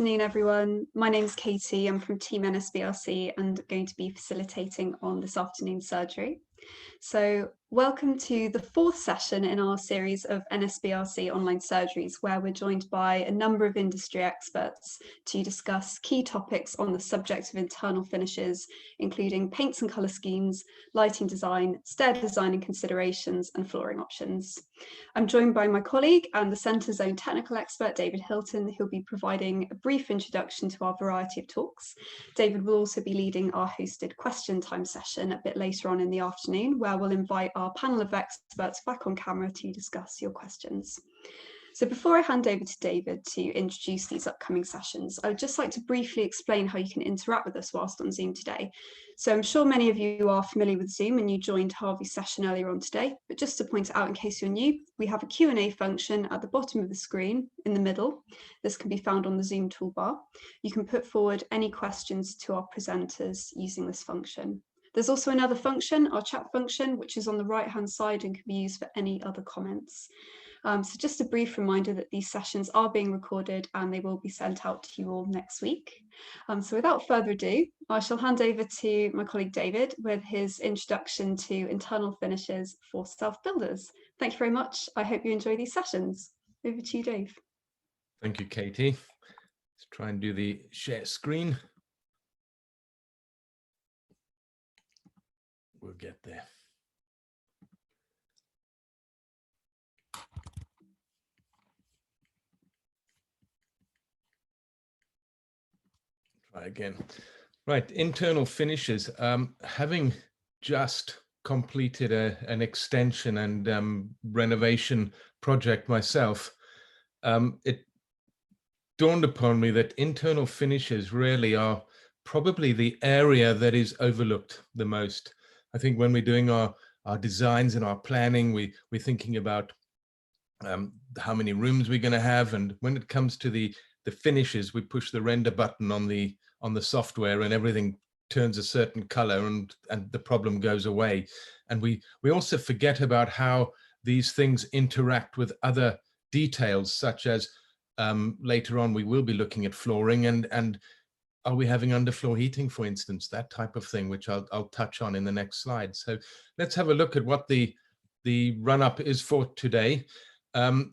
afternoon, everyone. My name is Katie. I'm from Team NSBRC and going to be facilitating on this afternoon's surgery. So welcome to the fourth session in our series of NSBRC online surgeries, where we're joined by a number of industry experts to discuss key topics on the subject of internal finishes, including paints and colour schemes, lighting design, stair design and considerations, and flooring options. I'm joined by my colleague and the Centre's own technical expert, David Hilton, who'll be providing a brief introduction to our variety of talks. David will also be leading our hosted question time session a bit later on in the afternoon, where we'll invite our panel of experts back on camera to discuss your questions. So before I hand over to David to introduce these upcoming sessions, I would just like to briefly explain how you can interact with us whilst on Zoom today. So I'm sure many of you are familiar with Zoom and you joined Harvey's session earlier on today, but just to point it out in case you're new, we have a Q&A function at the bottom of the screen in the middle. This can be found on the Zoom toolbar. You can put forward any questions to our presenters using this function. There's also another function, our chat function, which is on the right-hand side and can be used for any other comments. So just a brief reminder that these sessions are being recorded and they will be sent out to you all next week. So without further ado, I shall hand over to my colleague David with his introduction to internal finishes for self-builders. Thank you very much. I hope you enjoy these sessions. Over to you, Dave. Thank you, Katie. Let's try and do the share screen. We'll get there. Try again. Right, internal finishes. Having just completed an extension and renovation project myself, it dawned upon me that internal finishes really are probably the area that is overlooked the most. I think when we're doing our designs and our planning, we're thinking about how many rooms we're going to have, and when it comes to the finishes, we push the render button on the software and everything turns a certain color and the problem goes away. And we also forget about how these things interact with other details, such as later on we will be looking at flooring and are we having underfloor heating, for instance, that type of thing, which I'll touch on in the next slide. So let's have a look at what the run-up is for today. The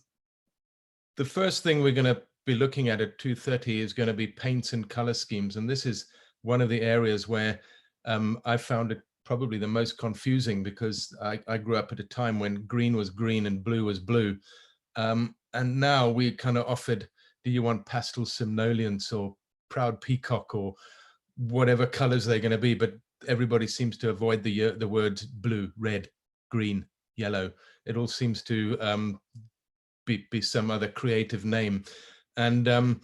first thing we're going to be looking at 2:30 is going to be paints and color schemes. And this is one of the areas where I found it probably the most confusing, because I grew up at a time when green was green and blue was blue. And now we kind of offered, do you want pastel simnolience or proud peacock or whatever colors they're going to be, but everybody seems to avoid the words blue, red, green, yellow. It all seems to be some other creative name. And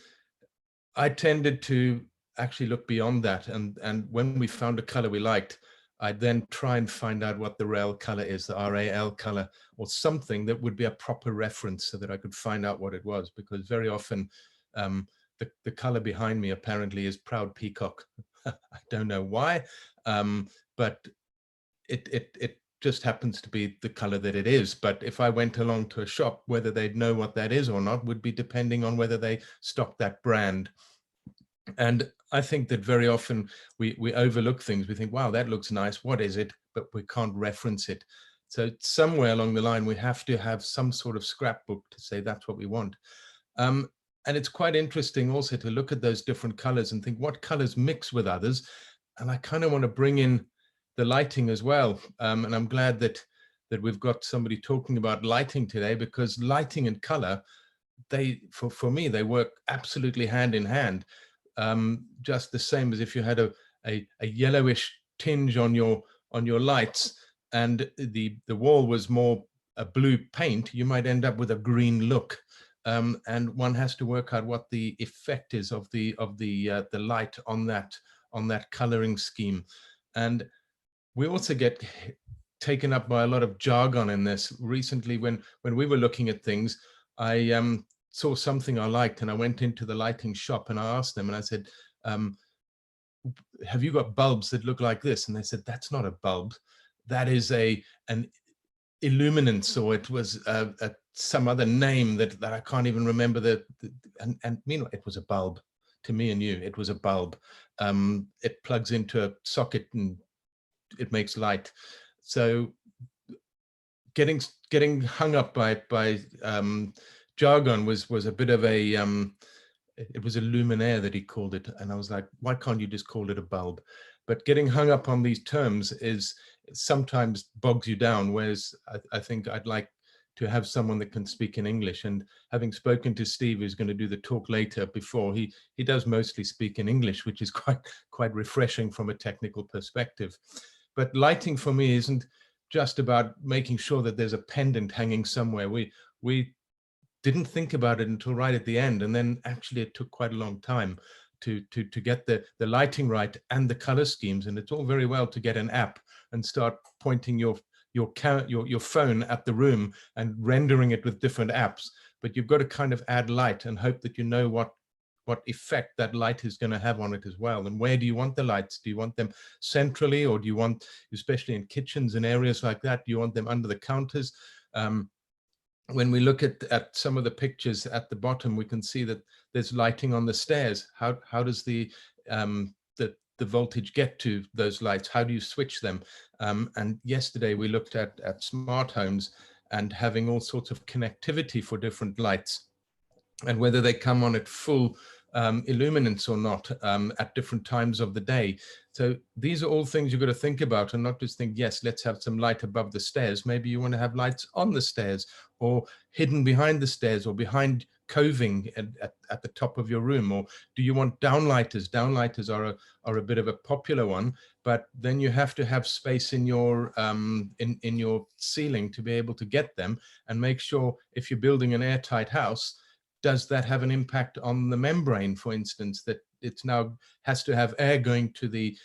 I tended to actually look beyond that. And when we found a color we liked, I'd then try and find out what the RAL color is, the RAL color, or something that would be a proper reference so that I could find out what it was. Because very often the color behind me apparently is proud peacock. I don't know why, but it just happens to be the color that it is. But if I went along to a shop, whether they'd know what that is or not would be depending on whether they stock that brand. And I think that very often we overlook things. We think, wow, that looks nice. What is it? But we can't reference it. So somewhere along the line, we have to have some sort of scrapbook to say that's what we want. And it's quite interesting also to look at those different colors and think what colors mix with others. And I kind of want to bring in the lighting as well. And I'm glad that we've got somebody talking about lighting today, because lighting and color, for me, they work absolutely hand in hand. Just the same as if you had a yellowish tinge on your lights and the wall was more a blue paint, you might end up with a green look. And one has to work out what the effect is of the light on that coloring scheme. And we also get taken up by a lot of jargon in this. Recently, when we were looking at things, I saw something I liked and I went into the lighting shop and I asked them and I said, have you got bulbs that look like this? And they said, that's not a bulb. That is an illuminance, or it was some other name that I can't even remember. And meanwhile, it was a bulb. to me and you, it was a bulb. It plugs into a socket and it makes light. So getting hung up by jargon was a bit of a it was a luminaire that he called it, and I was like, why can't you just call it a bulb? But getting hung up on these terms is sometimes bogs you down, whereas I think I'd like to have someone that can speak in English. And having spoken to Steve, who's going to do the talk later, before, he does mostly speak in English, which is quite refreshing from a technical perspective. But lighting for me isn't just about making sure that there's a pendant hanging somewhere. We didn't think about it until right at the end, and then actually it took quite a long time to get the lighting right and the color schemes. And it's all very well to get an app and start pointing your phone at the room and rendering it with different apps, but you've got to kind of add light and hope that you know what effect that light is going to have on it as well. And where do you want the lights? Do you want them centrally, or do you want, especially in kitchens and areas like that, do you want them under the counters? When we look at some of the pictures at the bottom, we can see that there's lighting on the stairs. How does the voltage get to those lights? How do you switch them? And yesterday we looked at smart homes and having all sorts of connectivity for different lights, and whether they come on at full illuminance or not at different times of the day. So these are all things you've got to think about, and not just think, yes, let's have some light above the stairs. Maybe you want to have lights on the stairs, or hidden behind the stairs, or behind coving at the top of your room. Or do you want downlighters? Downlighters are a bit of a popular one, but then you have to have space in your in your ceiling to be able to get them, and make sure, if you're building an airtight house, does that have an impact on the membrane, for instance, that it's now has to have air going to the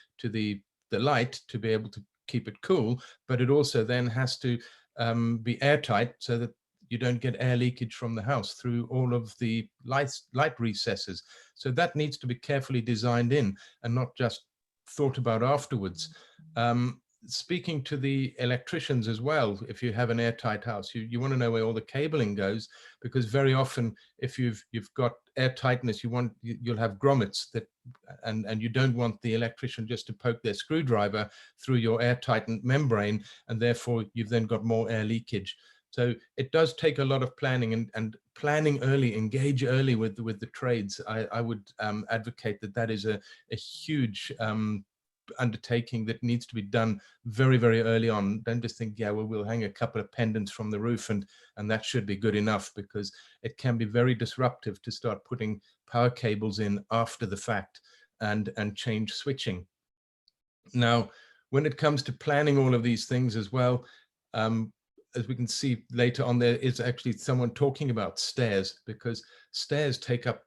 light to be able to keep it cool, but it also then has to be airtight so that you don't get air leakage from the house through all of the light recesses. So that needs to be carefully designed in and not just thought about afterwards. Speaking to the electricians as well, if you have an airtight house, you want to know where all the cabling goes, because very often, if you've got airtightness, you'll have grommets that, and you don't want the electrician just to poke their screwdriver through your airtight membrane, and therefore you've then got more air leakage. So it does take a lot of planning, and planning early, engage early with the trades. I would advocate that is a huge undertaking that needs to be done very, very early on. Don't just think, yeah, well, we'll hang a couple of pendants from the roof and that should be good enough, because it can be very disruptive to start putting power cables in after the fact and change switching. Now, when it comes to planning all of these things as well, as we can see later on, there is actually someone talking about stairs, because stairs take up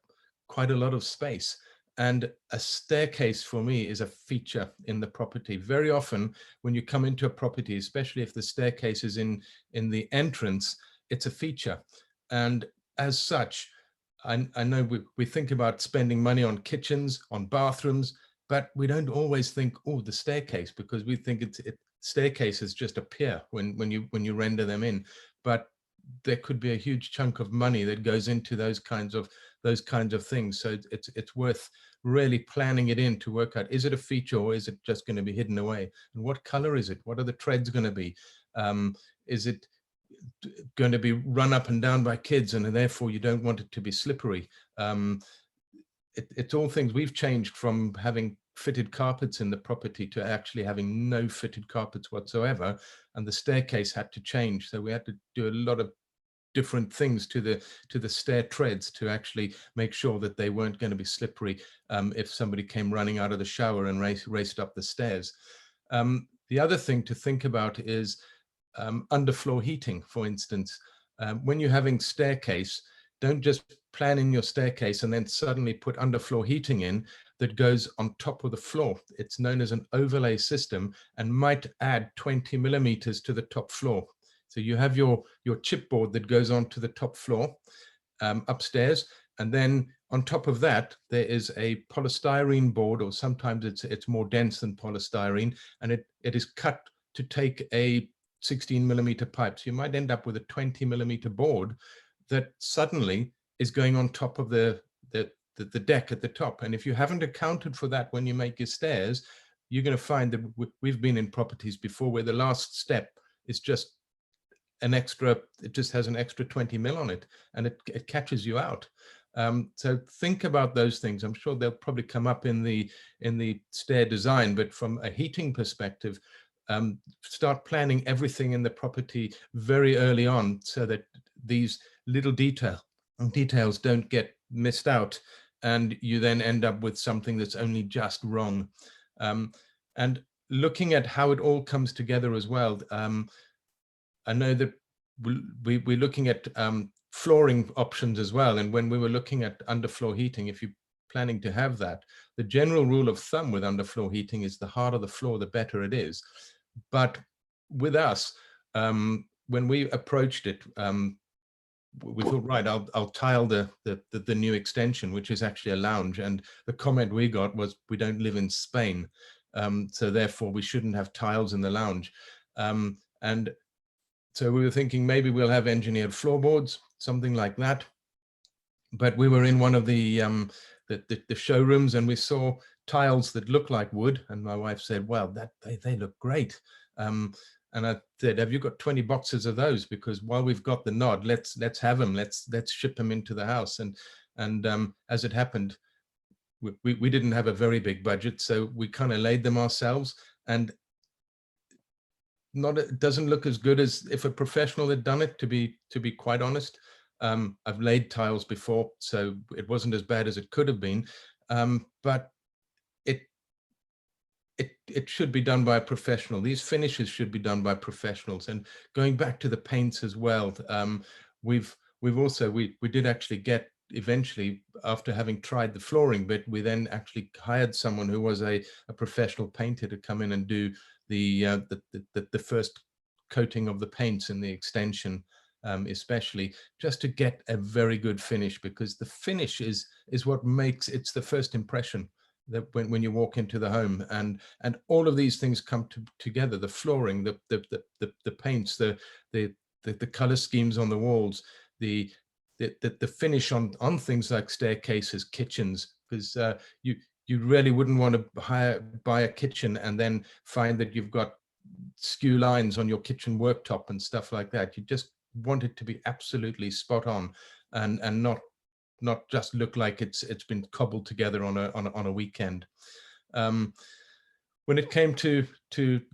quite a lot of space. And a staircase for me is a feature in the property. Very often when you come into a property, especially if the staircase is in the entrance, it's a feature. And as such, I know we think about spending money on kitchens, on bathrooms, but we don't always think, oh, the staircase, because we think staircases just appear when you render them in. But there could be a huge chunk of money that goes into those kinds of things. So it's worth really planning it in to work out, is it a feature or is it just going to be hidden away? And what color is it? What are the treads going to be? Is it going to be run up and down by kids, and therefore you don't want it to be slippery? It's all things. We've changed from having fitted carpets in the property to actually having no fitted carpets whatsoever, and the staircase had to change. So we had to do a lot of different things to the stair treads to actually make sure that they weren't going to be slippery if somebody came running out of the shower and raced up the stairs. The other thing to think about is underfloor heating, for instance. When you're having staircase, don't just plan in your staircase and then suddenly put underfloor heating in that goes on top of the floor. It's known as an overlay system and might add 20 millimeters to the top floor. So you have your chipboard that goes on to the top floor upstairs, and then on top of that there is a polystyrene board, or sometimes it's more dense than polystyrene, and it is cut to take a 16 millimeter pipe. So you might end up with a 20 millimeter board that suddenly is going on top of the the deck at the top. And if you haven't accounted for that when you make your stairs, you're going to find that we've been in properties before where the last step is just an extra, it just has an extra 20 mil on it, and it catches you out. So think about those things. I'm sure they'll probably come up in the stair design, but from a heating perspective, start planning everything in the property very early on so that these little details don't get missed out, and you then end up with something that's only just wrong. And looking at how it all comes together as well. I know that we're looking at flooring options as well. And when we were looking at underfloor heating, if you're planning to have that, the general rule of thumb with underfloor heating is the harder the floor, the better it is. But with us, when we approached it, we thought, right, I'll tile the new extension, which is actually a lounge. And the comment we got was, we don't live in Spain, so therefore we shouldn't have tiles in the lounge. And so we were thinking maybe we'll have engineered floorboards, something like that. But we were in one of the showrooms, and we saw tiles that look like wood. And my wife said, well, they look great. And I said, have you got 20 boxes of those? Because while we've got the nod, let's have them. Let's ship them into the house. And as it happened, we didn't have a very big budget, so we kind of laid them ourselves. And it doesn't look as good as if a professional had done it, to be quite honest. I've laid tiles before, so it wasn't as bad as it could have been, but it should be done by a professional. These finishes should be done by professionals. And going back to the paints as well, we've also we did actually get, eventually, after having tried the flooring bit, we then actually hired someone who was a professional painter to come in and do the first coating of the paints in the extension, especially, just to get a very good finish, because the finish is what makes, it's the first impression that when you walk into the home. And all of these things come together: the flooring, the paints, the color schemes on the walls, the finish on things like staircases, kitchens, because you really wouldn't want to buy a kitchen and then find that you've got skew lines on your kitchen worktop and stuff like that. You just want it to be absolutely spot on, and not just look like it's been cobbled together on a weekend. When it came to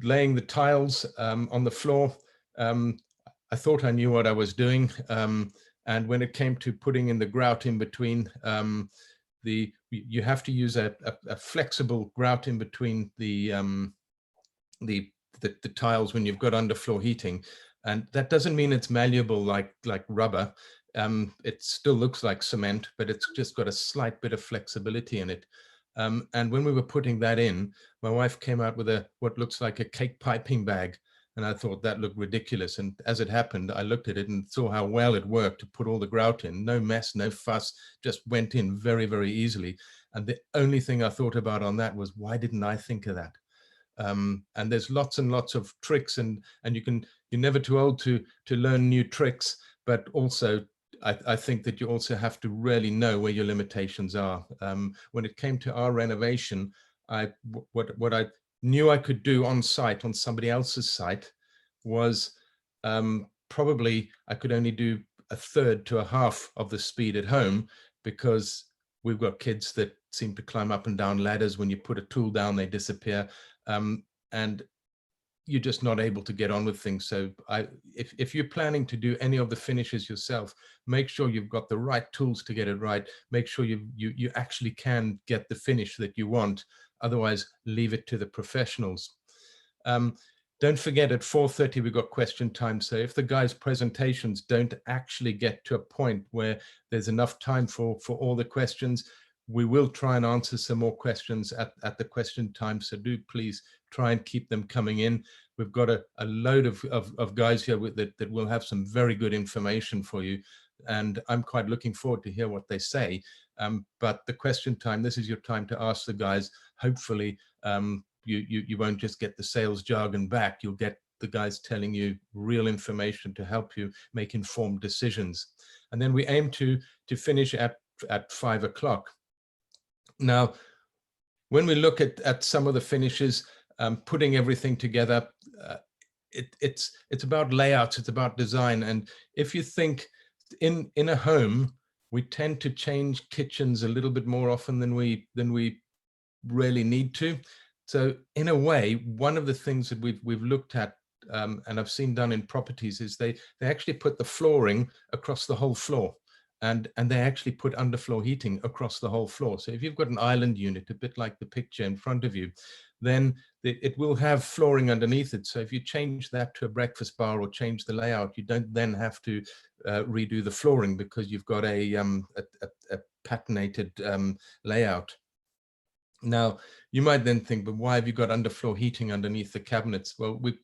laying the tiles on the floor, I thought I knew what I was doing. And when it came to putting in the grout in between, you have to use a flexible grout in between the tiles when you've got underfloor heating. And that doesn't mean it's malleable like rubber. It still looks like cement, but it's just got a slight bit of flexibility in it. And when we were putting that in, my wife came out with what looks like a cake piping bag. And I thought that looked ridiculous. And as it happened, I looked at it and saw how well it worked to put all the grout in. No mess, no fuss, just went in very, very easily. And the only thing I thought about on that was, why didn't I think of that? And there's lots and lots of tricks, and you're never too old to learn new tricks. But also, I think that you also have to really know where your limitations are. When it came to our renovation, what I knew I could do on site, on somebody else's site, was probably I could only do a third to a half of the speed at home, because we've got kids that seem to climb up and down ladders. When you put a tool down, they disappear. And you're just not able to get on with things. So if you're planning to do any of the finishes yourself, make sure you've got the right tools to get it right. Make sure you actually can get the finish that you want. Otherwise, leave it to the professionals. Don't forget, at 4:30 we've got question time. So if the guys' presentations don't actually get to a point where there's enough time for all the questions, we will try and answer some more questions at the question time. So do please try and keep them coming in. We've got a load of guys here that will have some very good information for you. And I'm quite looking forward to hear what they say. But the question time, this is your time to ask the guys. Hopefully, you won't just get the sales jargon back. You'll get the guys telling you real information to help you make informed decisions. And then we aim to finish at 5 o'clock. Now, when we look at some of the finishes, putting everything together, it's about layouts, it's about design. And if you think in a home, we tend to change kitchens a little bit more often than we really need to. So in a way, one of the things that we've looked at, and I've seen done in properties, is they actually put the flooring across the whole floor, and they actually put underfloor heating across the whole floor. So if you've got an island unit, a bit like the picture in front of you, then it will have flooring underneath it. So if you change that to a breakfast bar or change the layout, you don't then have to redo the flooring, because you've got a patinated layout. Now, you might then think, but why have you got underfloor heating underneath the cabinets? Well, we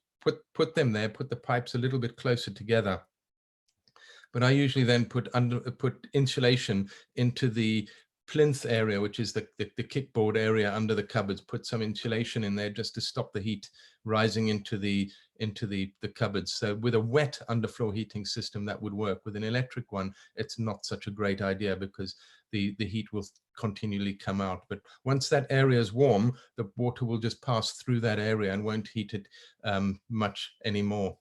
put them there, put the pipes a little bit closer together. But I usually then put insulation into the plinth area, which is the kickboard area under the cupboards. Put some insulation in there just to stop the heat rising into the cupboards. So with a wet underfloor heating system, that would work. With an electric one, it's not such a great idea, because the heat will continually come out. But once that area is warm, the water will just pass through that area and won't heat it much anymore.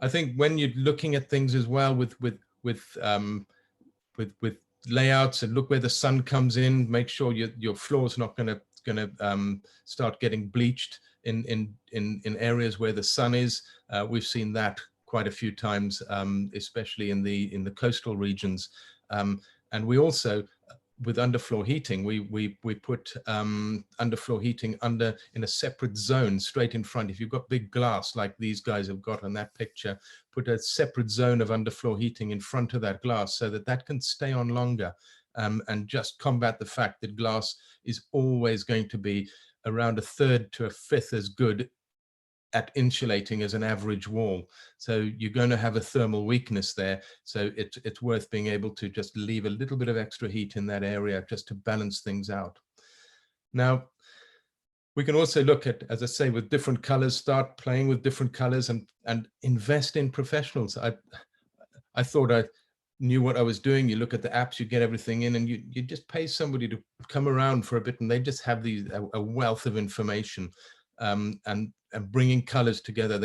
I think when you're looking at things as well with layouts, and look where the sun comes in, make sure your floor's not going to start getting bleached in areas where the sun is. We've seen that quite a few times, especially in the coastal regions. And we also, with underfloor heating, we put underfloor heating in a separate zone straight in front. If you've got big glass like these guys have got on that picture, put a separate zone of underfloor heating in front of that glass, so that can stay on longer, and just combat the fact that glass is always going to be around a third to a fifth as good at insulating as an average wall. So you're going to have a thermal weakness there. So it's worth being able to just leave a little bit of extra heat in that area just to balance things out. Now, we can also look at, as I say, with different colors, start playing with different colors, and invest in professionals. I thought I knew what I was doing. You look at the apps, you get everything in, and you just pay somebody to come around for a bit, and they just have a wealth of information, and bringing colors together.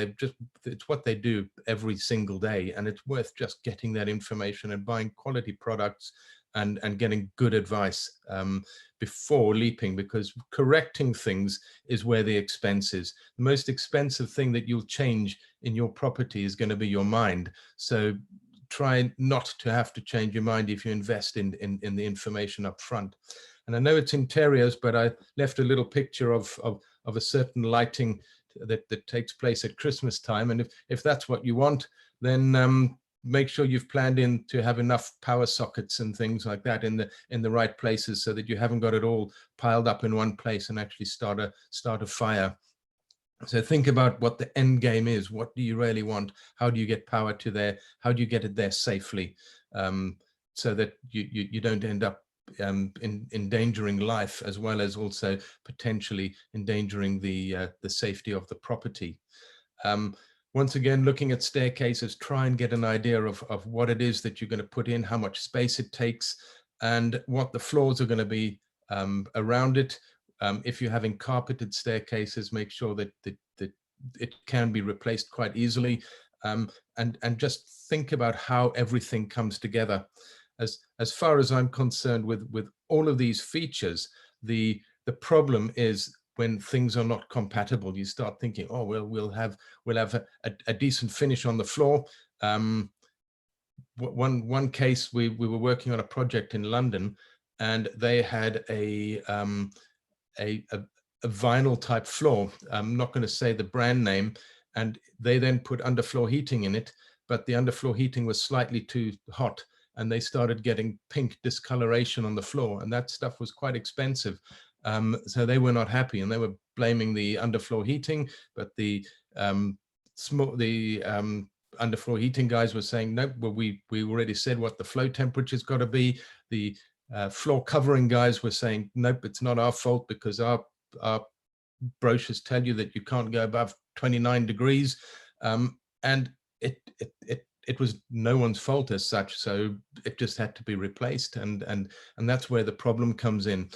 It's what they do every single day, and it's worth just getting that information and buying quality products and getting good advice before leaping, because correcting things is where the expense is. The most expensive thing that you'll change in your property is going to be your mind. So try not to have to change your mind if you invest in the information up front. And I know it's interiors, but I left a little picture of a certain lighting that takes place at Christmas time. And if that's what you want, then make sure you've planned in to have enough power sockets and things like that in the right places, so that you haven't got it all piled up in one place and actually start a fire. So think about what the end game is. What do you really want? How do you get power to there? How do you get it there safely, so that you don't end up endangering life, as well as also potentially endangering the safety of the property. Once again, looking at staircases, try and get an idea of what it is that you're going to put in, how much space it takes, and what the floors are going to be around it. If you're having carpeted staircases, make sure that it can be replaced quite easily, and just think about how everything comes together. As far as I'm concerned, with all of these features, the problem is when things are not compatible. You start thinking, oh, well, we'll have a decent finish on the floor. One case, we were working on a project in London, and they had a vinyl type floor. I'm not going to say the brand name, and they then put underfloor heating in it, but the underfloor heating was slightly too hot, and they started getting pink discoloration on the floor, and that stuff was quite expensive. So they were not happy, and they were blaming the underfloor heating, but the underfloor heating guys were saying, no, well, we already said what the flow temperature's got to be. The floor covering guys were saying, nope, it's not our fault, because our brochures tell you that you can't go above 29 degrees. And it it was no one's fault as such, so it just had to be replaced, and that's where the problem comes in.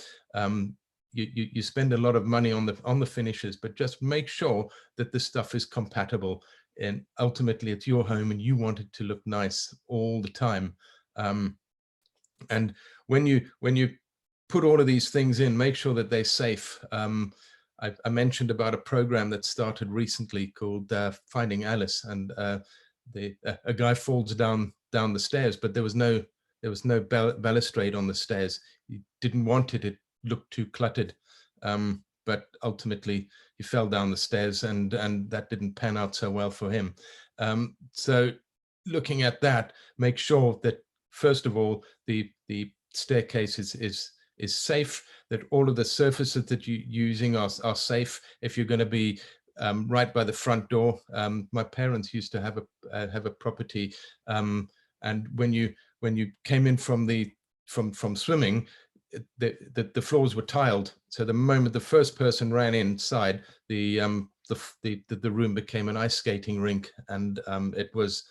You spend a lot of money on the finishes, but just make sure that the stuff is compatible, and ultimately it's your home and you want it to look nice all the time. And when you put all of these things in, make sure that they're safe. I mentioned about a program that started recently called Finding Alice, and a guy falls down the stairs, but there was no balustrade on the stairs. He didn't want it; it looked too cluttered. But ultimately, he fell down the stairs, and that didn't pan out so well for him. So, looking at that, make sure that first of all the staircase is safe, that all of the surfaces that you're using are safe. If you're going to be right by the front door, my parents used to have a property, and when you came in from swimming, the floors were tiled. So the moment the first person ran inside, the room became an ice skating rink, and it was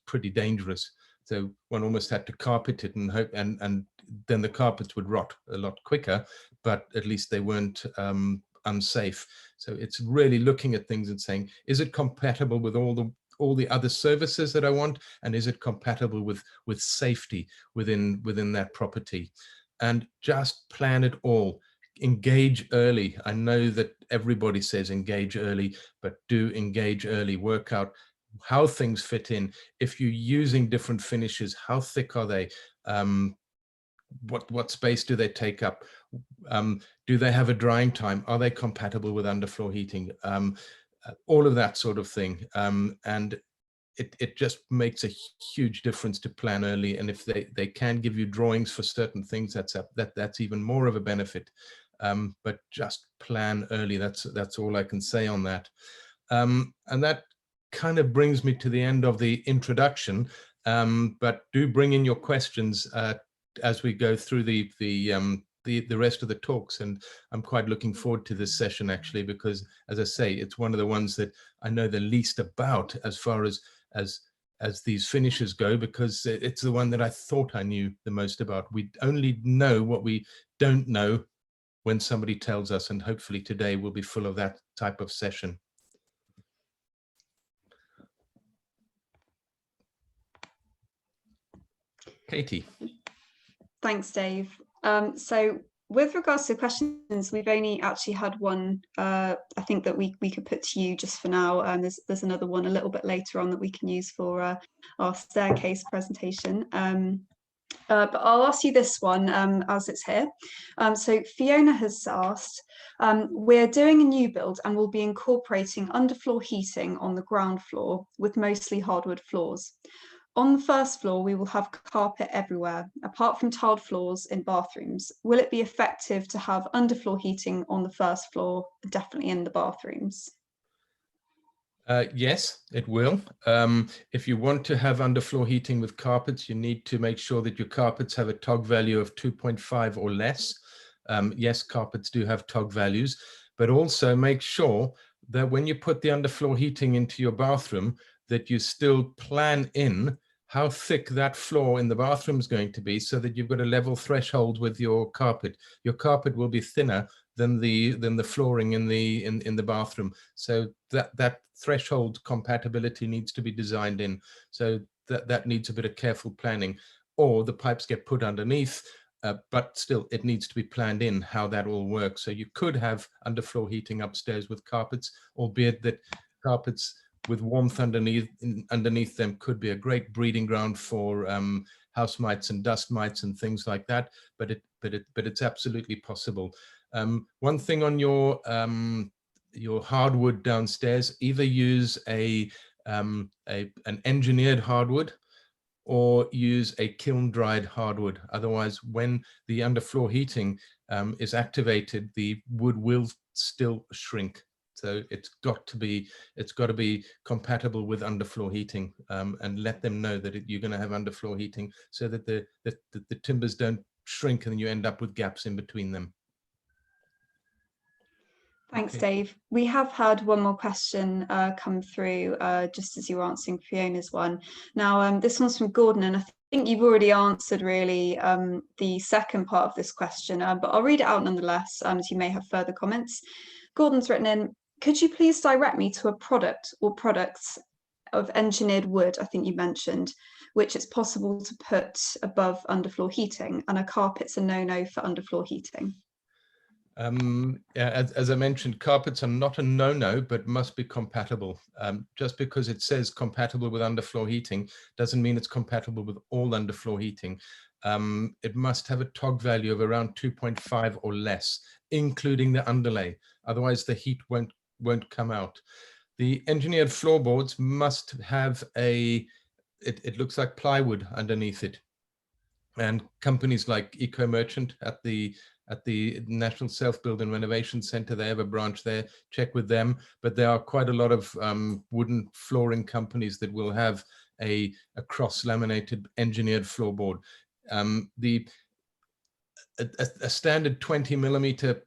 pretty dangerous. So one almost had to carpet it and hope, and then the carpets would rot a lot quicker, but at least they weren't unsafe. So it's really looking at things and saying, is it compatible with all the other services that I want, and is it compatible with safety within that property? And just plan it all. Engage early. I know that everybody says engage early, but do engage early. Work out how things fit in. If you're using different finishes, how thick are they? What space do they take up? Do they have a drying time? Are they compatible with underfloor heating? All of that sort of thing. And it just makes a huge difference to plan early. And if they can give you drawings for certain things, that's even more of a benefit. But just plan early. That's all I can say on that. And that kind of brings me to the end of the introduction. But do bring in your questions as we go through the rest of the talks, and I'm quite looking forward to this session actually, because as I say, it's one of the ones that I know the least about as far as these finishes go, because it's the one that I thought I knew the most about. We only know what we don't know when somebody tells us, and hopefully today will be full of that type of session. Katie. Thanks, Dave. So with regards to questions, we've only actually had one, I think, that we could put to you just for now. And there's another one a little bit later on that we can use for our staircase presentation. But I'll ask you this one as it's here. So Fiona has asked, we're doing a new build and we'll be incorporating underfloor heating on the ground floor with mostly hardwood floors. On the first floor, we will have carpet everywhere, apart from tiled floors in bathrooms. Will it be effective to have underfloor heating on the first floor, definitely in the bathrooms? Yes, it will. If you want to have underfloor heating with carpets, you need to make sure that your carpets have a TOG value of 2.5 or less. Yes, carpets do have TOG values, but also make sure that when you put the underfloor heating into your bathroom, that you still plan in how thick that floor in the bathroom is going to be, so that you've got a level threshold with your carpet. Your carpet will be thinner than the flooring in the bathroom. So that threshold compatibility needs to be designed in. So that needs a bit of careful planning. Or the pipes get put underneath, but still it needs to be planned in how that all works. So you could have underfloor heating upstairs with carpets, albeit that carpets with warmth underneath them could be a great breeding ground for house mites and dust mites and things like that. But it's absolutely possible. One thing on your hardwood downstairs, either use an engineered hardwood or use a kiln dried hardwood. Otherwise, when the underfloor heating is activated, the wood will still shrink. So it's got to be compatible with underfloor heating, and let them know that you're going to have underfloor heating, so that the timbers don't shrink and you end up with gaps in between them. Thanks, Okay. Dave. We have had one more question come through just as you were answering Fiona's one. Now, this one's from Gordon, and I think you've already answered really the second part of this question, but I'll read it out nonetheless, as you may have further comments. Gordon's written in, could you please direct me to a product or products of engineered wood, I think you mentioned, which it's possible to put above underfloor heating, and a carpet's a no-no for underfloor heating? Yeah, as I mentioned, carpets are not a no-no, but must be compatible. Just because it says compatible with underfloor heating doesn't mean it's compatible with all underfloor heating. It must have a TOG value of around 2.5 or less, including the underlay. Otherwise, the heat won't come out. The engineered floorboards must have it looks like plywood underneath it. And companies like Eco Merchant at the National Self-Build and Renovation Center, they have a branch there, check with them. But there are quite a lot of wooden flooring companies that will have a cross-laminated engineered floorboard. A standard 20 millimeter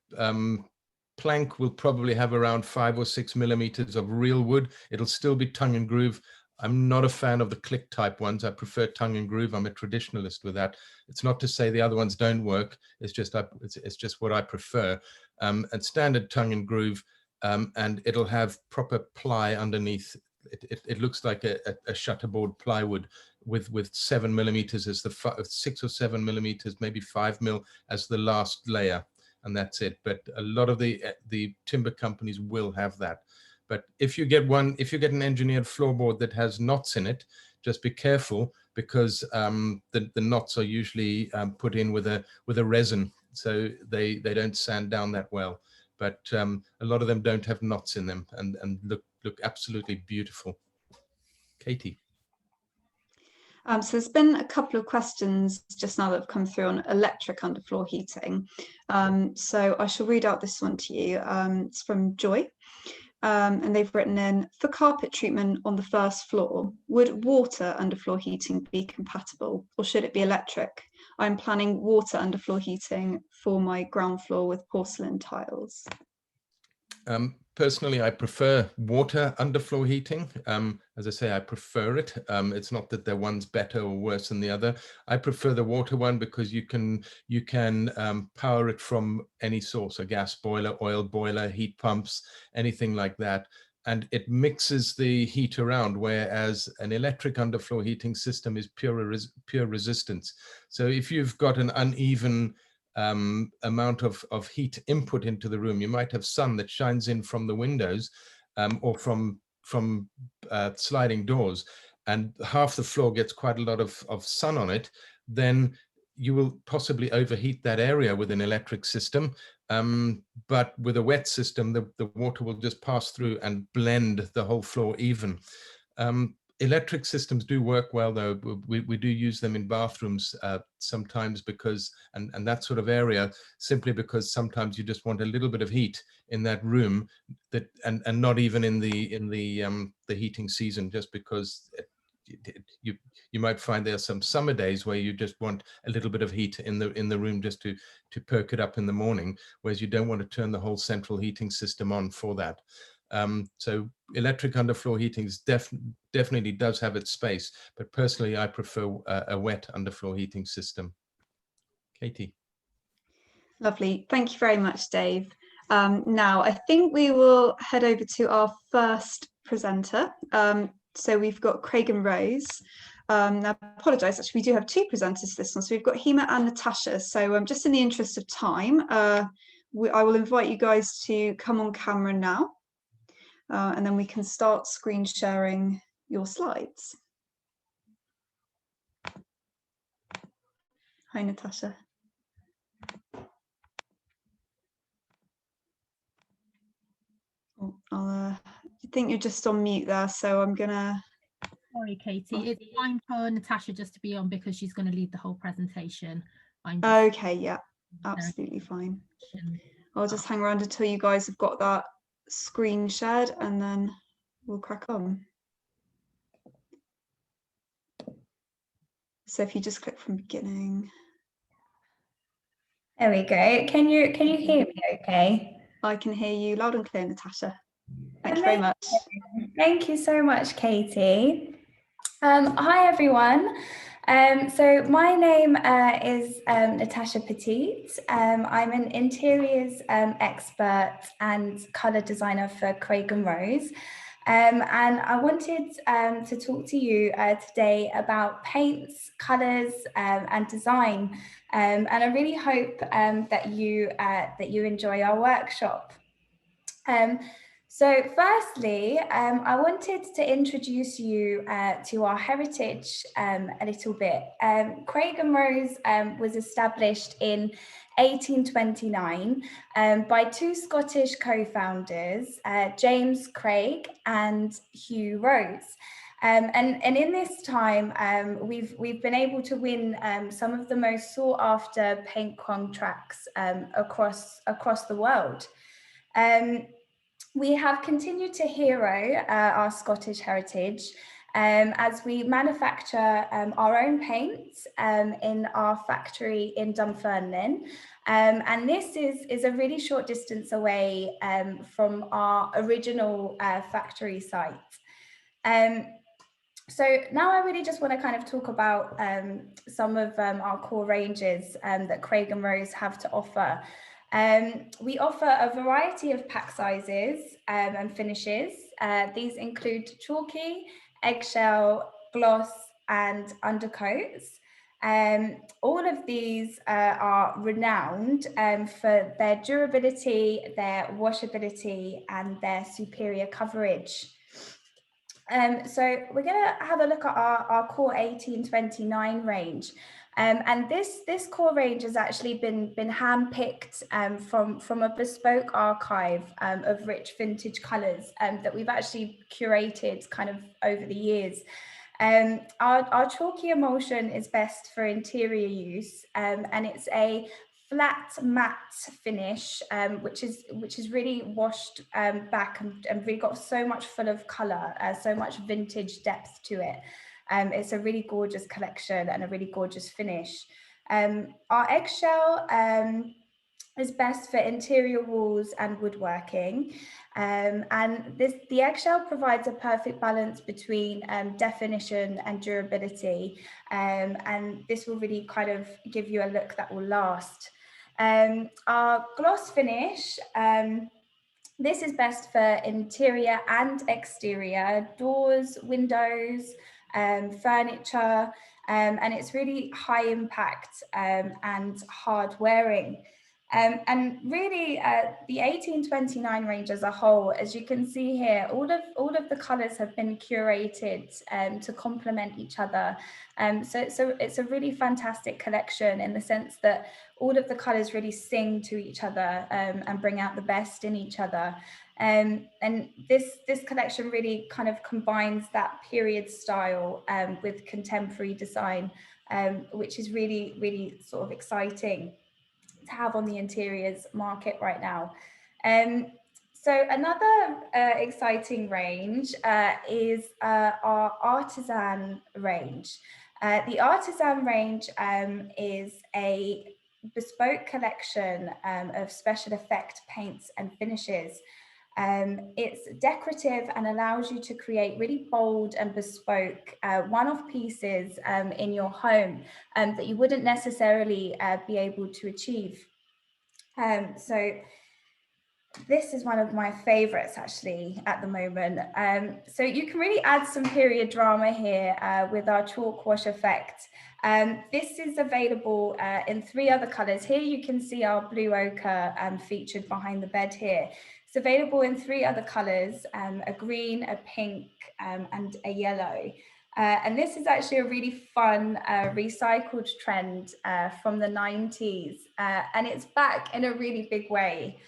plank will probably have around 5 or 6 millimeters of real wood. It'll still be tongue and groove. I'm not a fan of the click type ones. I prefer tongue and groove. I'm a traditionalist with that. It's not to say the other ones don't work. It's just what I prefer. And standard tongue and groove, and it'll have proper ply underneath. It looks like a shutterboard plywood with 7 millimeters as the 6 or 7 millimeters, maybe 5 mil as the last layer, and that's it. But a lot of the timber companies will have that. But if you get an engineered floorboard that has knots in it, just be careful, because the knots are usually put in with a resin, so they don't sand down that well. But a lot of them don't have knots in them and look absolutely beautiful. Katie. So there's been a couple of questions just now that have come through on electric underfloor heating. So I shall read out this one to you. It's from Joy. And they've written in, for carpet treatment on the first floor, would water underfloor heating be compatible, or should it be electric? I'm planning water underfloor heating for my ground floor with porcelain tiles. Personally, I prefer water underfloor heating. As I say, I prefer it. It's not that one's better or worse than the other. I prefer the water one because you can power it from any source: a gas boiler, oil boiler, heat pumps, anything like that. And it mixes the heat around, whereas an electric underfloor heating system is pure resistance. So if you've got an uneven amount of heat input into the room, you might have sun that shines in from the windows or from sliding doors, and half the floor gets quite a lot of sun on it, then you will possibly overheat that area with an electric system. But with a wet system, the water will just pass through and blend the whole floor even. Electric systems do work well, though. We do use them in bathrooms sometimes, because and that sort of area, simply because sometimes you just want a little bit of heat in that room, and not even in the heating season, just because you might find there are some summer days where you just want a little bit of heat in the room just to perk it up in the morning, whereas you don't want to turn the whole central heating system on for that. So electric underfloor heating definitely does have its space, but personally I prefer a wet underfloor heating system. Katie. Lovely. Thank you very much, Dave. Now, I think we will head over to our first presenter. So we've got Craig and Rose. Now, I apologise, actually, we do have two presenters this one. So we've got Hema and Natasha. So just in the interest of time, I will invite you guys to come on camera now. And then we can start screen sharing your slides. Hi, Natasha. I think you're just on mute there, so I'm gonna... Sorry, Katie. It's fine for Natasha just to be on because she's going to lead the whole presentation. Okay, yeah, absolutely fine. I'll just hang around until you guys have got that screen shared, and then we'll crack on. So if you just click from beginning. There we go. Can you hear me okay? I can hear you loud and clear, Natasha. Thank you very much. Thank you so much, Katie. Hi, everyone. So my name is Natasha Petit. I'm an interiors expert and colour designer for Craig & Rose. And I wanted to talk to you today about paints, colours and design. And I really hope that you enjoy our workshop. So firstly, I wanted to introduce you to our heritage a little bit. Craig & Rose was established in 1829 by two Scottish co-founders, James Craig and Hugh Rose. And in this time, we've been able to win some of the most sought after paint contracts across the world. We have continued to hero our Scottish heritage as we manufacture our own paints in our factory in Dunfermline. And this is a really short distance away from our original factory site. So now I really just want to kind of talk about some of our core ranges that Craig & Rose have to offer. We offer a variety of pack sizes and finishes. These include chalky, eggshell, gloss, and undercoats. All of these are renowned for their durability, their washability, and their superior coverage. So we're going to have a look at our core 1829 range. And this core range has actually been handpicked from a bespoke archive of rich vintage colours that we've actually curated kind of over the years. Our chalky emulsion is best for interior use, and it's a flat matte finish, which is really washed back and really got so much full of colour, so much vintage depth to it. It's a really gorgeous collection and a really gorgeous finish. Our eggshell is best for interior walls and woodworking. And the eggshell provides a perfect balance between definition and durability. And this will really kind of give you a look that will last. Our gloss finish, this is best for interior and exterior, doors, windows, furniture, and it's really high impact and hard wearing. And really, the 1829 range as a whole, as you can see here, all of the colours have been curated to complement each other. So it's a really fantastic collection in the sense that all of the colours really sing to each other and bring out the best in each other. And this collection really kind of combines that period style with contemporary design, which is really, really sort of exciting to have on the interiors market right now. So another exciting range is our artisan range. The artisan range is a bespoke collection of special effect paints and finishes. It's decorative and allows you to create really bold and bespoke one-off pieces in your home that you wouldn't necessarily be able to achieve. So this is one of my favorites actually at the moment. So you can really add some period drama here with our chalk wash effect. This is available in 3 other colors. Here you can see our blue ochre featured behind the bed here. It's available in 3 other colors, a green, a pink, and a yellow. And this is actually a really fun recycled trend from the 90s. And it's back in a really big way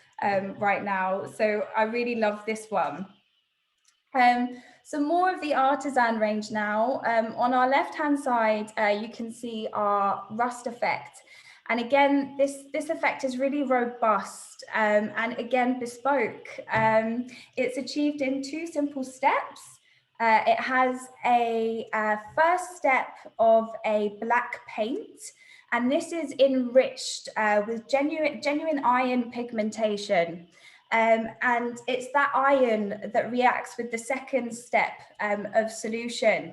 right now. So I really love this one. So more of the artisan range now. On our left-hand side, you can see our rust effect. And again, this effect is really robust and again, bespoke. It's achieved in 2 simple steps. It has a first step of a black paint, and this is enriched with genuine iron pigmentation. And it's that iron that reacts with the second step of solution,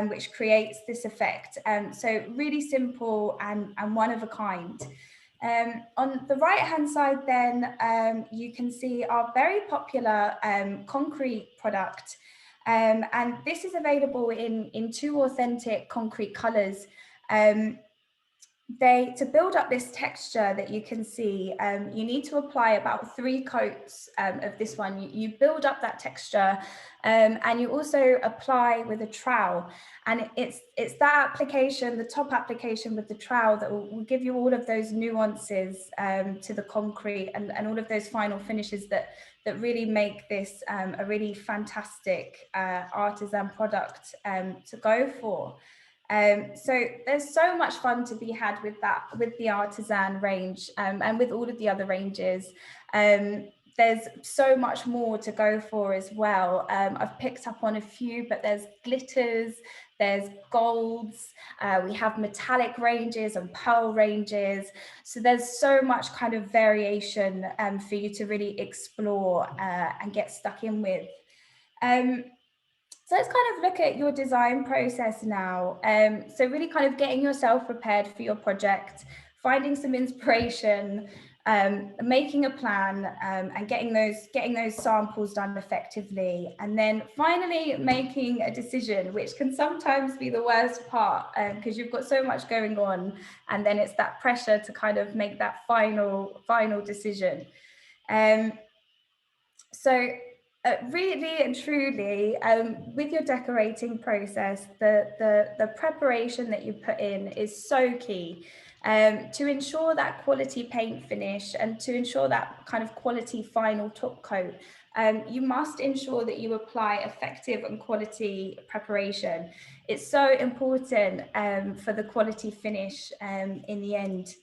which creates this effect. So really simple and one of a kind. On the right hand side then, you can see our very popular concrete product. And this is available in 2 authentic concrete colours. To build up this texture that you can see, you need to apply about 3 coats of this one. You build up that texture, and you also apply with a trowel. And it's that application, the top application with the trowel, that will give you all of those nuances to the concrete and all of those final finishes that really make this a really fantastic artisan product to go for. So there's so much fun to be had with the artisan range, and with all of the other ranges. There's so much more to go for as well. I've picked up on a few, but there's glitters, there's golds, we have metallic ranges and pearl ranges. So there's so much kind of variation for you to really explore and get stuck in with. So let's kind of look at your design process now. So really kind of getting yourself prepared for your project, finding some inspiration, making a plan, and getting those samples done effectively, and then finally making a decision, which can sometimes be the worst part, because you've got so much going on, and then it's that pressure to kind of make that final decision. Really and truly, with your decorating process, the preparation that you put in is so key to ensure that quality paint finish and to ensure that kind of quality final top coat. You must ensure that you apply effective and quality preparation. It's so important for the quality finish in the end.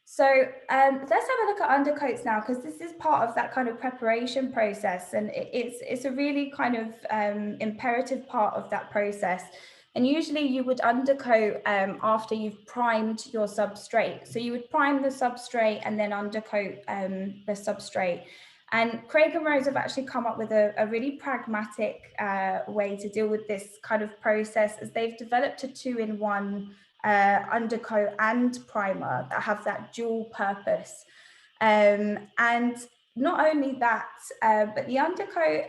So let's have a look at undercoats now, because this is part of that kind of preparation process, and it's a really kind of imperative part of that process. And usually you would undercoat after you've primed your substrate. So you would prime the substrate and then undercoat the substrate. And Craig and Rose have actually come up with a really pragmatic way to deal with this kind of process, as they've developed a 2-in-1 undercoat and primer that have that dual purpose. And not only that, but the undercoat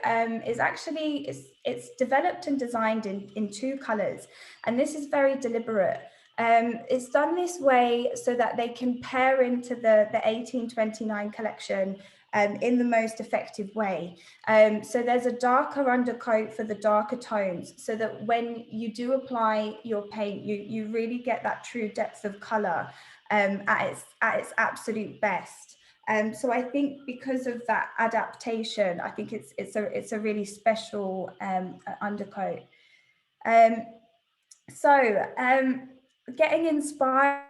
is actually, it's developed and designed in 2 colors, and this is very deliberate. It's done this way so that they can pair into the 1829 collection in the most effective way. So there's a darker undercoat for the darker tones, so that when you do apply your paint, you really get that true depth of color at its absolute best. So I think because of that adaptation, I think it's a really special undercoat. Getting inspired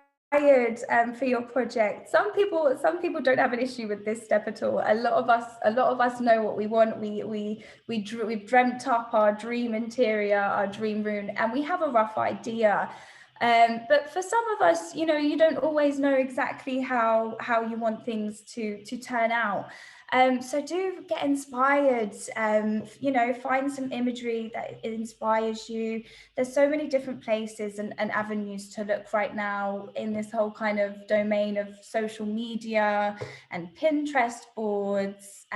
for your project. Some people don't have an issue with this step at all. A lot of us know what we want. We've dreamt up our dream interior, our dream room, and we have a rough idea. But for some of us, you don't always know exactly how you want things to turn out. So do get inspired, find some imagery that inspires you. There's so many different places and avenues to look right now in this whole kind of domain of social media and Pinterest boards,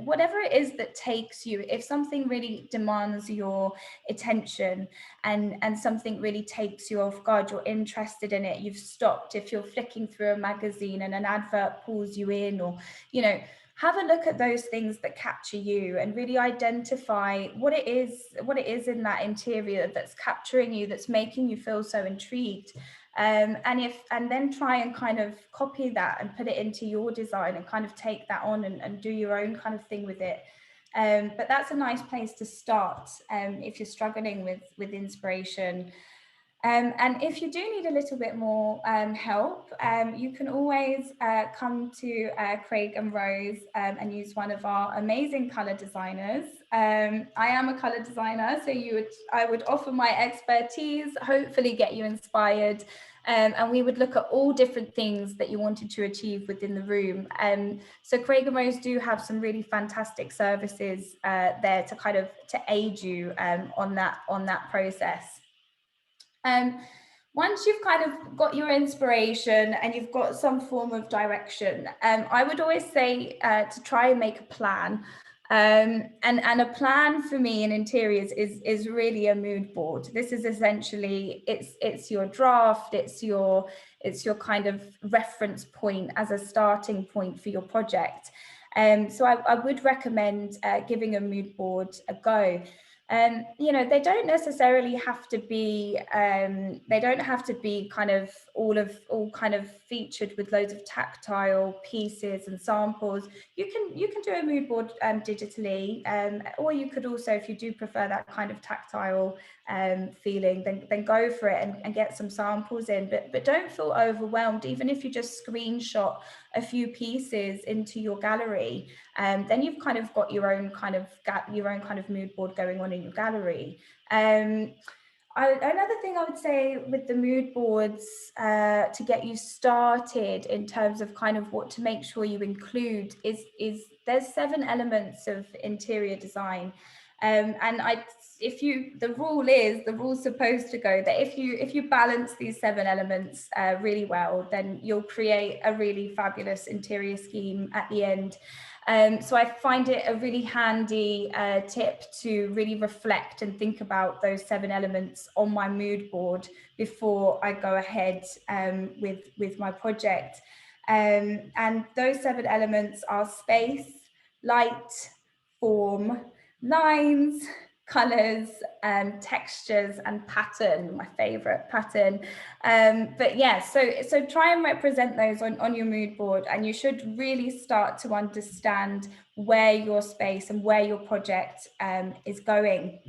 whatever it is that takes you. If something really demands your attention and something really takes you off guard, you're interested in it, you've stopped. If you're flicking through a magazine and an advert pulls you in, or have a look at those things that capture you and really identify what it is in that interior that's capturing you, that's making you feel so intrigued. And then try and kind of copy that and put it into your design and kind of take that on and do your own kind of thing with it. But that's a nice place to start if you're struggling with inspiration. And if you do need a little bit more help, you can always come to Craig and Rose and use one of our amazing colour designers. I am a colour designer, so I would offer my expertise, hopefully get you inspired, And we would look at all different things that you wanted to achieve within the room. So Craig and Rose do have some really fantastic services there to aid you on that process. Once you've kind of got your inspiration and you've got some form of direction, I would always say to try and make a plan. And a plan for me in interiors is really a mood board. This is essentially, it's your draft, it's your kind of reference point as a starting point for your project. So I would recommend giving a mood board a go. You know, they don't necessarily have to be kind of all kind of featured with loads of tactile pieces and samples. You can do a mood board digitally, or you could also, if you do prefer that kind of tactile feeling, then go for it and get some samples in. But don't feel overwhelmed, even if you just screenshot a few pieces into your gallery. Then you've kind of got your own kind of mood board going on in your gallery. Another thing I would say with the mood boards to get you started in terms of kind of what to make sure you include is there's 7 elements of interior design. And the rule's supposed to go that if you balance these 7 elements really well, then you'll create a really fabulous interior scheme at the end. So I find it a really handy tip to really reflect and think about those 7 elements on my mood board before I go ahead with my project. And those 7 elements are space, light, form, lines, colors, textures, and pattern, my favorite pattern. But yeah, so try and represent those on your mood board, and you should really start to understand where your space and where your project is going.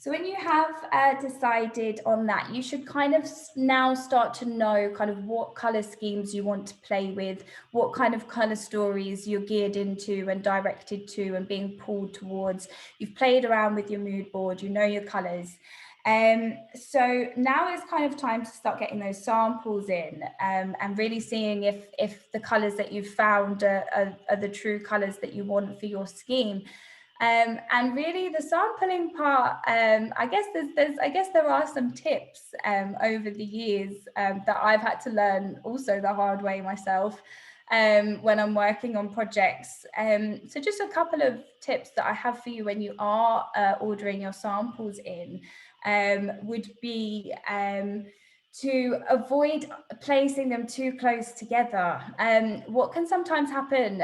So when you have decided on that, you should kind of now start to know kind of what color schemes you want to play with, what kind of color stories you're geared into and directed to and being pulled towards. You've played around with your mood board, you know your colors. So now is kind of time to start getting those samples in and really seeing if the colors that you've found are the true colors that you want for your scheme. And really the sampling part, I guess there are some tips over the years that I've had to learn also the hard way myself when I'm working on projects. So just a couple of tips that I have for you when you are ordering your samples in would be to avoid placing them too close together. What can sometimes happen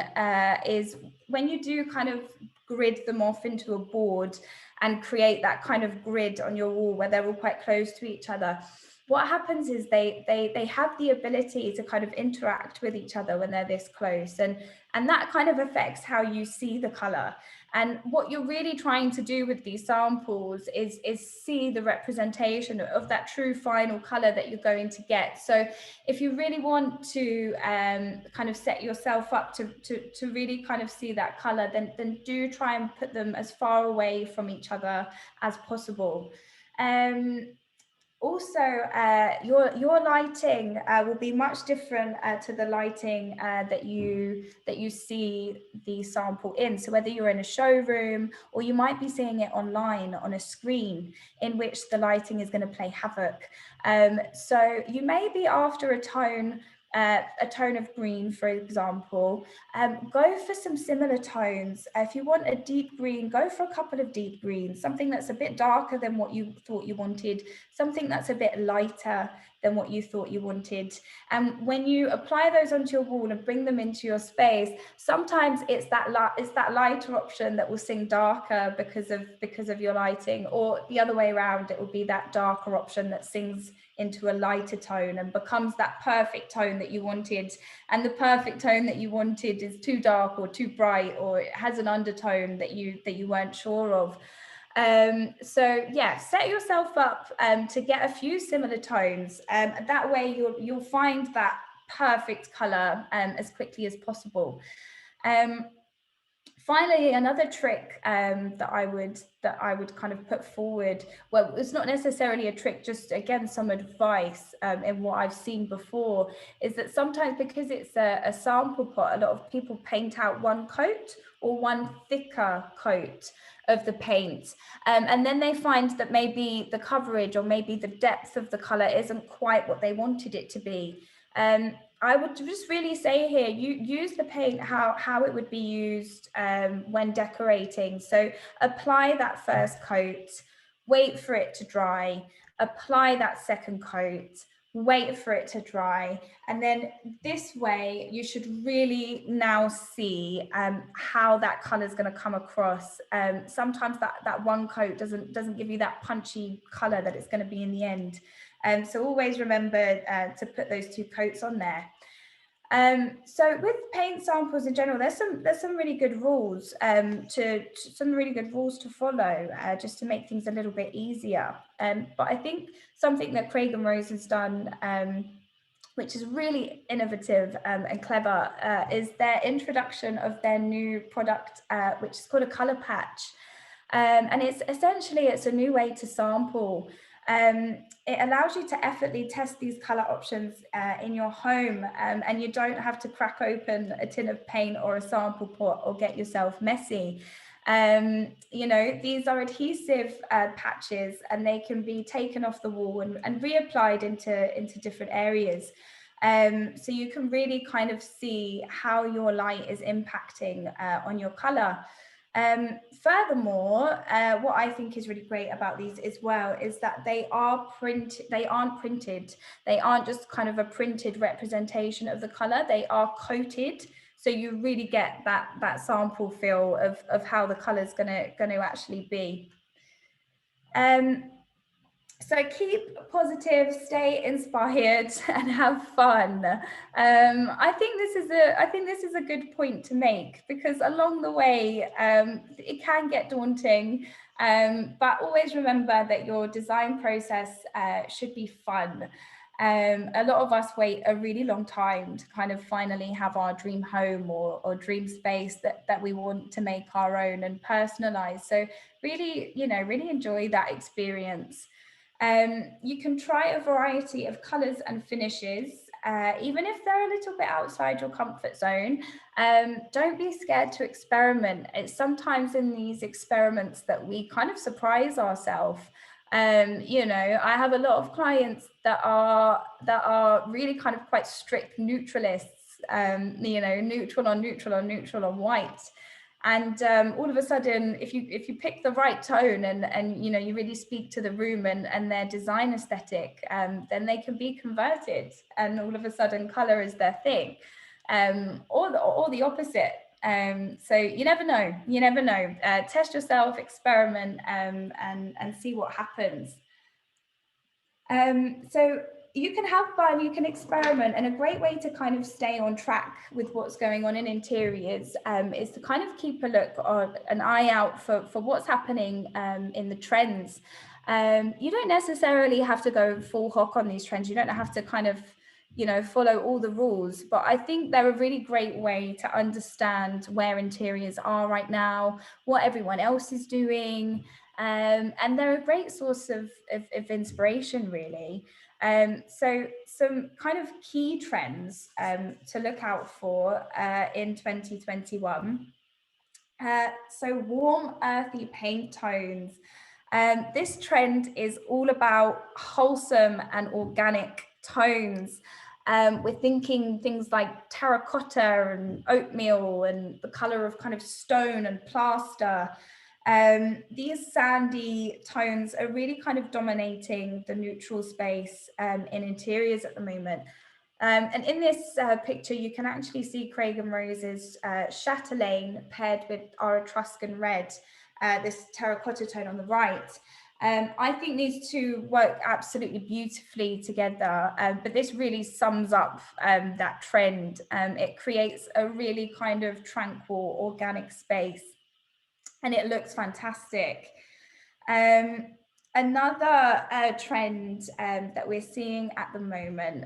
is when you do kind of grid them off into a board and create that kind of grid on your wall where they're all quite close to each other, what happens is they have the ability to kind of interact with each other when they're this close, and that kind of affects how you see the color. And what you're really trying to do with these samples is see the representation of that true final color that you're going to get. So if you really want to kind of set yourself up to really kind of see that color, then do try and put them as far away from each other as possible. Also, your lighting will be much different to the lighting that you see the sample in. So whether you're in a showroom or you might be seeing it online on a screen in which the lighting is going to play havoc. So you may be after a tone of green, for example. Go for some similar tones. If you want a deep green, go for a couple of deep greens, something that's a bit darker than what you thought you wanted, something that's a bit lighter than what you thought you wanted. And when you apply those onto your wall and bring them into your space, sometimes it's that lighter option that will sing darker because of your lighting, or the other way around, it will be that darker option that sings into a lighter tone and becomes that perfect tone that you wanted. And the perfect tone that you wanted is too dark or too bright, or it has an undertone that you weren't sure of. So yeah, set yourself up to get a few similar tones. That way you'll find that perfect color as quickly as possible. Finally, another trick that I would kind of put forward, well, it's not necessarily a trick, just again some advice in what I've seen before, is that sometimes because it's a sample pot, a lot of people paint out one coat or one thicker coat of the paint, and then they find that maybe the coverage or maybe the depth of the color isn't quite what they wanted it to be. I would just really say here, you use the paint how it would be used when decorating. So apply that first coat, wait for it to dry, apply that second coat, wait for it to dry, and then this way you should really now see how that color is going to come across. Sometimes that one coat doesn't give you that punchy color that it's going to be in the end. So always remember to put those two coats on there. So with paint samples in general, there's some really good rules to follow just to make things a little bit easier. But I think something that Craig and Rose has done, which is really innovative and clever, is their introduction of their new product, which is called a color patch. And it's a new way to sample. It allows you to effortlessly test these color options in your home, and you don't have to crack open a tin of paint or a sample pot or get yourself messy. These are adhesive patches, and they can be taken off the wall and reapplied into different areas. So you can really kind of see how your light is impacting on your color. Furthermore, what I think is really great about these as well is that they aren't printed. They aren't just kind of a printed representation of the color. They are coated. So you really get that sample feel of how the color is going to actually be. So keep positive, stay inspired, and have fun. I think this is a good point to make, because along the way it can get daunting, but always remember that your design process should be fun. A lot of us wait a really long time to kind of finally have our dream home or dream space that we want to make our own and personalize. So really, really enjoy that experience. You can try a variety of colors and finishes, even if they're a little bit outside your comfort zone. Don't be scared to experiment. It's sometimes in these experiments that we kind of surprise ourselves. I have a lot of clients that are really kind of quite strict neutralists, neutral on neutral on neutral on white. And all of a sudden, if you pick the right tone and you really speak to the room and their design aesthetic, then they can be converted, and all of a sudden color is their thing, or the opposite. So you never know. Test yourself, experiment, and see what happens. So you can have fun, you can experiment, and a great way to kind of stay on track with what's going on in interiors is to kind of keep an eye out for what's happening in the trends. You don't necessarily have to go full hawk on these trends. You don't have to kind of follow all the rules, but I think they're a really great way to understand where interiors are right now, what everyone else is doing, and they're a great source of inspiration, really. So some kind of key trends to look out for in 2021. So warm, earthy paint tones. This trend is all about wholesome and organic tones. We're thinking things like terracotta and oatmeal and the color of kind of stone and plaster. These sandy tones are really kind of dominating the neutral space in interiors at the moment. And in this picture, you can actually see Craig and Rose's chatelaine paired with our Etruscan red, this terracotta tone on the right. I think these two work absolutely beautifully together, but this really sums up that trend. It creates a really kind of tranquil, organic space, and it looks fantastic. Another trend that we're seeing at the moment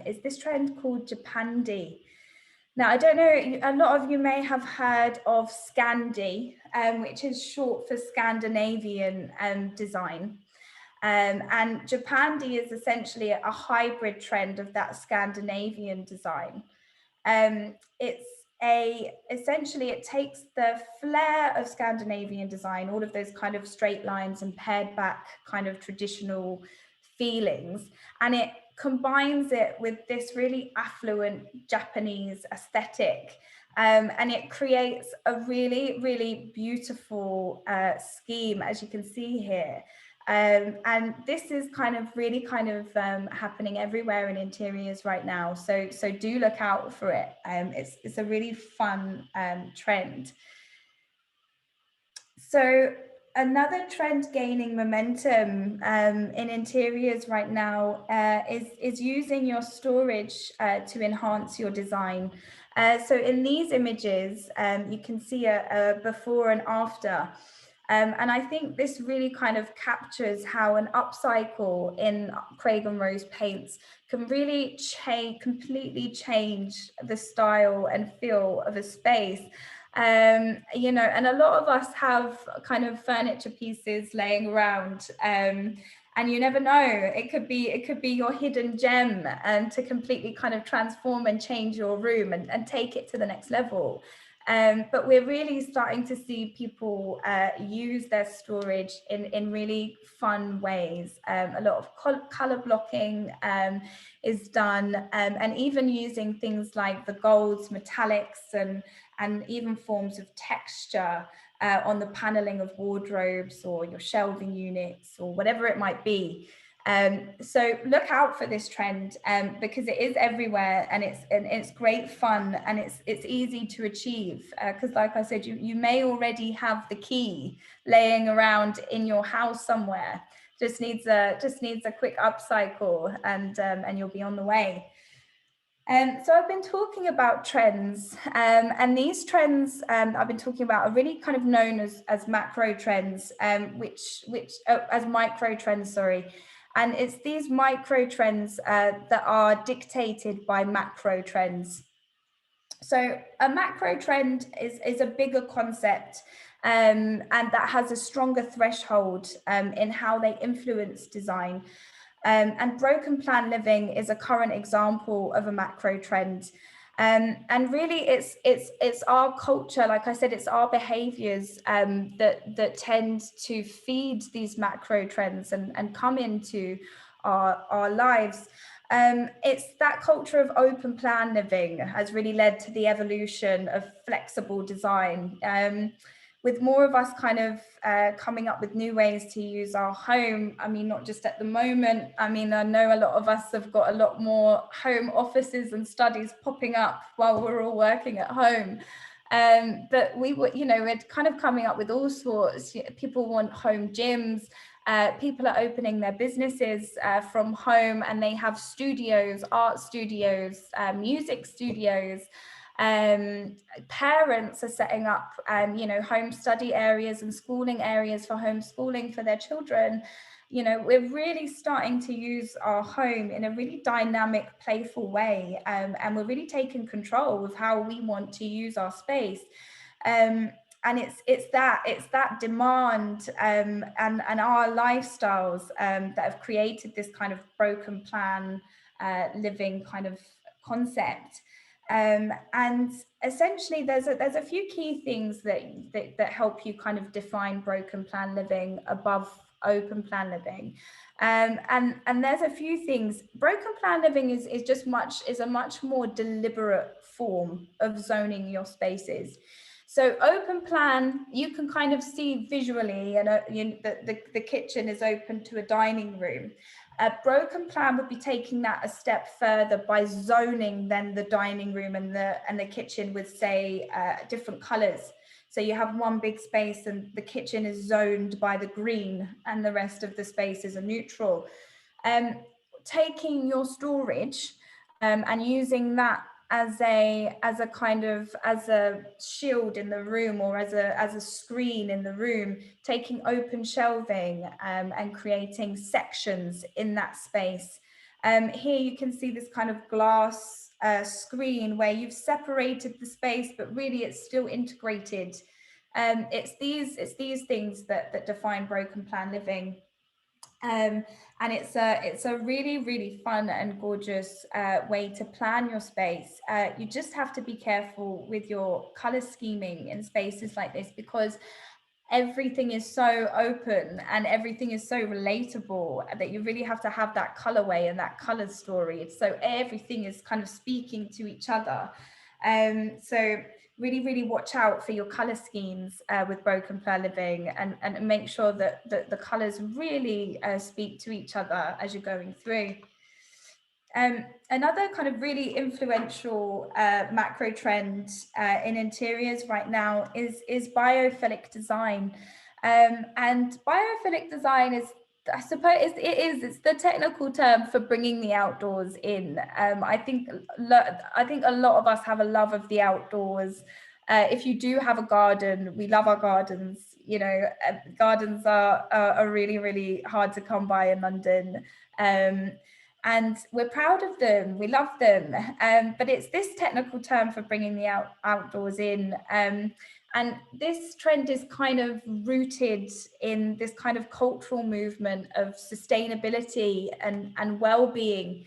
is this trend called Japandi. Now, I don't know, a lot of you may have heard of Scandi, which is short for Scandinavian design. And Japandi is essentially a hybrid trend of that Scandinavian design. Essentially it takes the flair of Scandinavian design, all of those kind of straight lines and pared back kind of traditional feelings, and it combines it with this really affluent Japanese aesthetic. And it creates a really, really beautiful scheme, as you can see here. And this is really happening everywhere in interiors right now. So do look out for it. It's a really fun trend. So another trend gaining momentum in interiors right now is using your storage to enhance your design. So in these images, you can see a before and after. And I think this really kind of captures how an upcycle in Craig & Rose paints can really completely change the style and feel of a space. You know, and a lot of us have kind of furniture pieces laying around, and you never know, it could be your hidden gem, to completely kind of transform and change your room and take it to the next level. But we're really starting to see people use their storage in really fun ways. A lot of color blocking is done, and even using things like the golds, metallics, and even forms of texture on the paneling of wardrobes or your shelving units or whatever it might be. So look out for this trend, because it is everywhere, and it's great fun, and it's easy to achieve, because like I said, you may already have the key laying around in your house somewhere. Just needs a quick upcycle, and you'll be on the way. So I've been talking about trends, and these trends I've been talking about are really kind of known as macro trends, as micro trends, sorry. And it's these micro trends that are dictated by macro trends. So a macro trend is a bigger concept, and that has a stronger threshold in how they influence design. And broken plan living is a current example of a macro trend. And really it's our culture, like I said, it's our behaviors that tend to feed these macro trends and come into our lives. It's that culture of open plan living has really led to the evolution of flexible design. With more of us kind of coming up with new ways to use our home. I mean, not just at the moment. I mean, I know a lot of us have got a lot more home offices and studies popping up while we're all working at home. But we're kind of coming up with all sorts. People want home gyms. People are opening their businesses from home, and they have studios, art studios, music studios. Parents are setting up, home study areas and schooling areas for homeschooling for their children. You know, we're really starting to use our home in a really dynamic, playful way, and we're really taking control of how we want to use our space. And it's that demand and our lifestyles that have created this kind of broken plan living kind of concept. And essentially there's a few key things that help you kind of define broken plan living above open plan living. And there's a few things. Broken plan living is a much more deliberate form of zoning your spaces. So open plan, you can kind of see visually, and the kitchen is open to a dining room. A broken plan would be taking that a step further by zoning then the dining room and the kitchen with, say, different colors. So you have one big space and the kitchen is zoned by the green and the rest of the space is a neutral. Taking your storage and using that as a shield in the room, or as a screen in the room, taking open shelving and creating sections in that space. Here you can see this kind of glass screen where you've separated the space, but really it's still integrated. It's these things that define broken plan living. And it's a really fun and gorgeous way to plan your space. You just have to be careful with your color scheming in spaces like this, because everything is so open and everything is so relatable that you really have to have that colorway and that color story. So everything is kind of speaking to each other. So really watch out for your color schemes with broken plan living, and make sure that the colors really speak to each other as you're going through. Another kind of really influential macro trend in interiors right now is biophilic design. And biophilic design is, I suppose it's the technical term for bringing the outdoors in. I think a lot of us have a love of the outdoors. If you do have a garden, we love our gardens. You know, gardens are really hard to come by in London. And we're proud of them, we love them, but it's this technical term for bringing the outdoors in. And this trend is kind of rooted in this kind of cultural movement of sustainability and well-being.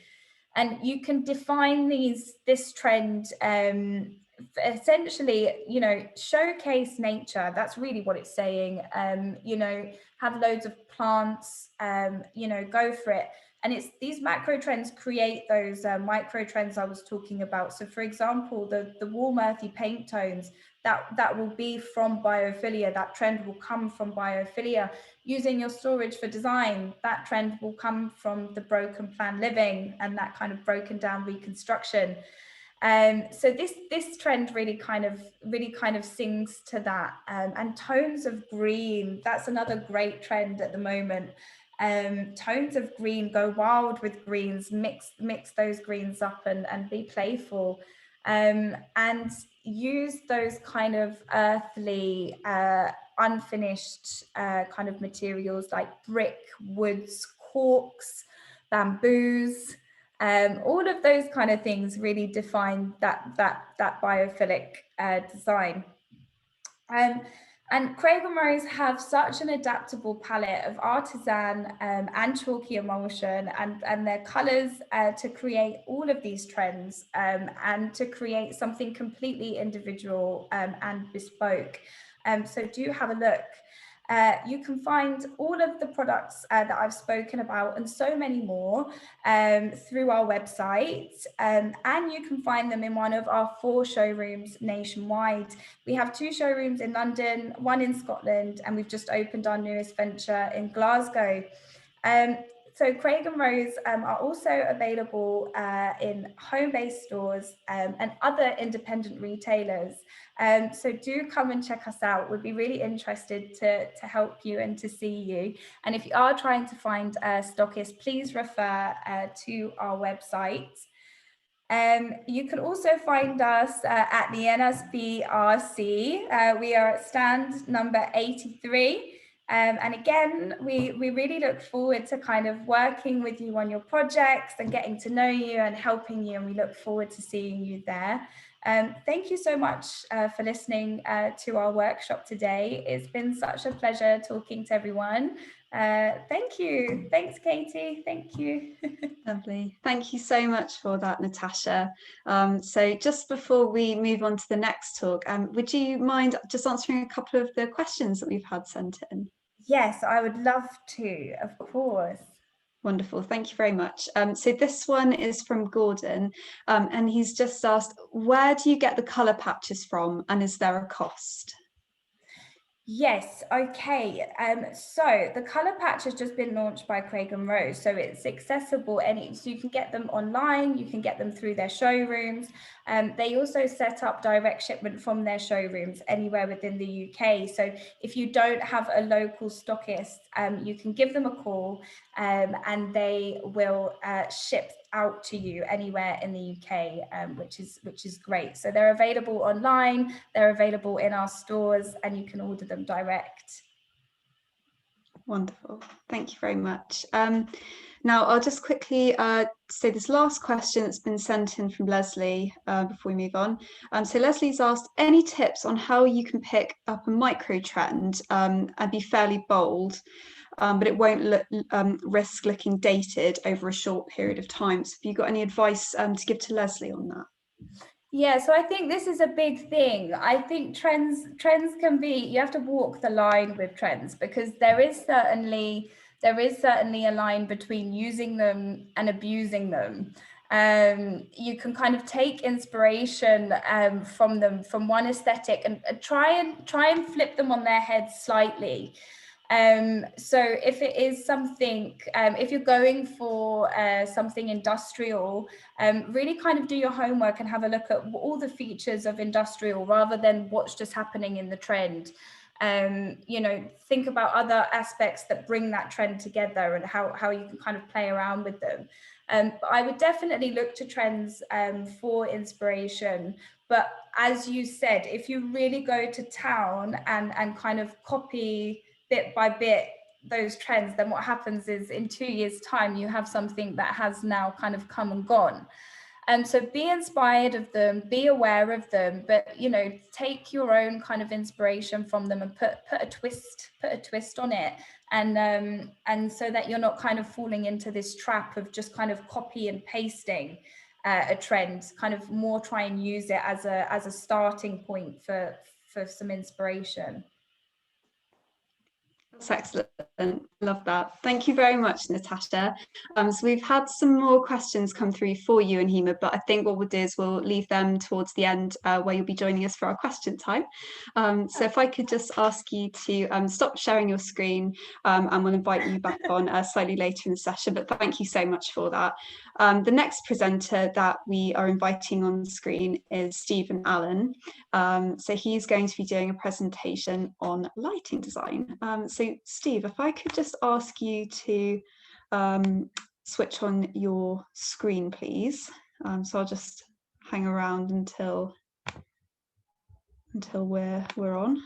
And you can define this trend essentially, you know, showcase nature. That's really what it's saying. You know, have loads of plants, you know, go for it. And it's these macro trends create those micro trends I was talking about. So for example, the warm earthy paint tones, that will be from biophilia. That trend will come from biophilia. Using your storage for design, that trend will come from the broken plan living and that kind of broken down reconstruction. So this trend really kind of sings to that. And tones of green, that's another great trend at the moment. Tones of green, go wild with greens, mix those greens up and be playful, and use those kind of earthly, unfinished kind of materials like brick, woods, corks, bamboos. All of those kind of things really define that biophilic design. And Craig and Rose have such an adaptable palette of artisan and chalky emulsion and their colours to create all of these trends and to create something completely individual and bespoke. So do have a look. You can find all of the products that I've spoken about and so many more through our website, and you can find them in one of our 4 showrooms nationwide. We have 2 showrooms in London, 1 in Scotland, and we've just opened our newest venture in Glasgow. So Craig and Rose are also available in home-based stores and other independent retailers. So do come and check us out. We'd be really interested to help you and to see you. And if you are trying to find a stockist, please refer to our website. You can also find us at the NSBRC. We are at stand number 83. And again, we really look forward to kind of working with you on your projects and getting to know you and helping you. And we look forward to seeing you there. Thank you so much for listening to our workshop today. It's been such a pleasure talking to everyone. Thank you. Thanks, Katie. Thank you. Lovely. Thank you so much for that, Natasha. So just before we move on to the next talk, would you mind just answering a couple of the questions that we've had sent in? Yes, I would love to, of course. Wonderful, thank you very much. So this one is from Gordon, and he's just asked, where do you get the colour patches from, and is there a cost? Yes, okay. So the colour patch has just been launched by Craig and Rose, so it's accessible so you can get them online, you can get them through their showrooms. They also set up direct shipment from their showrooms anywhere within the UK. So if you don't have a local stockist, you can give them a call and they will ship out to you anywhere in the UK, which is great. So they're available online, they're available in our stores, and you can order them direct. Wonderful. Thank you very much. Now, I'll just quickly say this last question that's been sent in from Leslie before we move on. So Leslie's asked, any tips on how you can pick up a micro trend and be fairly bold, but it won't risk looking dated over a short period of time? So have you got any advice to give to Leslie on that? Yeah, so I think this is a big thing. I think trends can be, you have to walk the line with trends, because there is certainly a line between using them and abusing them. You can kind of take inspiration from them, from one aesthetic, and try and flip them on their heads slightly. So if it is something, if you're going for something industrial, really kind of do your homework and have a look at all the features of industrial rather than what's just happening in the trend. You know, think about other aspects that bring that trend together and how you can kind of play around with them. But I would definitely look to trends for inspiration. But as you said, if you really go to town and kind of copy bit by bit those trends, then what happens is in 2 years' time, you have something that has now kind of come and gone. And so be inspired of them, be aware of them, but, you know, take your own kind of inspiration from them and put a twist on it. And so that you're not kind of falling into this trap of just kind of copy and pasting a trend, kind of more try and use it as a starting point for some inspiration. That's excellent. Love that. Thank you very much, Natasha. So we've had some more questions come through for you and Hema, but I think what we'll do is we'll leave them towards the end where you'll be joining us for our question time. So if I could just ask you to stop sharing your screen and we'll invite you back on slightly later in the session, but thank you so much for that. The next presenter that we are inviting on the screen is Stephen Allen. So he's going to be doing a presentation on lighting design. So Steve, if I could just ask you to switch on your screen, please. So I'll just hang around until we're on.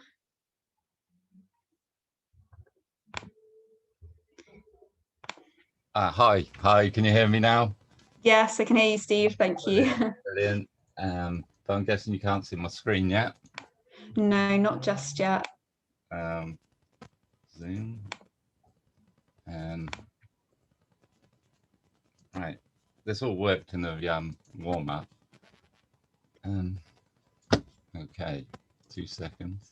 Hi, can you hear me now? Yes, I can hear you, Steve. Thank you. Brilliant. But I'm guessing you can't see my screen yet. No, not just yet. Zoom. Right, this all worked in the warm-up. Okay, 2 seconds.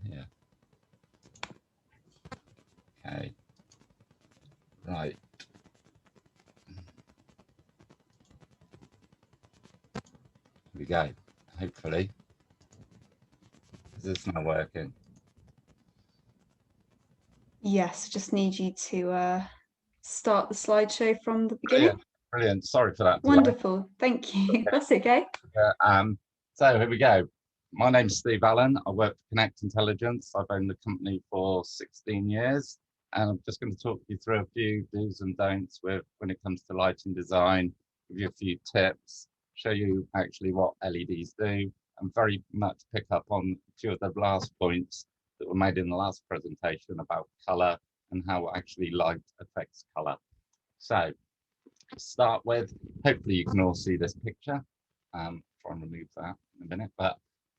Yeah. Okay. Right. Here we go. Hopefully. Is this not working? Yes, just need you to start the slideshow from the beginning. Brilliant. Sorry for that. Wonderful. Thank you. That's okay. So here we go. My name's Steve Allen. I work for Connect Intelligence. I've owned the company for 16 years. And I'm just going to talk you through a few do's and don'ts when it comes to lighting design, give you a few tips, show you actually what LEDs do, and very much pick up on a few of the last points that were made in the last presentation about color and how actually light affects color. So to start with, hopefully you can all see this picture. Try and remove that in a minute, but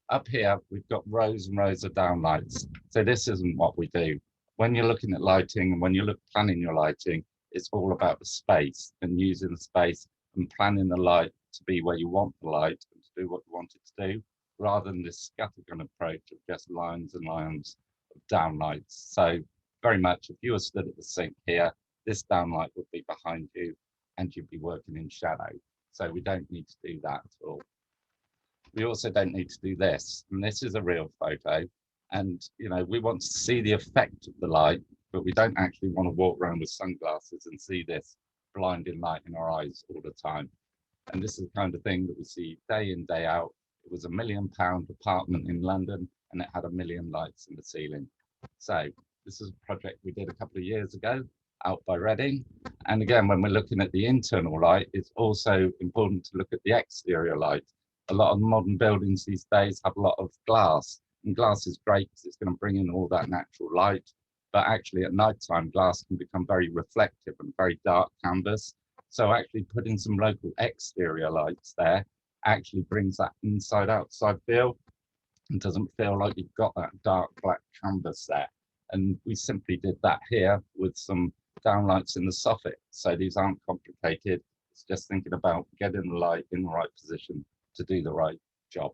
up here we've got rows and rows of downlights. So this isn't what we do. When you're looking at lighting and when you're planning your lighting, it's all about the space and using the space and planning the light to be where you want the light and to do what you want it to do, rather than this scattergun approach of just lines and lines of downlights. So very much, if you were stood at the sink here, this downlight would be behind you and you'd be working in shadow. So we don't need to do that at all. We also don't need to do this, and this is a real photo. And you know, we want to see the effect of the light, but we don't actually want to walk around with sunglasses and see this blinding light in our eyes all the time. And this is the kind of thing that we see day in, day out. It was £1 million apartment in London, and it had 1 million lights in the ceiling. So this is a project we did a couple of years ago out by Reading. And again, when we're looking at the internal light, it's also important to look at the exterior light. A lot of modern buildings these days have a lot of glass, and glass is great because it's going to bring in all that natural light, but actually at night time, glass can become very reflective and very dark canvas. So actually putting some local exterior lights there actually brings that inside outside feel and doesn't feel like you've got that dark black canvas there. And we simply did that here with some downlights in the soffit. So these aren't complicated. It's just thinking about getting the light in the right position to do the right job.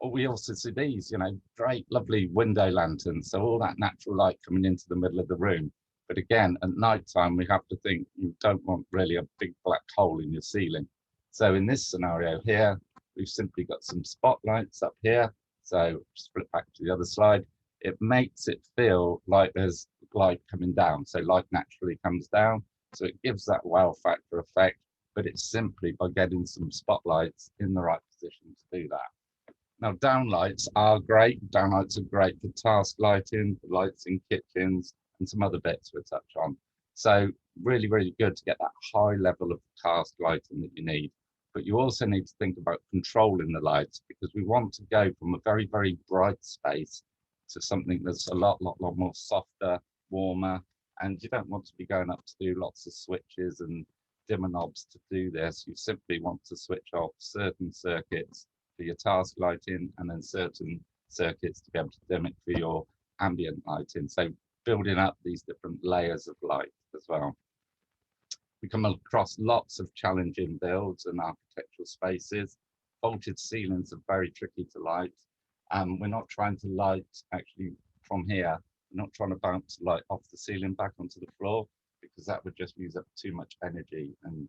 We also see these, great, lovely window lanterns. So all that natural light coming into the middle of the room. But again, at night time, we have to think you don't want really a big black hole in your ceiling. So in this scenario here, we've simply got some spotlights up here. So just flip back to the other slide. It makes it feel like there's light coming down. So light naturally comes down. So it gives that wow factor effect, but it's simply by getting some spotlights in the right position to do that. Now, downlights are great. Downlights are great for task lighting, for lights in kitchens, and some other bits we'll touch on. So really, really good to get that high level of task lighting that you need. But you also need to think about controlling the lights, because we want to go from a very, very bright space to something that's a lot more softer, warmer. And you don't want to be going up to do lots of switches and dimmer knobs to do this. You simply want to switch off certain circuits for your task lighting and then certain circuits to be able to dim it for your ambient lighting. So building up these different layers of light as well. We come across lots of challenging builds and architectural spaces. Vaulted ceilings are very tricky to light. We're not trying to light actually from here. We're not trying to bounce light off the ceiling back onto the floor, because that would just use up too much energy. And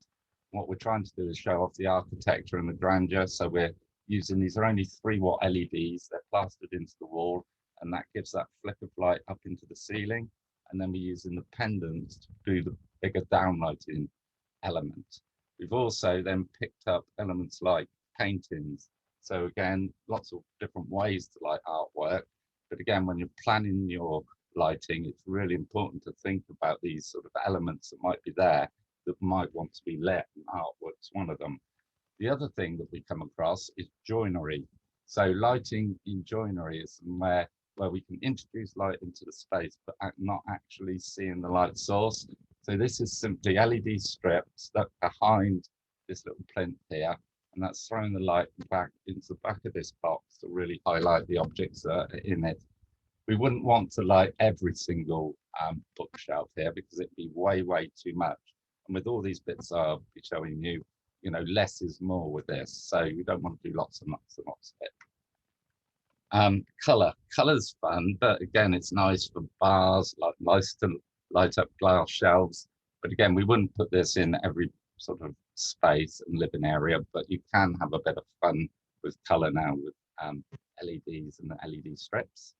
what we're trying to do is show off the architecture and the grandeur. So we're using, these are only 3-watt LEDs. They're plastered into the wall, and that gives that flick of light up into the ceiling. And then we're using the pendants to do the bigger downlighting element. We've also then picked up elements like paintings. So again, lots of different ways to light artwork. But again, when you're planning your lighting, it's really important to think about these sort of elements that might be there that might want to be lit, and artwork's one of them. The other thing that we come across is joinery. So lighting in joinery is somewhere where we can introduce light into the space, but not actually seeing the light source. So this is simply LED strips that are behind this little plinth here, and that's throwing the light back into the back of this box to really highlight the objects that are in it. We wouldn't want to light every single bookshelf here, because it'd be way too much. And with all these bits I'll be showing you, less is more with this. So you don't want to do lots and lots and lots of it. Color's fun, but again, it's nice for bars, like nice to light up glass shelves. But again, we wouldn't put this in every sort of space and living area, but you can have a bit of fun with color now with LEDs and the LED strips.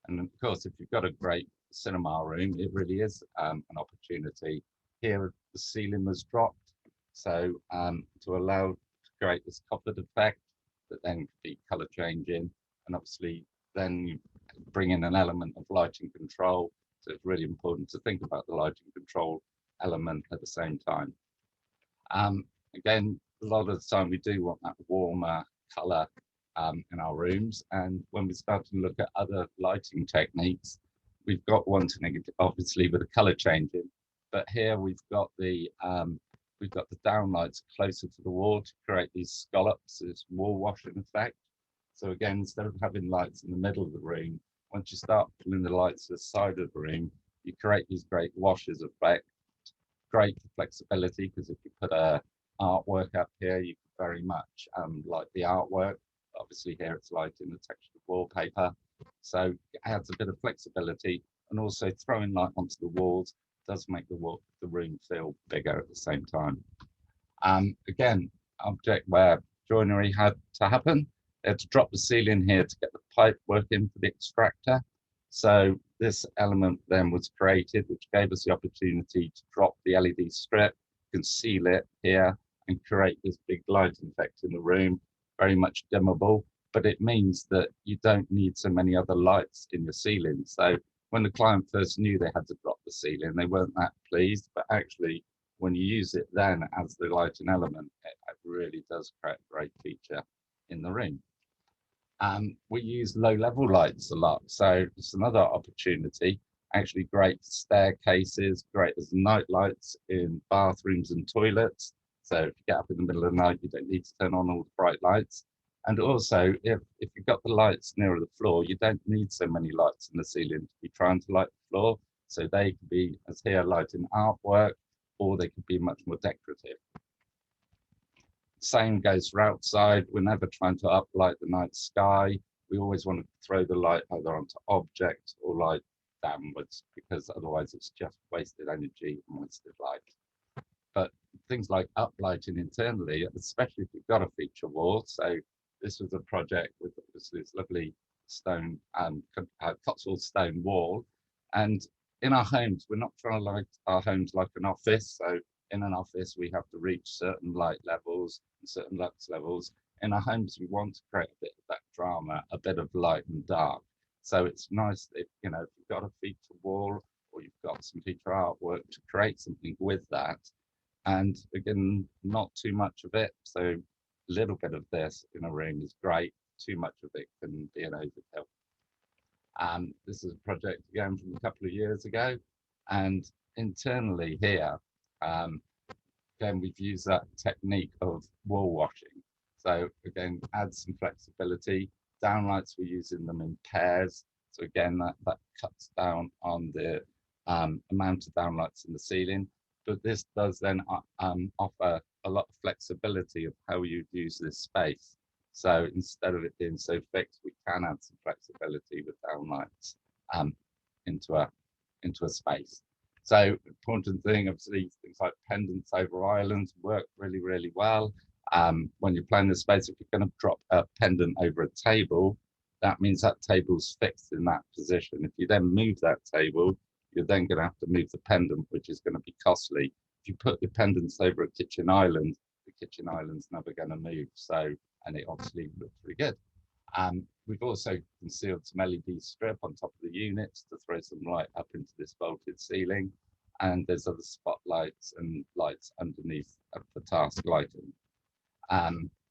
And of course, if you've got a great cinema room, it really is an opportunity. Here, the ceiling was dropped, so to allow to create this coppered effect that then could be color changing. And obviously, then you bring in an element of lighting control. So it's really important to think about the lighting control element at the same time. Again, a lot of the time we do want that warmer color in our rooms. And when we start to look at other lighting techniques, we've got one to obviously with the color changing, but here we've got the downlights closer to the wall to create these scallops, this wall washing effect. So again, instead of having lights in the middle of the room, once you start pulling the lights to the side of the room, you create these great washes effect. Great for flexibility, because if you put a artwork up here, you can very much light the artwork. Obviously here it's lighting the textured wallpaper. So it adds a bit of flexibility, and also throwing light onto the walls does make the room feel bigger at the same time. Again, object where joinery had to happen. They had to drop the ceiling here to get the pipe working for the extractor. So this element then was created, which gave us the opportunity to drop the LED strip, conceal it here, and create this big lighting effect in the room, very much dimmable. But it means that you don't need so many other lights in your ceiling. So when the client first knew they had to drop the ceiling, they weren't that pleased. But actually, when you use it then as the lighting element, it really does create a great feature in the room. We use low level lights a lot, so it's another opportunity. Actually great for staircases, great as night lights in bathrooms and toilets. So if you get up in the middle of the night, you don't need to turn on all the bright lights. And also, if you've got the lights nearer the floor, you don't need so many lights in the ceiling to be trying to light the floor. So they could be, as here, lighting artwork, or they could be much more decorative. Same goes for outside. We're never trying to uplight the night sky. We always want to throw the light either onto objects or light downwards, because otherwise it's just wasted energy and wasted light. But things like uplighting internally, especially if you've got a feature wall. So this was a project with this lovely stone Cotswold stone wall. And in our homes, we're not trying to light our homes like an office. So in an office, we have to reach certain light levels and certain lux levels. In our homes, we want to create a bit of that drama, a bit of light and dark. So it's nice if, you know, if you've got a feature wall or you've got some feature artwork, to create something with that. And again, not too much of it. So a little bit of this in a room is great. Too much of it can be an overkill. This is a project again from a couple of years ago. And internally here, again, we've used that technique of wall washing. So again, add some flexibility. Downlights, we're using them in pairs. So again, that cuts down on the amount of downlights in the ceiling. But this does then offer a lot of flexibility of how you use this space. So instead of it being so fixed, we can add some flexibility with downlights into a space. So important thing, obviously, things like pendants over islands work really, really well. When you're planning the space, if you're going to drop a pendant over a table, that means that table's fixed in that position. If you then move that table, you're then going to have to move the pendant, which is going to be costly. If you put your pendants over a kitchen island, the kitchen island's never going to move. So, and it obviously looks really good. We've also concealed some LED strip on top of the units to throw some light up into this vaulted ceiling. And there's other spotlights and lights underneath for task lighting.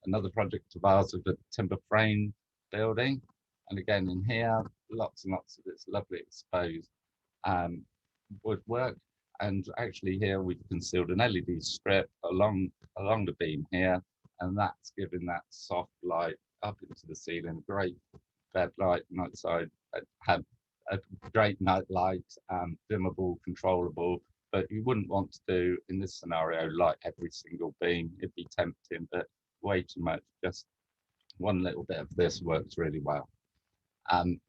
Another project of ours with a timber frame building. And again, in here, lots and lots of this lovely exposed woodwork. And actually here we've concealed an LED strip along the beam here, and that's giving that soft light up into the ceiling. Great bed light, night side, had a great night light, dimmable, controllable, but you wouldn't want to do in this scenario light every single beam. It'd be tempting, but way too much. Just one little bit of this works really well.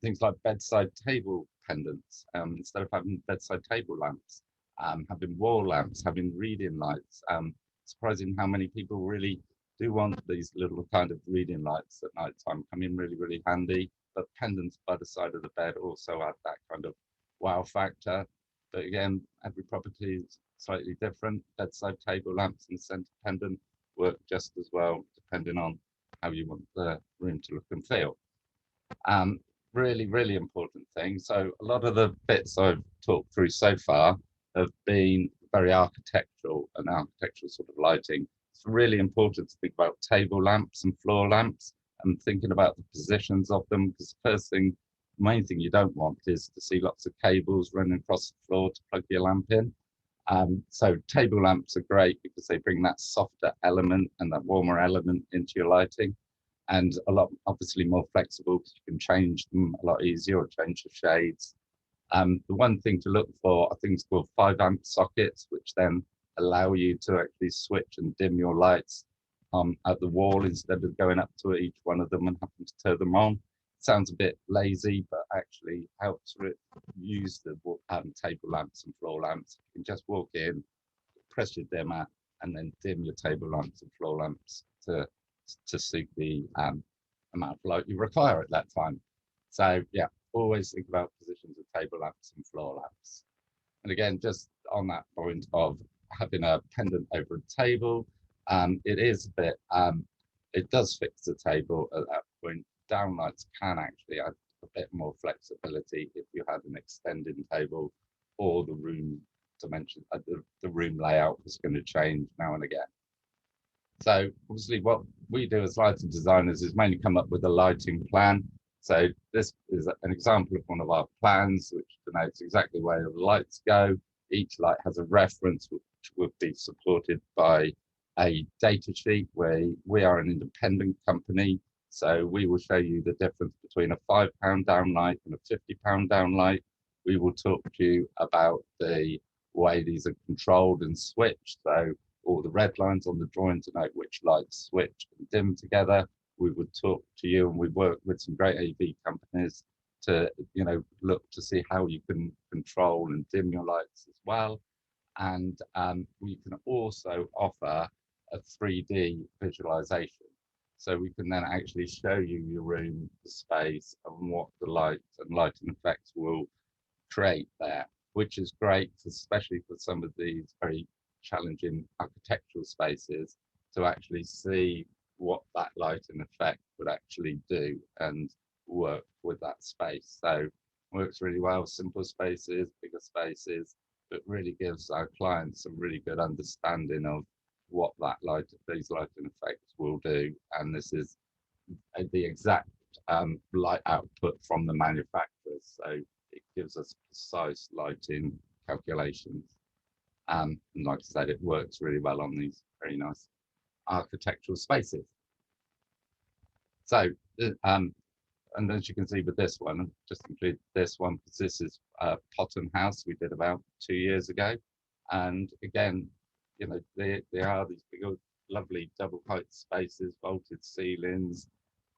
Things like bedside table pendants, instead of having bedside table lamps, having wall lamps, having reading lights. Surprising how many people really do want these little kind of reading lights at night time, come in really, really handy. But pendants by the side of the bed also add that kind of wow factor. But again, every property is slightly different. Bedside table lamps and the center pendant work just as well, depending on how you want the room to look and feel. Really, really important thing. So a lot of the bits I've talked through so far have been very architectural and architectural sort of lighting. It's really important to think about table lamps and floor lamps and thinking about the positions of them, because the first thing, main thing you don't want is to see lots of cables running across the floor to plug your lamp in. So table lamps are great because they bring that softer element and that warmer element into your lighting, and a lot obviously more flexible because you can change them a lot easier or change the shades. The one thing to look for are things called 5-amp sockets, which then allow you to actually switch and dim your lights at the wall instead of going up to each one of them and having to turn them on. Sounds a bit lazy, but actually helps use the table lamps and floor lamps. You can just walk in, press your dimmer, and then dim your table lamps and floor lamps to suit the amount of light you require at that time. So yeah, always think about positions of table lamps and floor lamps. And again, just on that point of having a pendant over a table, it is a bit, it does fix the table at that point. Downlights can actually add a bit more flexibility if you had an extending table or the room dimension, the room layout was going to change now and again. So obviously what we do as lighting designers is mainly come up with a lighting plan. So this is an example of one of our plans, which denotes exactly where the lights go. Each light has a reference, which would be supported by a data sheet where we are an independent company. So we will show you the difference between a £5 downlight and a £50 downlight. We will talk to you about the way these are controlled and switched. So all the red lines on the drawing to note which lights switch and dim together. We would talk to you, and we work with some great AV companies to, look to see how you can control and dim your lights as well. And we can also offer a 3D visualization. So we can then actually show you your room, the space, and what the lights and lighting effects will create there, which is great, especially for some of these very challenging architectural spaces, to actually see what that lighting effect would actually do and work with that space. So works really well, simple spaces, bigger spaces, but really gives our clients some really good understanding of what these lighting effects will do. And this is the exact light output from the manufacturers. So it gives us precise lighting calculations. And like I said, it works really well on these very nice architectural spaces. So, and as you can see with this one, I've just include this one because this is Potton House we did about 2 years ago. And again, they are these big, lovely double height spaces, vaulted ceilings,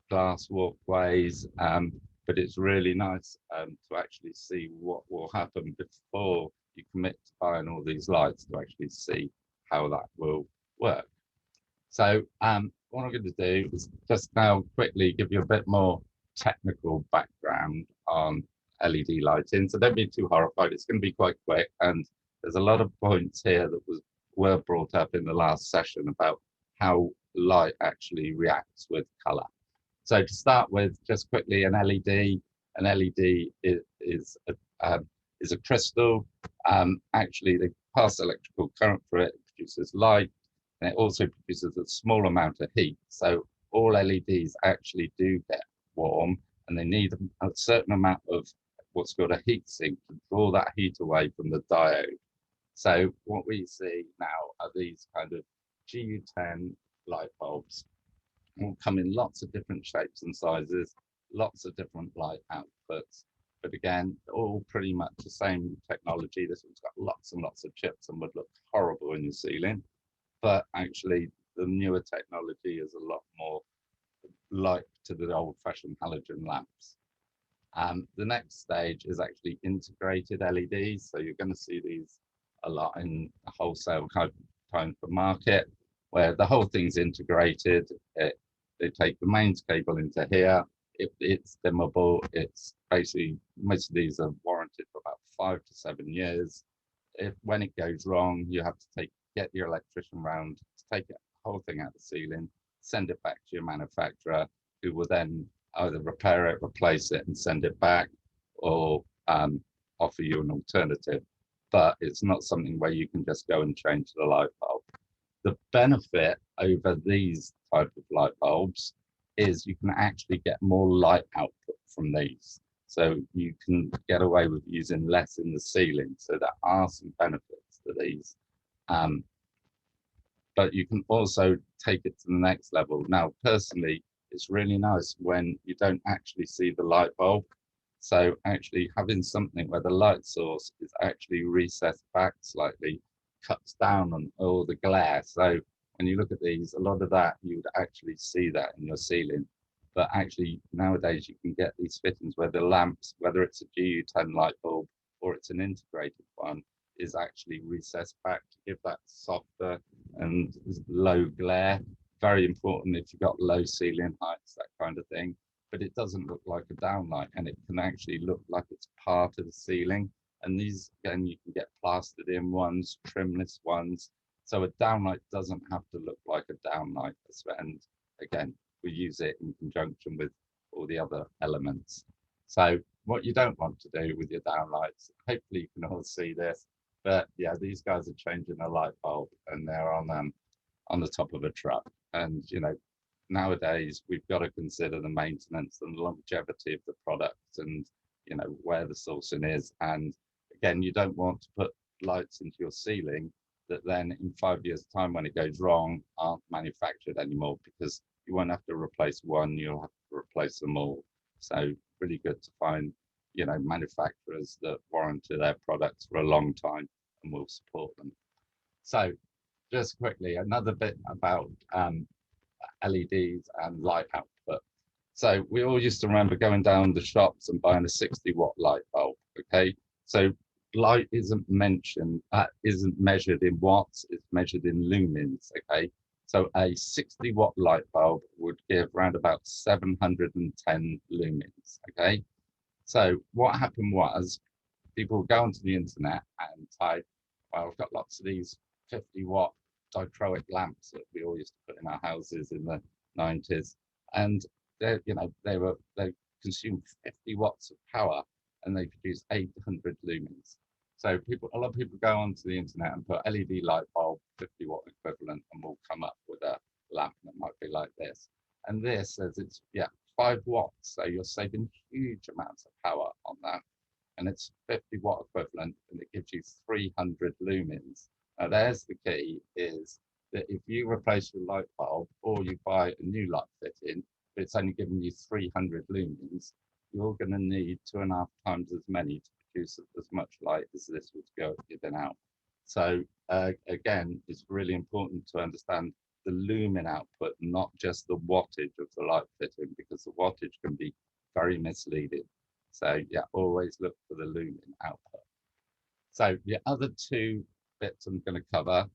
glass walkways, but it's really nice to actually see what will happen before you commit to buying all these lights, to actually see how that will work. So what I'm going to do is just now quickly give you a bit more technical background on LED lighting. So don't be too horrified, it's going to be quite quick, and there's a lot of points here that were brought up in the last session about how light actually reacts with color. So to start with, just quickly, an LED is a crystal. Actually, they pass electrical current through it, produces light, and it also produces a small amount of heat. So all LEDs actually do get warm, and they need a certain amount of what's called a heat sink to draw that heat away from the diode. So what we see now are these kind of GU10 light bulbs. Will come in lots of different shapes and sizes, lots of different light outputs, but again, all pretty much the same technology. This one's got lots and lots of chips and would look horrible in your ceiling, but actually the newer technology is a lot more like to the old-fashioned halogen lamps. The next stage is actually integrated LEDs, so you're going to see these a lot in the wholesale kind of market, where the whole thing's integrated. They take the mains cable into here. It's dimmable. It's basically, most of these are warranted for about 5 to 7 years. When it goes wrong, you have to get your electrician round to take the whole thing out of the ceiling, send it back to your manufacturer, who will then either repair it, replace it, and send it back, or offer you an alternative. But it's not something where you can just go and change the light bulb. The benefit over these type of light bulbs is you can actually get more light output from these. So you can get away with using less in the ceiling. So there are some benefits to these. But you can also take it to the next level. Now, personally, it's really nice when you don't actually see the light bulb. So actually having something where the light source is actually recessed back slightly cuts down on all the glare. So when you look at these, a lot of that, you would actually see that in your ceiling. But actually nowadays you can get these fittings where the lamps, whether it's a GU10 light bulb or it's an integrated one, is actually recessed back to give that softer and low glare. Very important if you've got low ceiling heights, that kind of thing. But it doesn't look like a downlight, and it can actually look like it's part of the ceiling. And these, again, you can get plastered in ones, trimless ones. So a downlight doesn't have to look like a downlight. And again, we use it in conjunction with all the other elements. So what you don't want to do with your downlights, hopefully you can all see this, but yeah, these guys are changing a light bulb, and they're on on the top of a truck. And, you know, nowadays we've got to consider the maintenance and the longevity of the product and, you know, where the sourcing is. And again, you don't want to put lights into your ceiling that then in 5 years' time, when it goes wrong, aren't manufactured anymore, because you won't have to replace one, you'll have to replace them all. So really good to find, you know, manufacturers that warranty their products for a long time and will support them. So just quickly, another bit about LEDs and light output. So we all used to remember going down the shops and buying a 60-watt light bulb, okay? So light isn't measured in watts, it's measured in lumens, okay? So a 60-watt light bulb would give around about 710 lumens, okay? So what happened was people would go onto the internet and type, well, I've got lots of these 50-watt dichroic lamps that we all used to put in our houses in the 90s, and they, you know, they consume 50 watts of power and they produce 800 lumens. So a lot of people go onto the internet and put LED light bulb 50-watt equivalent, and will come up with a lamp that might be like this. And this says it's 5 watts, so you're saving huge amounts of power on that. And it's 50-watt equivalent, and it gives you 300 lumens. Now there's the key, is that if you replace your light bulb or you buy a new light fitting, but it's only giving you 300 lumens, you're going to need 2.5 times as many to produce as much light as this would go giving out. So again, it's really important to understand the lumen output, not just the wattage of the light fitting, because the wattage can be very misleading. So yeah, always look for the lumen output. So the other two bits I'm going to cover,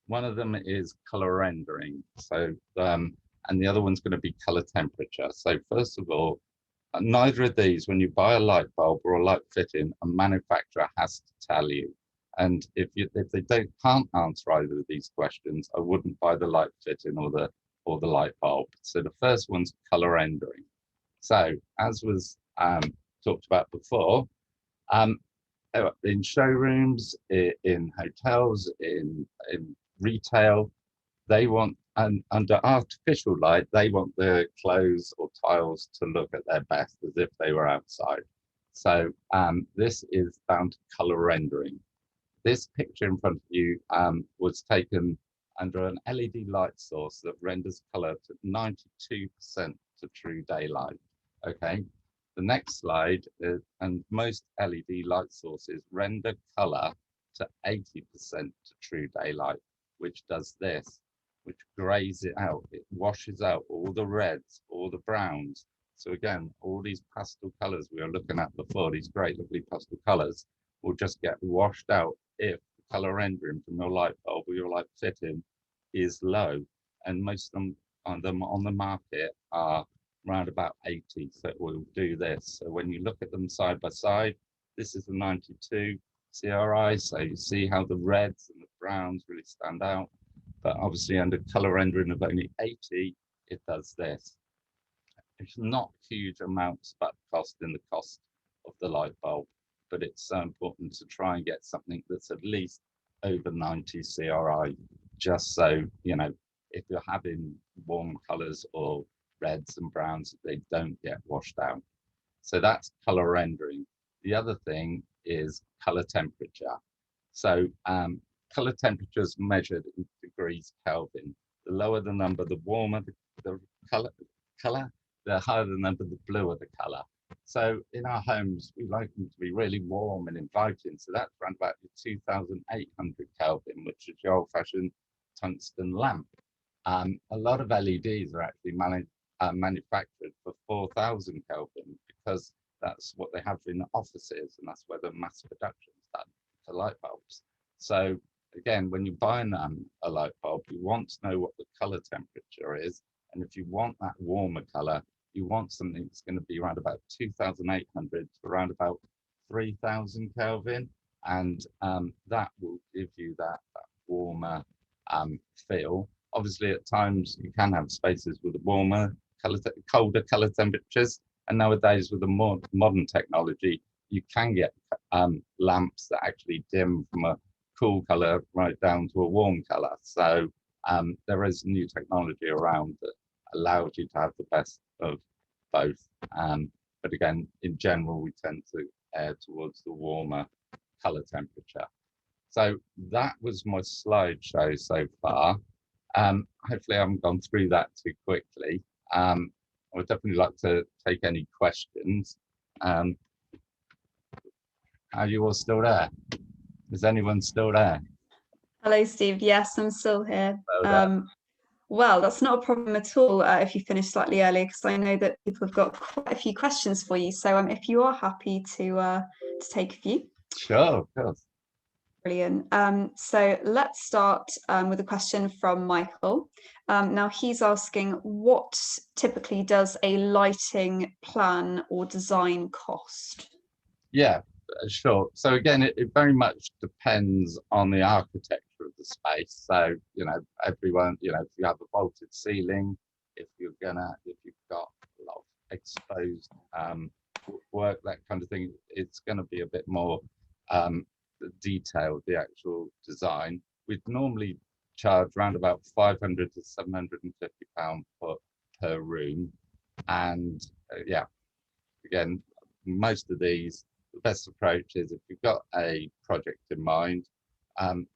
one of them is color rendering. So and the other one's going to be color temperature. So first of all, neither of these, when you buy a light bulb or a light fitting, a manufacturer has to tell you. And if they can't answer either of these questions, I wouldn't buy the light fitting or the light bulb. So the first one's color rendering. So as was talked about before, in showrooms, in hotels, in retail, they want, and under artificial light, they want the clothes or tiles to look at their best as if they were outside. So this is down to color rendering. This picture in front of you was taken under an LED light source that renders color to 92% to true daylight. Okay. The next slide is, and most LED light sources render color to 80% to true daylight, which does this, which grays it out. It washes out all the reds, all the browns. So again, all these pastel colors we were looking at before, these great lovely pastel colors, will just get washed out if the color rendering from your light bulb or your light fitting is low. And most of them on the market are around about 80, so it will do this. So when you look at them side by side, this is the 92 CRI, so you see how the reds and the browns really stand out. But obviously under color rendering of only 80, it does this. It's not huge amounts but cost in the cost of the light bulb, but it's so important to try and get something that's at least over 90 CRI, just so, you know, if you're having warm colors or reds and browns, they don't get washed out. So that's color rendering. The other thing is color temperature. So color temperature is measured in degrees Kelvin. The lower the number, the warmer the color, the higher the number, the bluer the color. So in our homes, we like them to be really warm and inviting. So that's around about 2,800 Kelvin, which is your old-fashioned tungsten lamp. A lot of LEDs are actually manufactured for 4,000 Kelvin, because that's what they have in offices, and that's where the mass production is done for light bulbs. So again, when you're buying a light bulb, you want to know what the color temperature is, and if you want that warmer color, you want something that's going to be around about 2,800 to around about 3,000 Kelvin, and that will give you that warmer feel. Obviously, at times you can have spaces with warmer, colder color temperatures, and nowadays with the more modern technology, you can get lamps that actually dim from a cool color right down to a warm color. So there is new technology around that allows you to have the best of both. But again, in general, we tend to err towards the warmer color temperature. So that was my slideshow so far. Hopefully I haven't gone through that too quickly. I would definitely like to take any questions. Are you all still there? Is anyone still there? Hello, Steve. Yes, I'm still here. Well, Well, that's not a problem at all if you finish slightly early, because I know that people have got quite a few questions for you. So if you are happy to take a few. sure, of course. Brilliant. So let's start with a question from Michael. Now he's asking, what typically does a lighting plan or design cost? Yeah, sure. So again, it very much depends on the architecture of the space. So, you know, everyone, you know, if you have a vaulted ceiling, if you've got a lot of exposed work, that kind of thing, it's going to be a bit more detailed, the actual design. We'd normally charge around about £500 to £750 per room. And yeah, again, most of these, the best approach is if you've got a project in mind,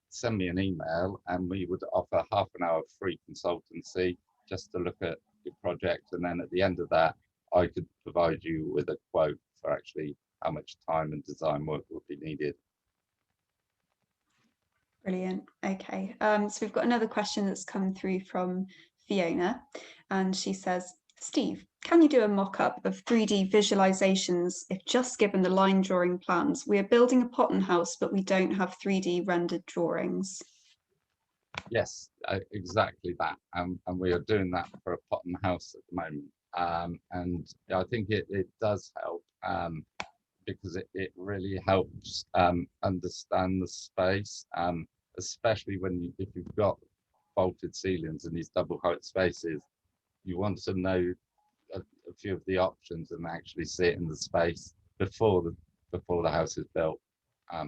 send me an email and we would offer half an hour free consultancy just to look at your project. And then at the end of that, I could provide you with a quote for actually how much time and design work would be needed. Brilliant. Okay. So we've got another question that's come through from Fiona, and she says, Steve, can you do a mock-up of 3D visualizations if just given the line drawing plans? We are building a Potton house, but we don't have 3D rendered drawings. Yes, exactly that. And we are doing that for a Potton house at the moment. And I think it does help because it really helps understand the space, especially if you've got vaulted ceilings in these double height spaces. You want to know a few of the options and actually see it in the space before the house is built.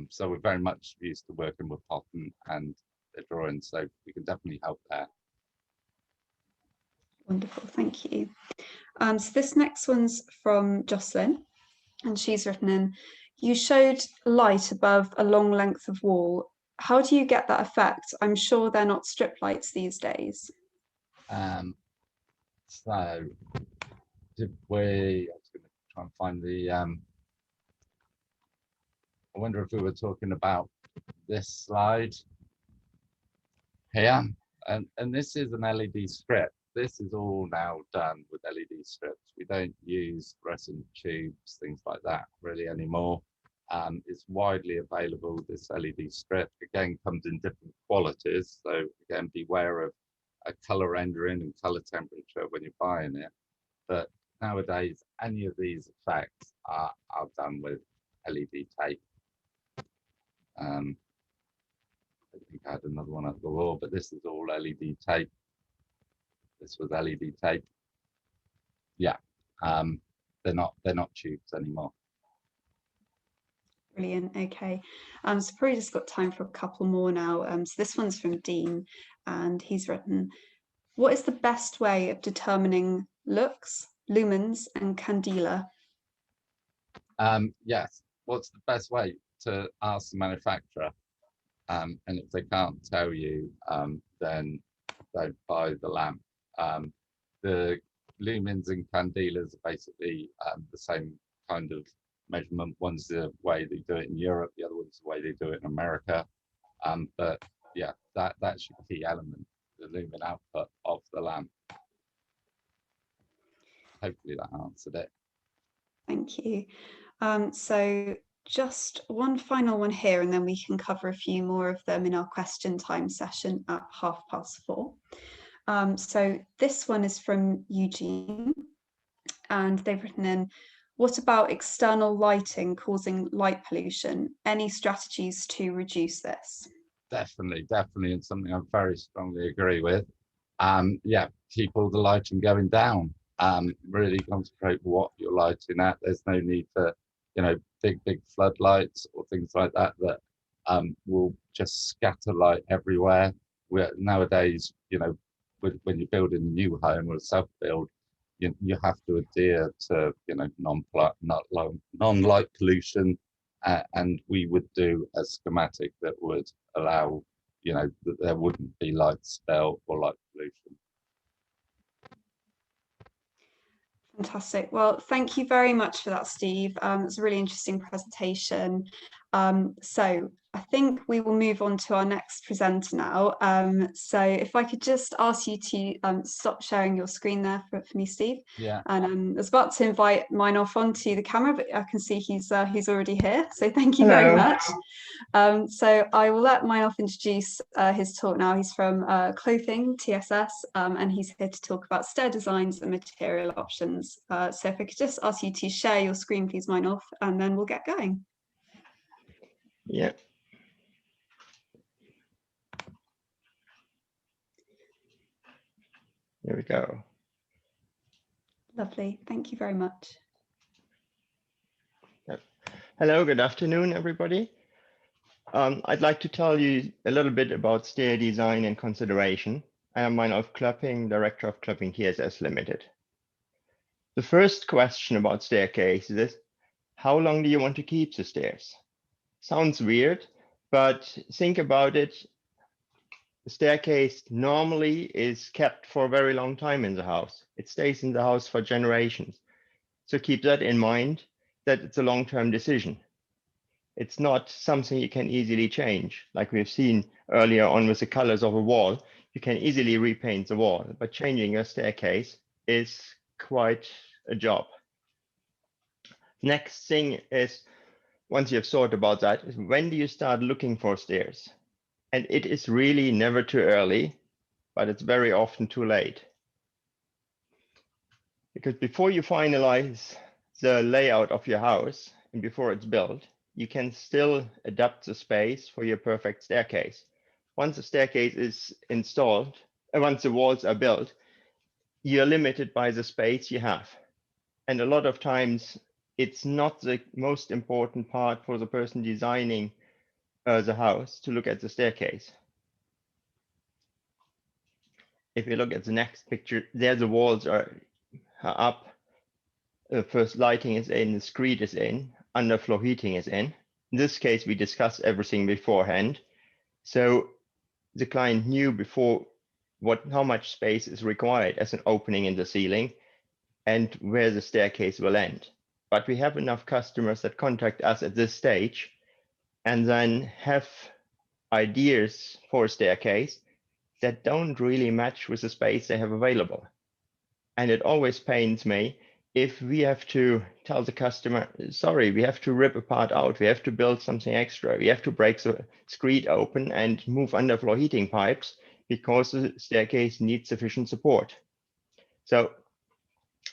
So we're very much used to working with Potton and the drawings, so we can definitely help there. Wonderful, thank you. So this next one's from Jocelyn, and she's written in, you showed light above a long length of wall. How do you get that effect? I'm sure they're not strip lights these days. So did we, I was going to try and find the, I wonder if we were talking about this slide here. And this is an LED strip. This is all now done with LED strips. We don't use fluorescent tubes, things like that really anymore. It's widely available, this LED strip. Again, comes in different qualities. So again, beware of a color rendering and color temperature when you're buying it. But nowadays, any of these effects are done with LED tape. I think I had another one at the wall, but this is all LED tape. This was LED tape. Yeah, they're not tubes anymore. Brilliant. Okay. So probably just got time for a couple more now. So this one's from Dean, and he's written, what is the best way of determining lux, lumens, and candela? Yes. What's the best way? To ask the manufacturer, and if they can't tell you, then don't buy the lamp. The lumens and candelas are basically the same kind of measurement. One's the way they do it in Europe, the other one's the way they do it in America. But yeah, that's your key element, the lumen output of the lamp. Hopefully that answered it. Thank you. So just one final one here, and then we can cover a few more of them in our question time session at 4:30. So this one is from Eugene, and they've written in, what about external lighting causing light pollution? Any strategies to reduce this? Definitely, and something I very strongly agree with. Yeah, keep all the lighting going down. Really concentrate what you're lighting at. There's no need for, you know, big floodlights or things like that that will just scatter light everywhere. nowadays, when you're building a new home or a self-build, you have to adhere to, non-light pollution, and we would do a schematic that would allow, that there wouldn't be light spell or light pollution. Fantastic. Well, thank you very much for that, Steve. It's a really interesting presentation. So I think we will move on to our next presenter now. So if I could just ask you to stop sharing your screen there for me, Steve. Yeah. And I was about to invite Meinolf onto the camera, but I can see he's already here. So thank you very much. So I will let Meinolf introduce his talk now. He's from Clothing, TSS, and he's here to talk about stair designs and material options. So if I could just ask you to share your screen, please, Meinolf, and then we'll get going. Yeah. There we go. Lovely. Thank you very much. Hello, good afternoon, everybody. I'd like to tell you a little bit about stair design and consideration. I am Meinolf Klöpping, Director of Klöpping TSS Limited. The first question about staircases is, how long do you want to keep the stairs? Sounds weird, but think about it. The staircase normally is kept for a very long time in the house. It stays in the house for generations. So keep that in mind, that it's a long-term decision. It's not something you can easily change. Like we've seen earlier on with the colors of a wall, you can easily repaint the wall, but changing a staircase is quite a job. Next thing is, once you've thought about that, is when do you start looking for stairs? And it is really never too early, but it's very often too late. Because before you finalize the layout of your house and before it's built, you can still adapt the space for your perfect staircase. Once the staircase is installed, and once the walls are built, you're limited by the space you have. And a lot of times, it's not the most important part for the person designing the house to look at the staircase. If you look at the next picture, there the walls are up. First lighting is in, the screed is in, underfloor heating is in. In this case, we discussed everything beforehand. So the client knew before how much space is required as an opening in the ceiling and where the staircase will end. But we have enough customers that contact us at this stage and then have ideas for a staircase that don't really match with the space they have available. And it always pains me if we have to tell the customer, sorry, we have to rip a part out, we have to build something extra, we have to break the screed open and move underfloor heating pipes because the staircase needs sufficient support. So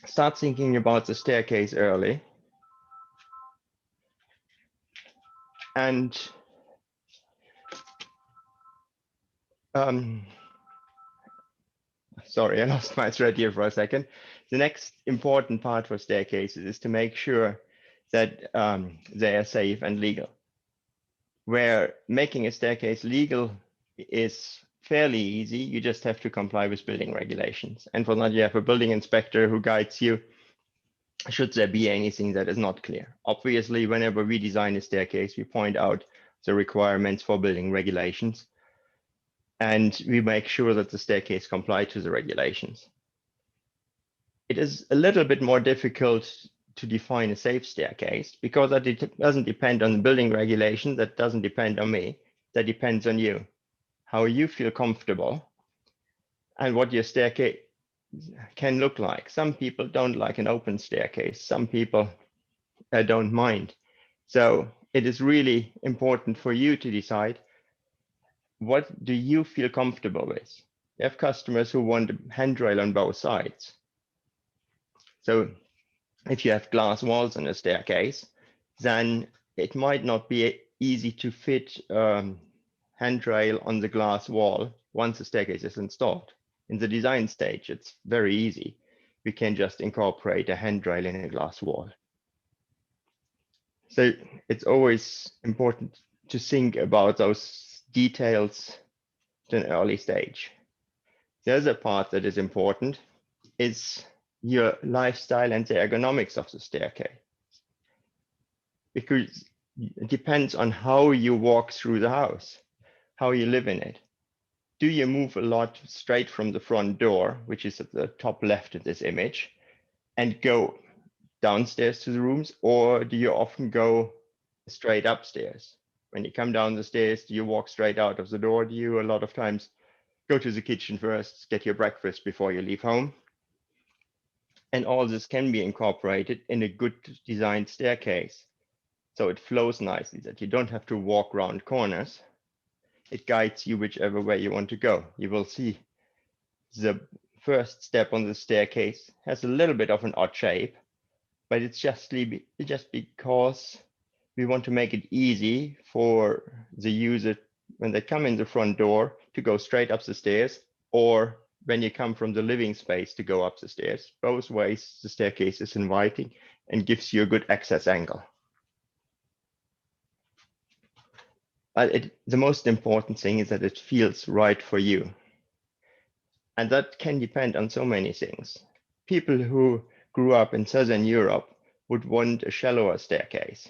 start thinking about the staircase early. And sorry, I lost my thread here for a second. The next important part for staircases is to make sure that they are safe and legal. Where making a staircase legal is fairly easy, you just have to comply with building regulations. And for that, you have a building inspector who guides you should there be anything that is not clear. Obviously, whenever we design a staircase, we point out the requirements for building regulations, and we make sure that the staircase complies to the regulations. It is a little bit more difficult to define a safe staircase because that doesn't depend on the building regulation, that doesn't depend on me, that depends on you, how you feel comfortable and what your staircase can look like. Some people don't like an open staircase, some people don't mind. So it is really important for you to decide, what do you feel comfortable with? You have customers who want a handrail on both sides. So if you have glass walls on a staircase, then it might not be easy to fit handrail on the glass wall once the staircase is installed. In the design stage, it's very easy. We can just incorporate a handrail in a glass wall. So it's always important to think about those details at an early stage. The other part that is important is your lifestyle and the ergonomics of the staircase, because it depends on how you walk through the house, how you live in it. Do you move a lot straight from the front door, which is at the top left of this image, and go downstairs to the rooms, or do you often go straight upstairs? When you come down the stairs, do you walk straight out of the door? Do you a lot of times go to the kitchen first, get your breakfast before you leave home? And all this can be incorporated in a good designed staircase. So it flows nicely, that you don't have to walk around corners. It guides you whichever way you want to go. You will see the first step on the staircase has a little bit of an odd shape, but it's just because we want to make it easy for the user when they come in the front door to go straight up the stairs, or when you come from the living space to go up the stairs. Both ways, the staircase is inviting and gives you a good access angle. But the most important thing is that it feels right for you. And that can depend on so many things. People who grew up in Southern Europe would want a shallower staircase.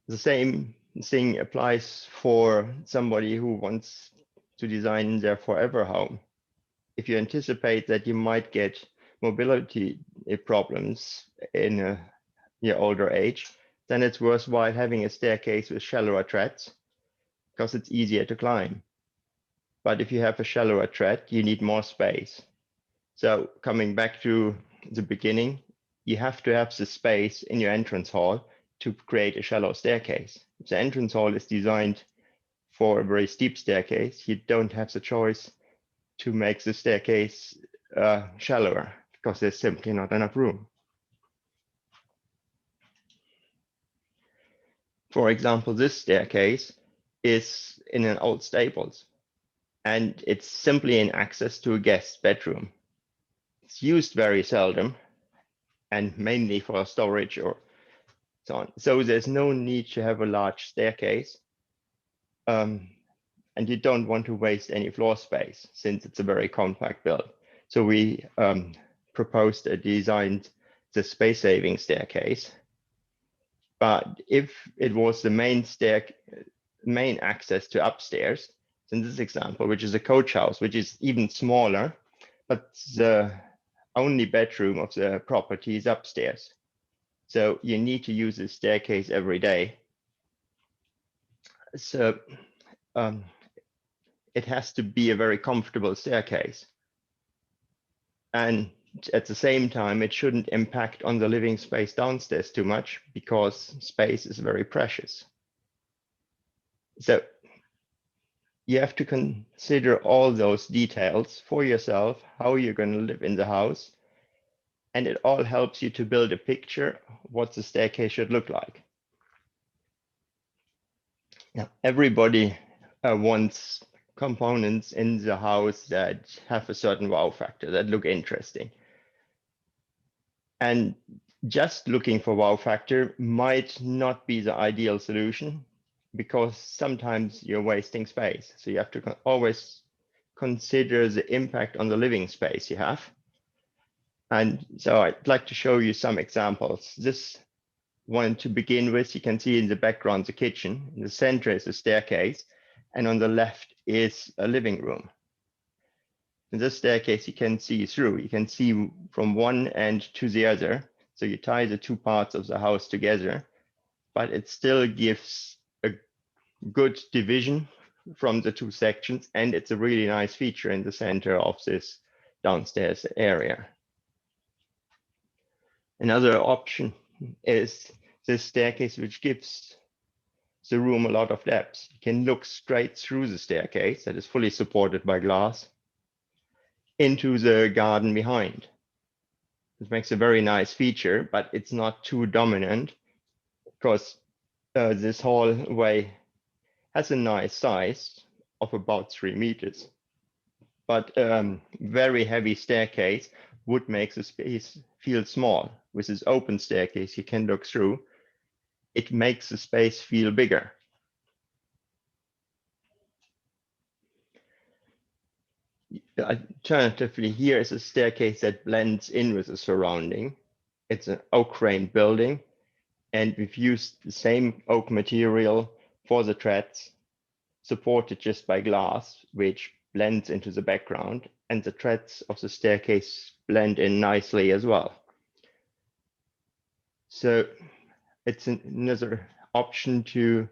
The same thing applies for somebody who wants to design their forever home. If you anticipate that you might get mobility problems in your older age, then it's worthwhile having a staircase with shallower treads because it's easier to climb. But if you have a shallower tread, you need more space. So coming back to the beginning, you have to have the space in your entrance hall to create a shallow staircase. If the entrance hall is designed for a very steep staircase, you don't have the choice to make the staircase shallower because there's simply not enough room. For example, this staircase is in an old stables, and it's simply an access to a guest bedroom. It's used very seldom and mainly for storage or so on. So there's no need to have a large staircase. And you don't want to waste any floor space since it's a very compact build. So we proposed and designed the space-saving staircase. But if it was the main access to upstairs, in this example, which is a coach house, which is even smaller, but the only bedroom of the property is upstairs. So you need to use the staircase every day. So it has to be a very comfortable staircase. And at the same time, it shouldn't impact on the living space downstairs too much because space is very precious. So you have to consider all those details for yourself, how you're going to live in the house. And it all helps you to build a picture of what the staircase should look like. Yeah, everybody wants components in the house that have a certain wow factor, that look interesting. And just looking for wow factor might not be the ideal solution because sometimes you're wasting space. So you have to always consider the impact on the living space you have. And so I'd like to show you some examples. This one to begin with, you can see in the background the kitchen. In the center is a staircase, and on the left is a living room. In this staircase, you can see through. You can see from one end to the other. So you tie the two parts of the house together, but it still gives a good division from the two sections, and it's a really nice feature in the center of this downstairs area. Another option is this staircase, which gives the room a lot of depth. You can look straight through the staircase that is fully supported by glass into the garden behind. It makes a very nice feature, but it's not too dominant because this hallway has a nice size of about 3 meters. But very heavy staircase would make the space feel small. With this open staircase you can look through, it makes the space feel bigger. Alternatively, here is a staircase that blends in with the surrounding. It's an oak frame building, and we've used the same oak material for the treads, supported just by glass, which blends into the background, and the treads of the staircase blend in nicely as well. So it's another option to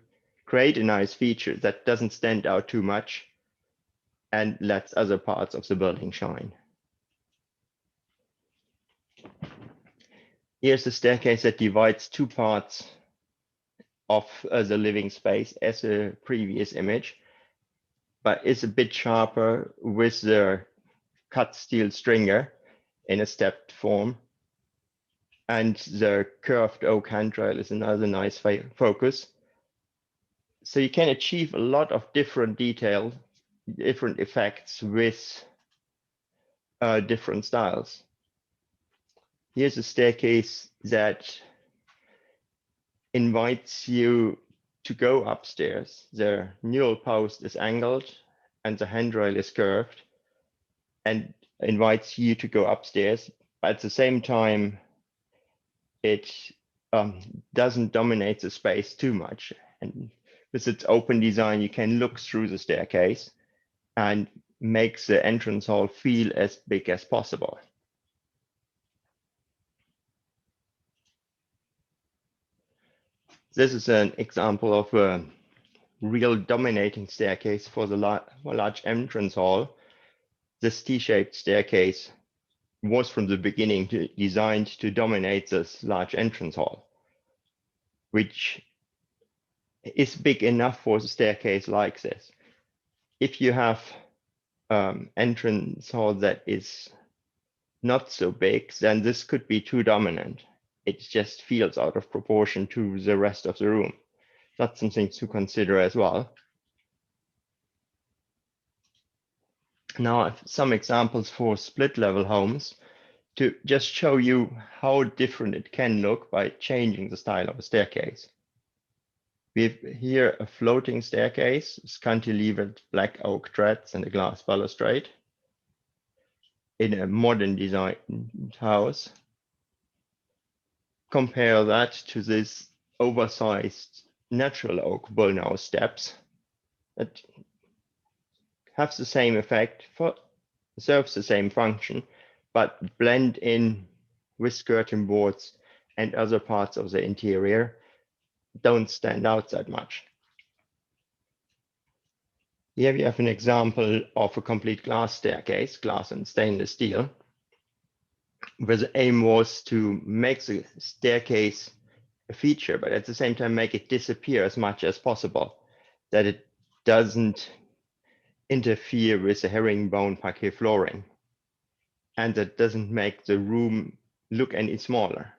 create a nice feature that doesn't stand out too much and lets other parts of the building shine. Here's the staircase that divides two parts of the living space as a previous image, but it's a bit sharper with the cut steel stringer in a stepped form. And the curved oak handrail is another nice focus. So you can achieve a lot of different detail, different effects with different styles. Here's a staircase that invites you to go upstairs. The newel post is angled and the handrail is curved and invites you to go upstairs. But at the same time, it doesn't dominate the space too much. And with its open design, you can look through the staircase and makes the entrance hall feel as big as possible. This is an example of a real dominating staircase for the large entrance hall. This T-shaped staircase was from the beginning designed to dominate this large entrance hall, which is big enough for a staircase like this. If you have entrance hall that is not so big, then this could be too dominant. It just feels out of proportion to the rest of the room. That's something to consider as well. Now I have some examples for split level homes to just show you how different it can look by changing the style of a staircase. We have here a floating staircase, cantilevered black oak treads and a glass balustrade in a modern design house. Compare that to this oversized natural oak bullnose steps that have the same effect, serves the same function, but blend in with skirting boards and other parts of the interior, don't stand out that much. Here we have an example of a complete glass staircase, glass and stainless steel, where the aim was to make the staircase a feature, but at the same time make it disappear as much as possible, that it doesn't interfere with the herringbone parquet flooring, and that doesn't make the room look any smaller.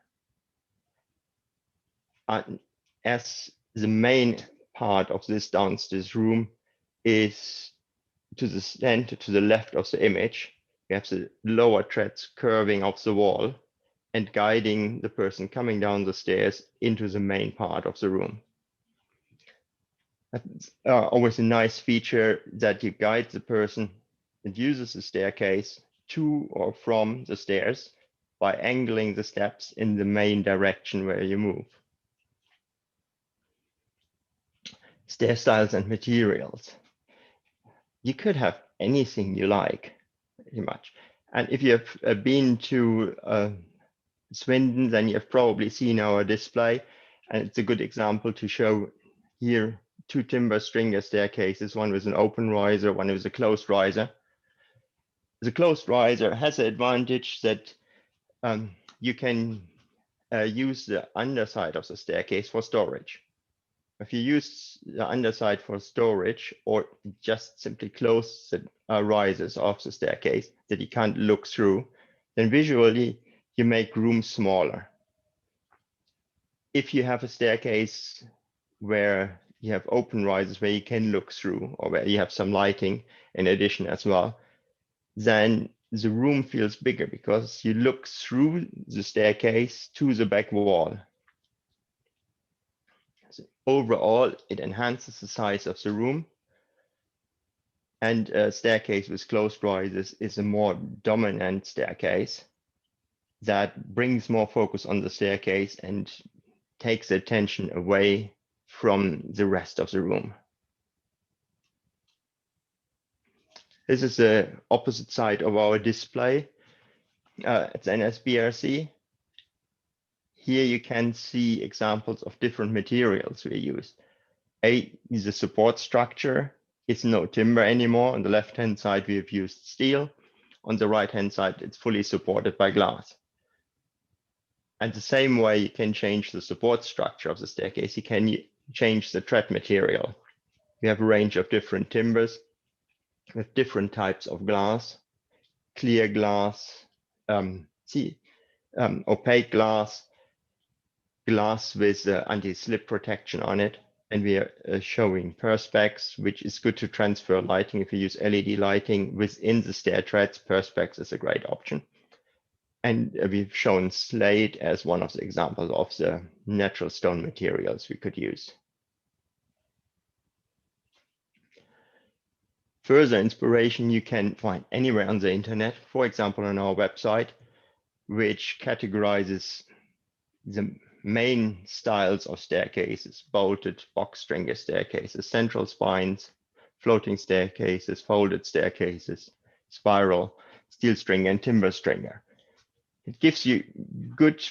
As the main part of this downstairs room is to the center, to the left of the image, we have the lower treads curving off the wall and guiding the person coming down the stairs into the main part of the room. That's always a nice feature that you guide the person that uses the staircase to or from the stairs by angling the steps in the main direction where you move. Stair styles and materials. You could have anything you like, pretty much. And if you have been to Swindon, then you've probably seen our display, and it's a good example to show here two timber stringer staircases, one with an open riser, one with a closed riser. The closed riser has the advantage that you can use the underside of the staircase for storage. If you use the underside for storage or just simply close the risers of the staircase that you can't look through, then visually you make rooms smaller. If you have a staircase where you have open risers where you can look through, or where you have some lighting in addition as well, then the room feels bigger because you look through the staircase to the back wall. So overall, it enhances the size of the room. And a staircase with closed rises is a more dominant staircase that brings more focus on the staircase and takes attention away from the rest of the room. This is the opposite side of our display. It's NSBRC. Here you can see examples of different materials we used. A is a support structure. It's no timber anymore. On the left-hand side, we have used steel. On the right-hand side, it's fully supported by glass. And the same way you can change the support structure of the staircase, you can change the tread material. We have a range of different timbers with different types of glass, clear glass, opaque glass, glass with anti-slip protection on it. And we are showing perspex, which is good to transfer lighting. If you use LED lighting within the stair treads, perspex is a great option. And we've shown slate as one of the examples of the natural stone materials we could use. Further inspiration you can find anywhere on the internet, for example, on our website, which categorizes the main styles of staircases: bolted, box stringer staircases, central spines, floating staircases, folded staircases, spiral, steel stringer, and timber stringer. It gives you a good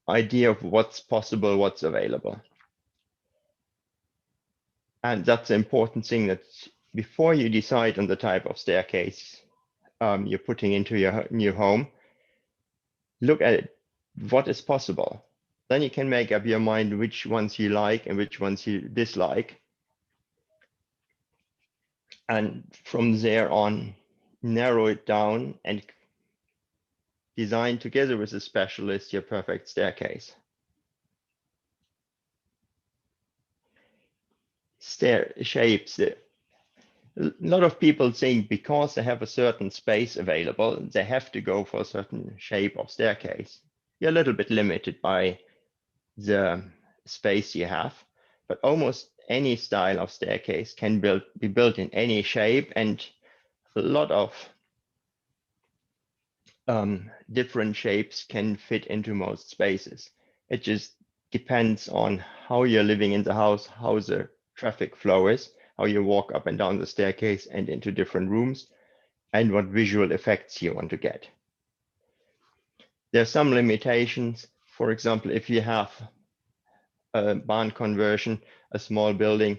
idea of what's possible, what's available. And that's the important thing, that before you decide on the type of staircase you're putting into your new home, look at it, what is possible. Then you can make up your mind which ones you like and which ones you dislike. And from there on, narrow it down and design together with a specialist your perfect staircase. Stair shapes. A lot of people think because they have a certain space available, they have to go for a certain shape of staircase. You're a little bit limited by the space you have, but almost any style of staircase can be built in any shape, and a lot of different shapes can fit into most spaces. It just depends on how you're living in the house, how the traffic flow is, how you walk up and down the staircase and into different rooms, and what visual effects you want to get. There are some limitations. For example, if you have a barn conversion, a small building,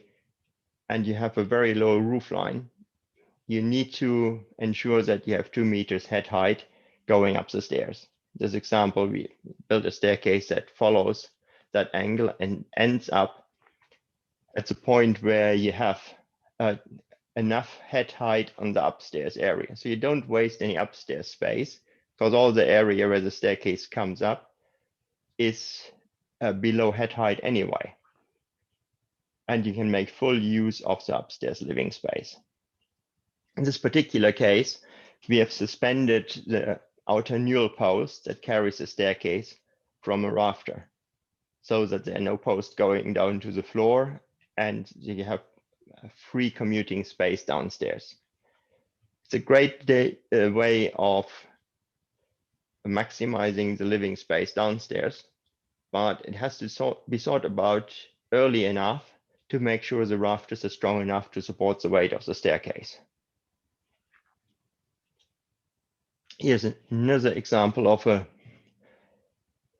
and you have a very low roof line, you need to ensure that you have 2 meters head height going up the stairs. This example, we built a staircase that follows that angle and ends up at the point where you have enough head height on the upstairs area. So you don't waste any upstairs space, because all the area where the staircase comes up is below head height anyway. And you can make full use of the upstairs living space. In this particular case, we have suspended the outer newel post that carries the staircase from a rafter, so that there are no posts going down to the floor, and you have a free commuting space downstairs. It's a great way of maximizing the living space downstairs, but it has to be thought about early enough to make sure the rafters are strong enough to support the weight of the staircase. Here's another example of a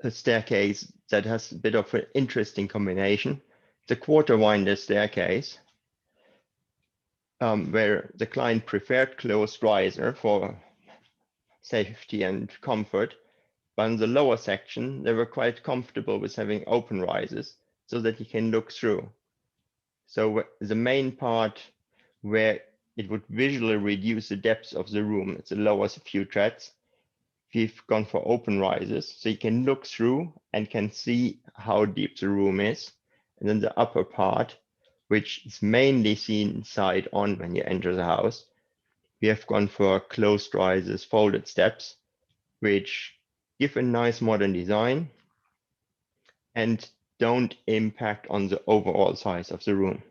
staircase that has a bit of an interesting combination. The quarter winder staircase, where the client preferred closed riser for safety and comfort, but in the lower section, they were quite comfortable with having open rises so that you can look through. So the main part where it would visually reduce the depth of the room, it's the lowest few treads. We've gone for open rises, so you can look through and can see how deep the room is. And then the upper part, which is mainly seen side on when you enter the house, we have gone for closed rises, folded steps, which give a nice modern design and don't impact on the overall size of the room.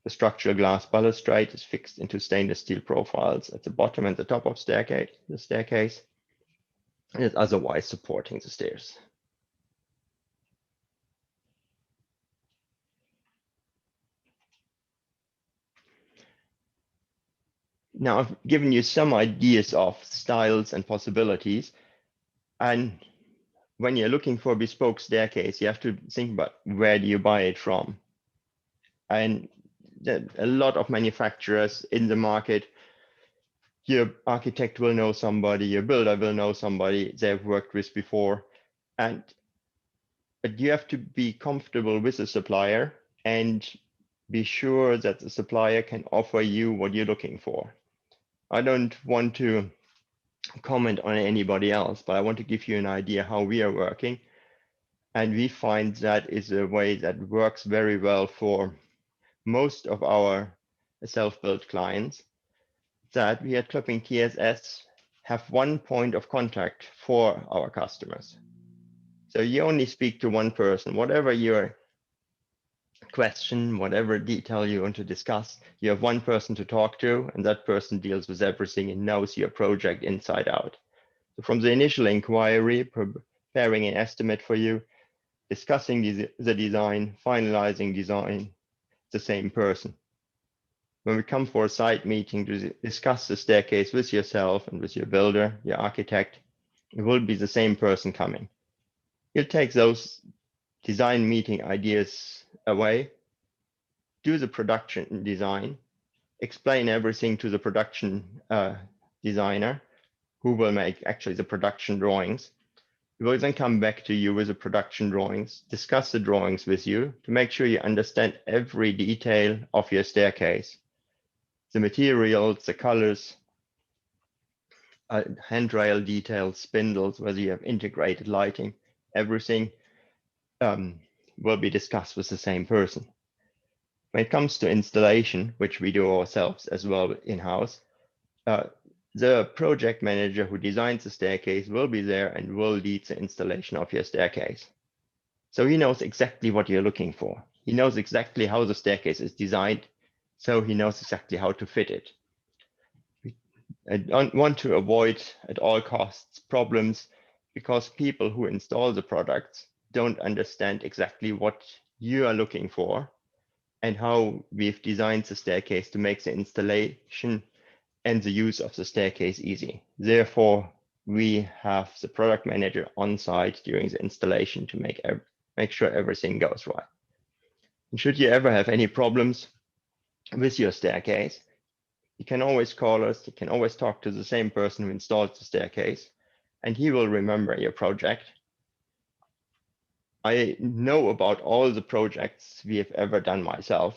The structural glass balustrade is fixed into stainless steel profiles at the bottom and the top of the staircase, and is otherwise supporting the stairs. Now, I've given you some ideas of styles and possibilities. And when you're looking for a bespoke staircase, you have to think about where do you buy it from? And there are a lot of manufacturers in the market. Your architect will know somebody, your builder will know somebody they've worked with before. But you have to be comfortable with the supplier and be sure that the supplier can offer you what you're looking for. I don't want to comment on anybody else, but I want to give you an idea how we are working. And we find that is a way that works very well for most of our self-built clients, that we at Clipping TSS have one point of contact for our customers. So you only speak to one person, whatever your question, whatever detail you want to discuss, you have one person to talk to, and that person deals with everything and knows your project inside out. So from the initial inquiry, preparing an estimate for you, discussing the design, finalizing design, the same person. When we come for a site meeting to discuss the staircase with yourself and with your builder, your architect, it will be the same person coming. He'll take those design meeting ideas away, do the production design, explain everything to the production designer, who will make actually the production drawings. We will then come back to you with the production drawings, discuss the drawings with you to make sure you understand every detail of your staircase, the materials, the colors, handrail details, spindles, whether you have integrated lighting, everything will be discussed with the same person. When it comes to installation, which we do ourselves as well in-house, the project manager who designs the staircase will be there and will lead the installation of your staircase. So he knows exactly what you're looking for. He knows exactly how the staircase is designed, so he knows exactly how to fit it. I don't want to avoid at all costs problems, because people who install the products don't understand exactly what you are looking for and how we've designed the staircase to make the installation and the use of the staircase easy. Therefore, we have the product manager on site during the installation to make sure everything goes right. And should you ever have any problems with your staircase, you can always call us. You can always talk to the same person who installed the staircase, and he will remember your project. I know about all the projects we have ever done myself.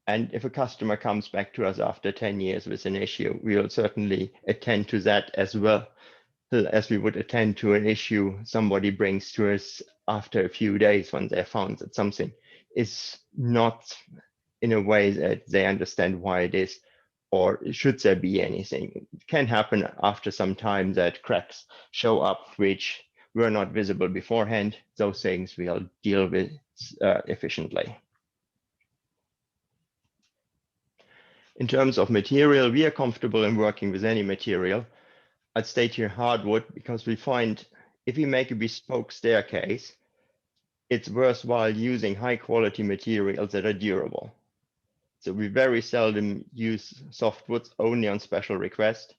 And if a customer comes back to us after 10 years with an issue, we will certainly attend to that as well as we would attend to an issue somebody brings to us after a few days when they found that something is not in a way that they understand why it is, or should there be anything. It can happen after some time that cracks show up which were not visible beforehand. Those things we'll deal with efficiently. In terms of material, we are comfortable in working with any material. I'd state here hardwood, because we find if we make a bespoke staircase, it's worthwhile using high quality materials that are durable. So we very seldom use softwoods, only on special request.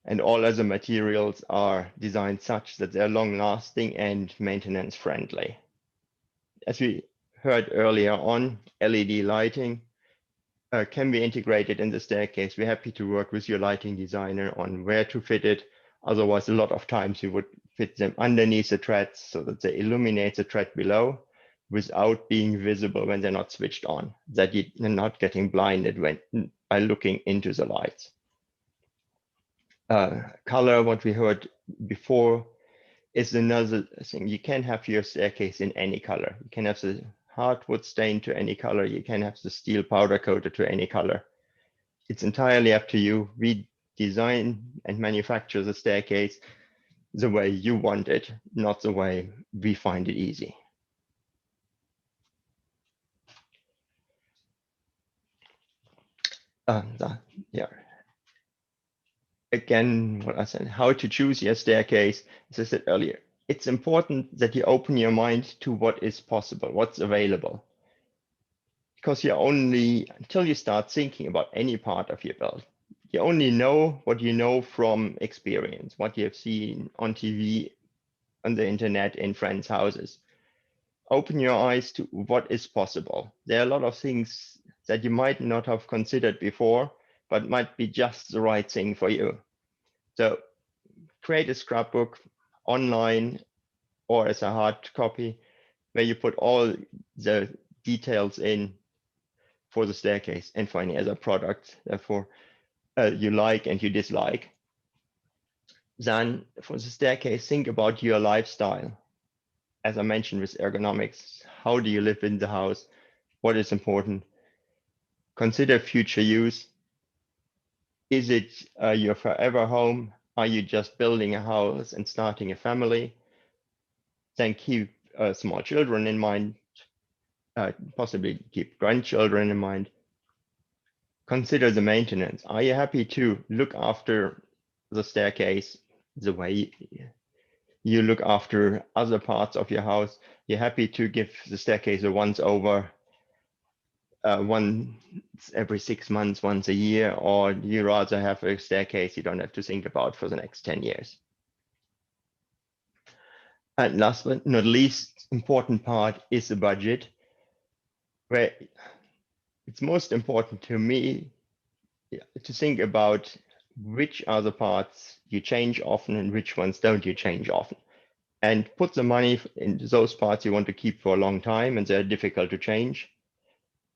And all other materials are designed such that they're long lasting and maintenance friendly. As we heard earlier on, LED lighting can be integrated in the staircase. We're happy to work with your lighting designer on where to fit it. Otherwise, a lot of times you would fit them underneath the treads so that they illuminate the tread below without being visible when they're not switched on, that you're not getting blinded by looking into the lights. Color, what we heard before, is another thing. You can have your staircase in any color. You can have the hardwood stained to any color. You can have the steel powder coated to any color. It's entirely up to you. We design and manufacture the staircase the way you want it, not the way we find it easy. yeah. Again, what I said, how to choose your staircase. As I said earlier, it's important that you open your mind to what is possible, what's available. Because you only, until you start thinking about any part of your build, you only know what you know from experience, what you have seen on TV, on the internet, in friends' houses. Open your eyes to what is possible. There are a lot of things that you might not have considered before, but might be just the right thing for you. So create a scrapbook online or as a hard copy where you put all the details in for the staircase and for any other product therefore you like and you dislike. Then for the staircase, think about your lifestyle. As I mentioned with ergonomics, how do you live in the house? What is important? Consider future use. Is it your forever home? Are you just building a house and starting a family? Then keep small children in mind, possibly keep grandchildren in mind. Consider the maintenance. Are you happy to look after the staircase the way you look after other parts of your house? You're happy to give the staircase a once over, once every 6 months, once a year, or do you rather have a staircase you don't have to think about for the next 10 years? And last but not least, important part is the budget, where it's most important to me to think about which are the parts you change often and which ones don't you change often. And put the money into those parts you want to keep for a long time and they're difficult to change.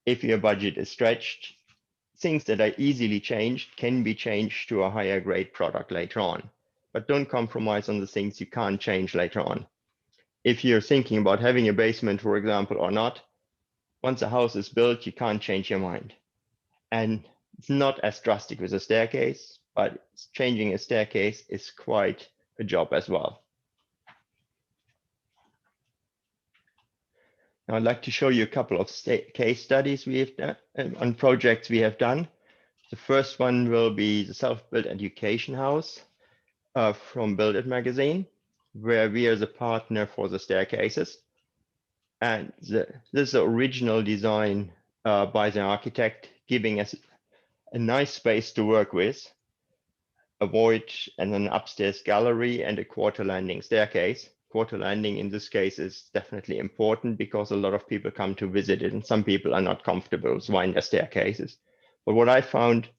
If your budget is stretched, things that are easily changed can be changed to a higher grade product later on. But don't compromise on the things you can't change later on. If you're thinking about having a basement, for example, or not, once a house is built, you can't change your mind. And it's not as drastic with a staircase, but changing a staircase is quite a job as well. Now I'd like to show you a couple of case studies we have done on projects we have done. The first one will be the self-built education house from Build It magazine, where we are the partner for the staircases. And this is the original design by the architect, giving us a nice space to work with, a void and an upstairs gallery and a quarter landing staircase. Quarter landing in this case is definitely important because a lot of people come to visit it and some people are not comfortable with winder staircases. But what I found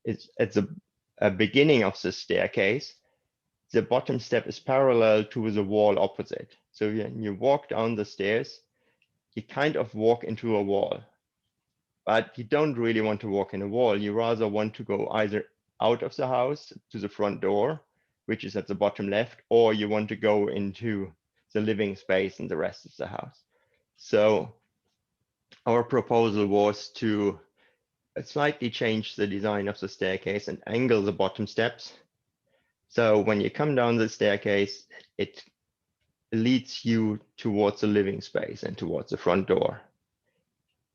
is at the beginning of the staircase, the bottom step is parallel to the wall opposite. So when you walk down the stairs, you kind of walk into a wall, but you don't really want to walk in a wall. You rather want to go either out of the house to the front door, which is at the bottom left, or you want to go into the living space and the rest of the house. So our proposal was to slightly change the design of the staircase and angle the bottom steps. So when you come down the staircase, it leads you towards the living space and towards the front door.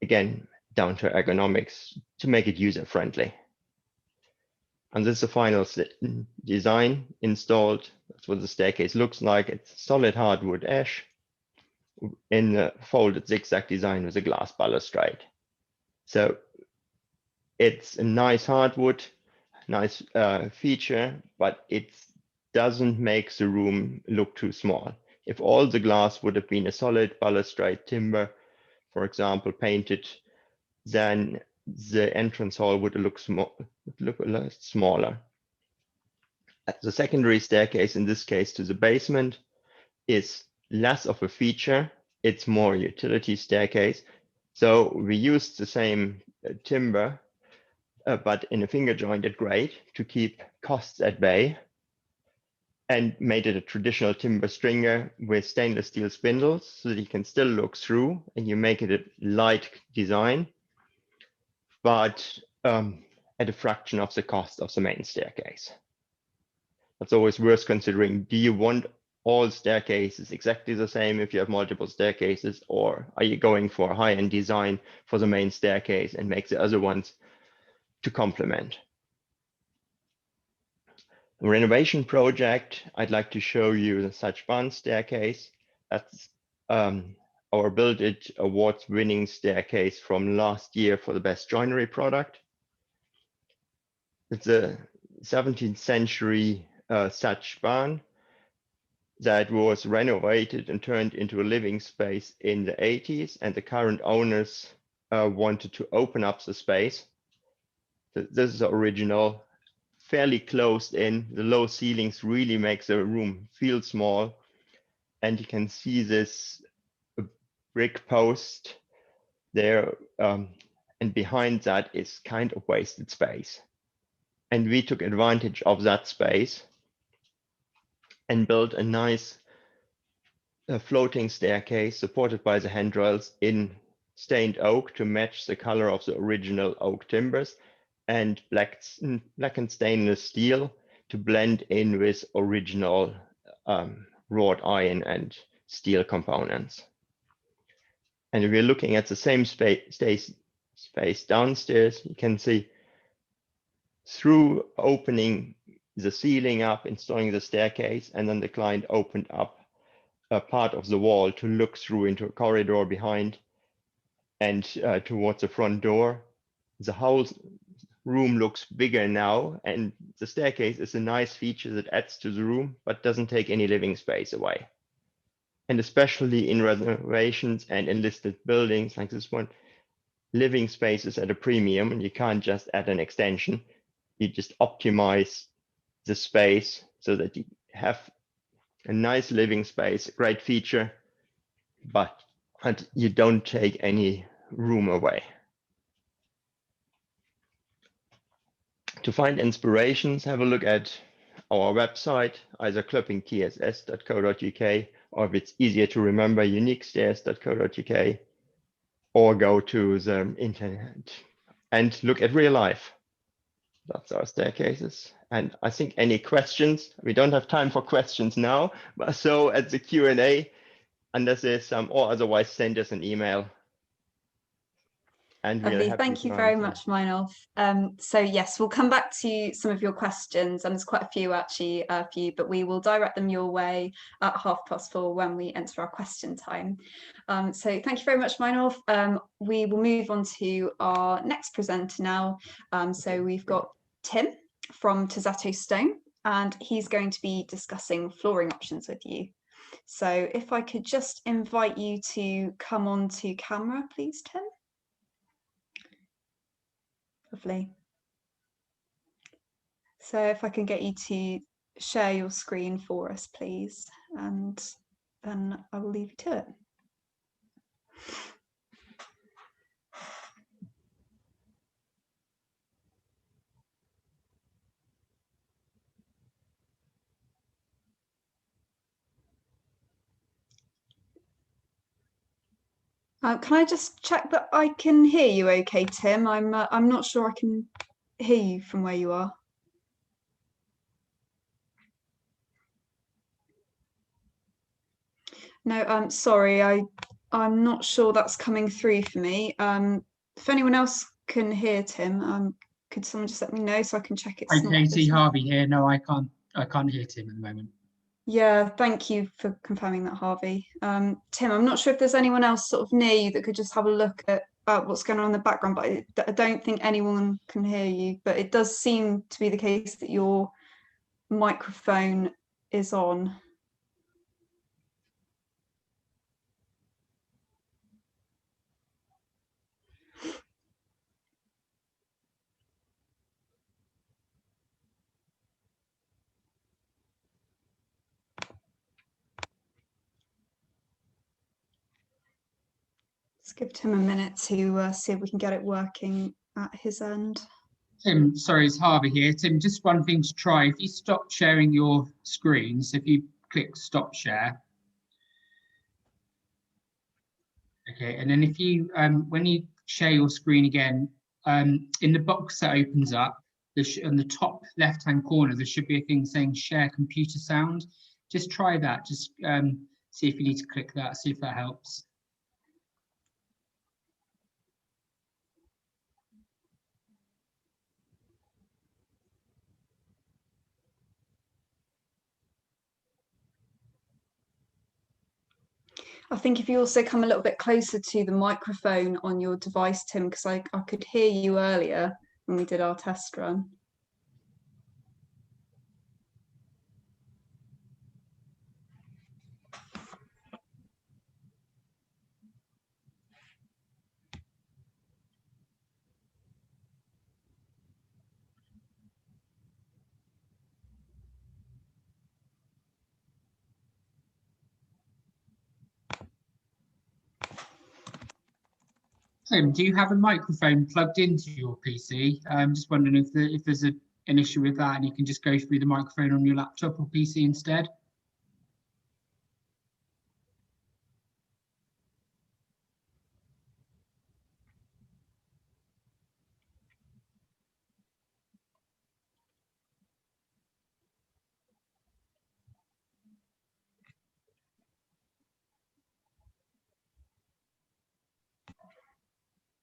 Again, down to ergonomics to make it user-friendly. And this is the final design installed. That's what the staircase looks like. It's solid hardwood ash in a folded zigzag design with a glass balustrade. So it's a nice hardwood, nice feature, but it doesn't make the room look too small. If all the glass would have been a solid balustrade timber, for example, painted, then the entrance hall would look a lot smaller. The secondary staircase, in this case to the basement, is less of a feature. It's more utility staircase. So we used the same timber, but in a finger jointed grade to keep costs at bay, and made it a traditional timber stringer with stainless steel spindles so that you can still look through, and you make it a light design, but at a fraction of the cost of the main staircase. That's always worth considering. Do you want all staircases exactly the same if you have multiple staircases, or are you going for a high-end design for the main staircase and make the other ones to complement. A renovation project, I'd like to show you the Such Barn staircase. That's our Build It Awards winning staircase from last year for the best joinery product. It's a 17th century Such Barn that was renovated and turned into a living space in the 80s, and the current owners wanted to open up the space. This is the original, fairly closed in. The low ceilings really makes the room feel small, and you can see this brick post there, and behind that is kind of wasted space. And we took advantage of that space and built a nice floating staircase supported by the handrails in stained oak to match the color of the original oak timbers, and blackened stainless steel to blend in with original wrought iron and steel components. And if we're looking at the same space downstairs, you can see through opening the ceiling up, installing the staircase, and then the client opened up a part of the wall to look through into a corridor behind and towards the front door. The whole room looks bigger now, and the staircase is a nice feature that adds to the room but doesn't take any living space away. And especially in renovations and in listed buildings like this one, living space is at a premium, and you can't just add an extension. You just optimize the space so that you have a nice living space, a great feature, but you don't take any room away. To find inspirations, have a look at our website, either clippingtss.co.uk, or if it's easier to remember, uniquestairs.co.uk, or go to the internet and look at real life. That's our staircases. And I think any questions, we don't have time for questions now, but so at the Q&A, unless there's some, or otherwise send us an email. And Lovely. Thank you very much, Meinolf. So yes, we'll come back to some of your questions, and there's quite a few actually for you, but we will direct them your way at 4:30 when we enter our question time. So thank you very much, Meinolf. We will move on to our next presenter now. So we've got Tim from Tozzetto Stone, and he's going to be discussing flooring options with you. So if I could just invite you to come on to camera, please, Tim. Lovely. So if I can get you to share your screen for us, please, and then I will leave you to it. Can I just check that I can hear you okay, Tim? I'm not sure I can hear you from where you are. No, sorry, I'm not sure that's coming through for me. If anyone else can hear Tim, could someone just let me know so I can check it's Hi, Katie, Harvey here. No, I can't hear Tim at the moment. Yeah, thank you for confirming that, Harvey. Tim, I'm not sure if there's anyone else sort of near you that could just have a look at what's going on in the background, but I don't think anyone can hear you. But it does seem to be the case that your microphone is on. Let's give Tim a minute to see if we can get it working at his end. Tim, sorry, it's Harvey here. Tim, just one thing to try. If you stop sharing your screen, so if you click stop share. Okay, and then if you, when you share your screen again, in the box that opens up, on the top left-hand corner, there should be a thing saying share computer sound. Just try that, just see if you need to click that, see if that helps. I think if you also come a little bit closer to the microphone on your device, Tim, because I could hear you earlier when we did our test run. Tim, do you have a microphone plugged into your PC? I'm just wondering if there's an issue with that, and you can just go through the microphone on your laptop or PC instead.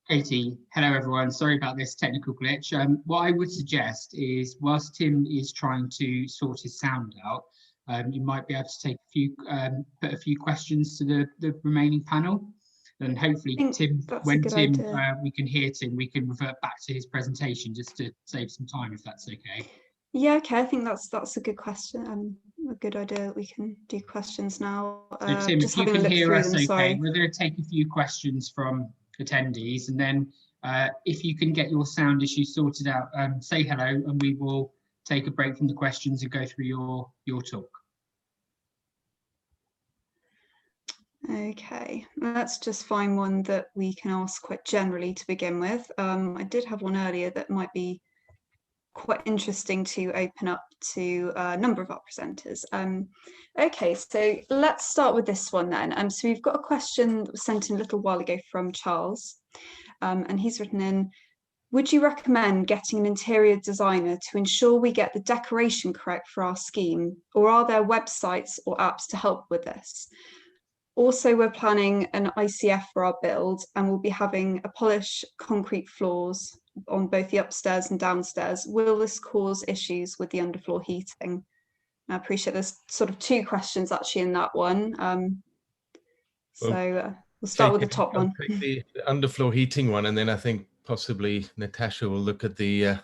Katie, hello everyone. Sorry about this technical glitch. What I would suggest is, whilst Tim is trying to sort his sound out, you might be able to take put a few questions to the remaining panel, and hopefully Tim, when Tim we can hear Tim, we can revert back to his presentation just to save some time, if that's okay. Yeah, okay. I think that's a good question. A good idea. We can do questions now. So Tim, just if you can hear us, okay, sorry. we're going to take a few questions from attendees, and then if you can get your sound issue sorted out, say hello, and we will take a break from the questions and go through your talk. Okay, let's just find one that we can ask quite generally to begin with. I did have one earlier that might be quite interesting to open up to a number of our presenters. Okay, so let's start with this one then. So we've got a question that was sent in a little while ago from Charles, and he's written in, would you recommend getting an interior designer to ensure we get the decoration correct for our scheme, or are there websites or apps to help with this? Also, we're planning an ICF for our build, and we'll be having a polished concrete floors on both the upstairs and downstairs. Will this cause issues with the underfloor heating? I appreciate there's sort of two questions actually in that one. We'll start with the top one. Take the underfloor heating one, and then I think possibly Natasha will look at the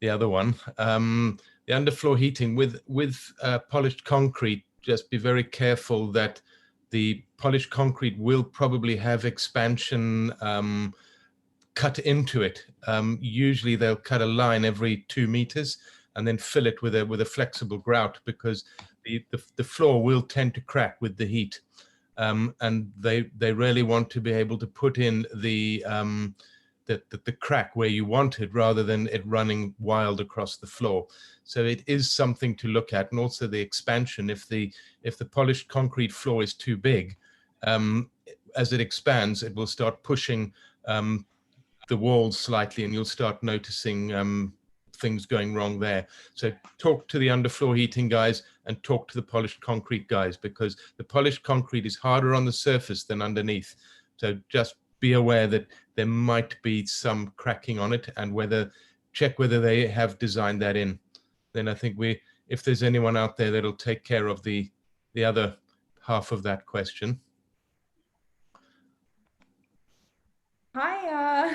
other one. The underfloor heating with polished concrete, just be very careful that the polished concrete will probably have expansion cut into it. Usually they'll cut a line every 2 meters and then fill it with a flexible grout, because the floor will tend to crack with the heat. And they really want to be able to put in the crack where you want it, rather than it running wild across the floor. So it is something to look at. And also the expansion, if the polished concrete floor is too big, as it expands, it will start pushing the walls slightly, and you'll start noticing things going wrong there. So talk to the underfloor heating guys and talk to the polished concrete guys, because the polished concrete is harder on the surface than underneath. So just be aware that there might be some cracking on it, and check whether they have designed that in. Then I think if there's anyone out there that'll take care of the other half of that question. Hi.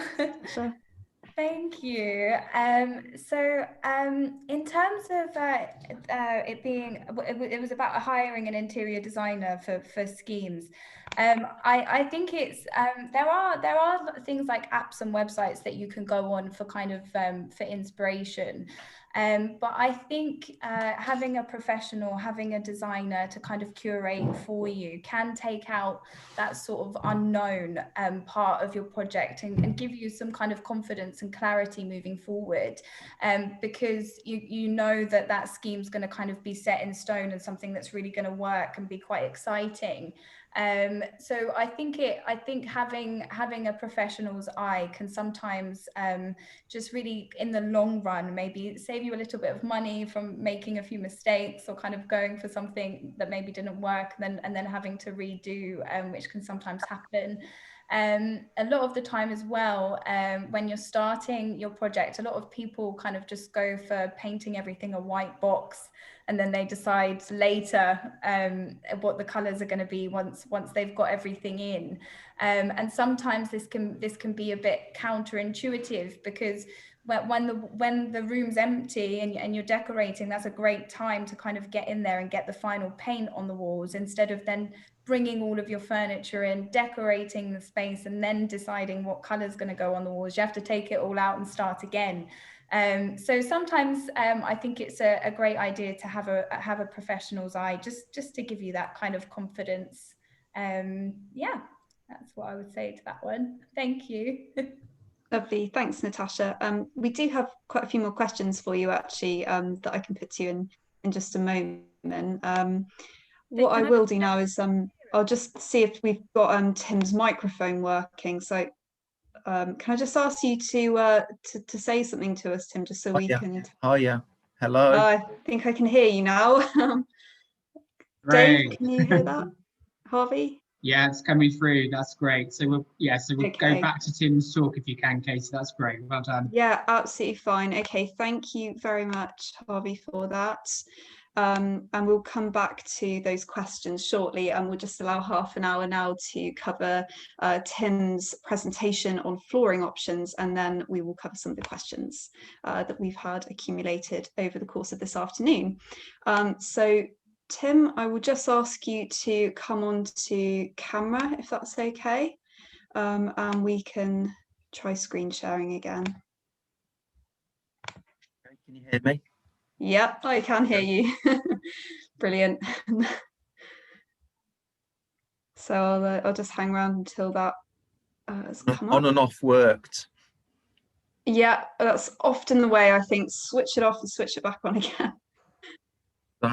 Thank you. So in terms of it being, it was about hiring an interior designer for schemes. I think it's there are things like apps and websites that you can go on for kind of for inspiration. But I think having a professional, having a designer to kind of curate for you can take out that sort of unknown part of your project, and give you some kind of confidence and clarity moving forward, because you know that scheme's going to kind of be set in stone and something that's really going to work and be quite exciting. So I think having a professional's eye can sometimes just really in the long run maybe save you a little bit of money from making a few mistakes, or kind of going for something that maybe didn't work and then having to redo, which can sometimes happen. A lot of the time as well, when you're starting your project, a lot of people kind of just go for painting everything a white box and then they decide later what the colors are going to be once they've got everything in. And sometimes this can be a bit counterintuitive, because when the room's empty and you're decorating, that's a great time to kind of get in there and get the final paint on the walls, instead of then bringing all of your furniture in, decorating the space, and then deciding what color is going to go on the walls. You have to take it all out and start again. So sometimes I think it's a great idea to have a professional's eye, just to give you that kind of confidence. Yeah, that's what I would say to that one. Thank you. Lovely, thanks, Natasha. We do have quite a few more questions for you, actually, that I can put to you in just a moment. What I will do now is I'll just see if we've got Tim's microphone working. So can I just ask you to say something to us, Tim, just so we can. Oh yeah. Hello. I think I can hear you now. Dave, can you hear that? Harvey? Yeah, it's coming through. That's great. So we'll Okay. go back to Tim's talk if you can, Katie. That's great. Well done. Yeah, absolutely fine. Okay, thank you very much, Harvey, for that. And we'll come back to those questions shortly, and we'll just allow half an hour now to cover Tim's presentation on flooring options, and then we will cover some of the questions that we've had accumulated over the course of this afternoon. So Tim, I will just ask you to come on to camera, if that's okay, and we can try screen sharing again. Can you hear me? Yeah, I can hear you. Brilliant. So I'll just hang around until that has come up. On and off worked. Yeah, that's often the way, I think. Switch it off and switch it back on again. So,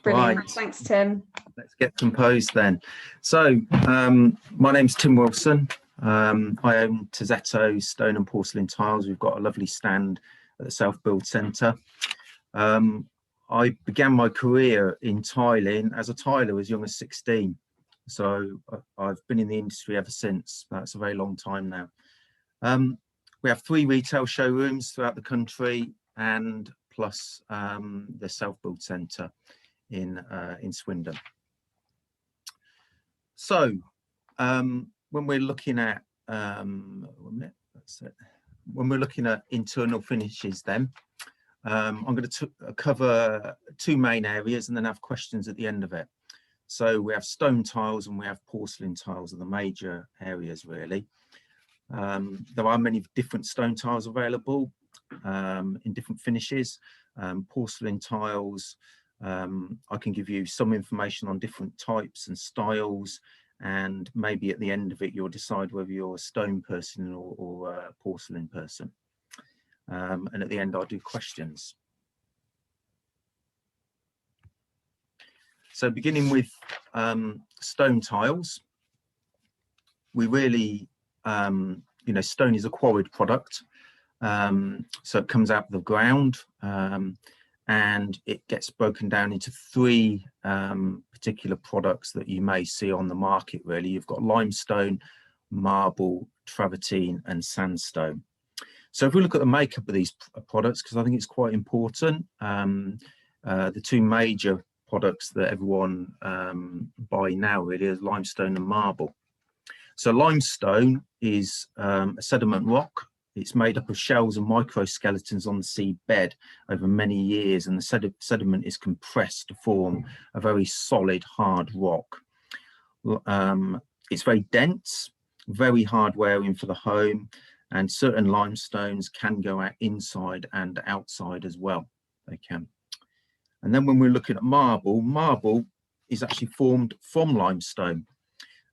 Brilliant. right. Thanks, Tim. Let's get composed then. So, my name's Tim Wilson. I own Tezzetto Stone and Porcelain Tiles. We've got a lovely stand at the Self Build Centre. I began my career in tiling as a tiler as young as 16. So I've been in the industry ever since. That's a very long time now. We have 3 retail showrooms throughout the country, and plus the Self Build Centre in Swindon. So when we're looking at when we're looking at internal finishes, then I'm going to cover 2 main areas and then have questions at the end of it. So we have stone tiles and we have porcelain tiles are the major areas, really. There are many different stone tiles available in different finishes. Porcelain tiles, I can give you some information on different types and styles, and maybe at the end of it you'll decide whether you're a stone person or a porcelain person. And at the end I'll do questions. So beginning with stone tiles, we really, stone is a quarried product. So it comes out of the ground and it gets broken down into 3 particular products that you may see on the market, really. You've got limestone, marble, travertine and sandstone. So if we look at the makeup of these products, because I think it's quite important, the 2 major products that everyone buy now really is limestone and marble. So limestone is a sediment rock. It's made up of shells and microskeletons on the seabed over many years, and the sediment is compressed to form a very solid, hard rock. It's very dense, very hard wearing for the home, and certain limestones can go out inside and outside as well. They can. And then when we're looking at marble, marble is actually formed from limestone,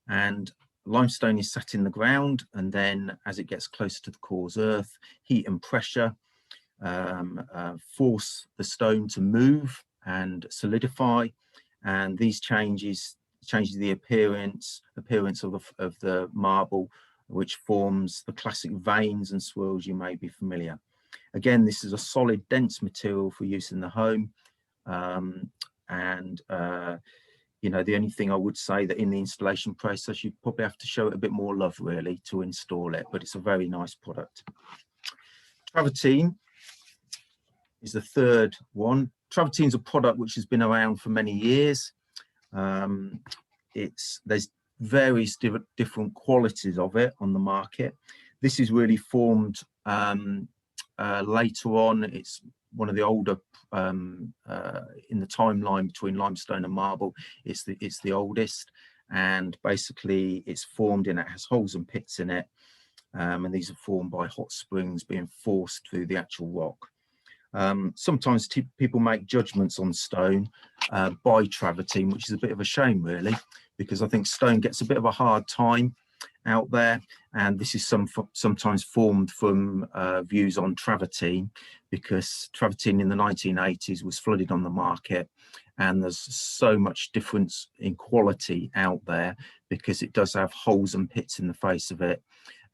and limestone is set in the ground, and then as it gets closer to the core's earth, heat and pressure force the stone to move and solidify, and these changes the appearance of the marble, which forms the classic veins and swirls you may be familiar. Again, this is a solid, dense material for use in the home. The only thing I would say that in the installation process, you probably have to show it a bit more love really to install it, but it's a very nice product. Travertine is the 3rd one. Travertine's a product which has been around for many years. There's various different qualities of it on the market. This is really formed later on. It's one of the older in the timeline between limestone and marble. It's the oldest, and basically it's formed in it has holes and pits in it, and these are formed by hot springs being forced through the actual rock. Sometimes people make judgments on stone by travertine, which is a bit of a shame really, because I think stone gets a bit of a hard time out there, and this is sometimes formed from views on travertine, because travertine in the 1980s was flooded on the market, and there's so much difference in quality out there because it does have holes and pits in the face of it,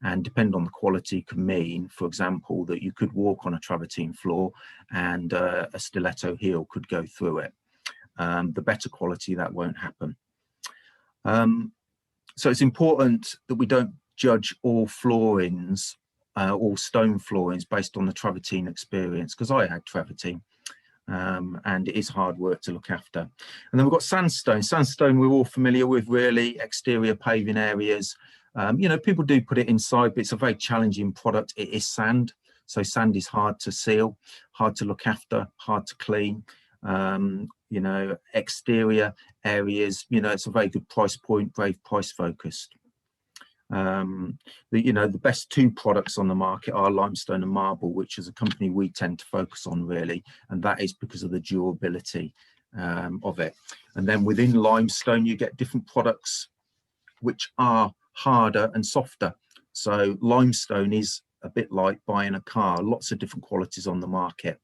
and depending on the quality can mean, for example, that you could walk on a travertine floor and a stiletto heel could go through it. The better quality, that won't happen. So it's important that we don't judge all floorings, all stone floorings based on the travertine experience, because I had travertine, and it is hard work to look after. And then we've got sandstone. Sandstone we're all familiar with really, exterior paving areas. You know, people do put it inside, but it's a very challenging product. It is sand, so sand is hard to seal, hard to look after, hard to clean. You know, exterior areas, you know, it's a very good price point, very price focused. You know, the best two products on the market are limestone and marble, which as a company we tend to focus on really, and that is because of the durability of it. And then within limestone you get different products which are harder and softer. So limestone is a bit like buying a car, lots of different qualities on the market.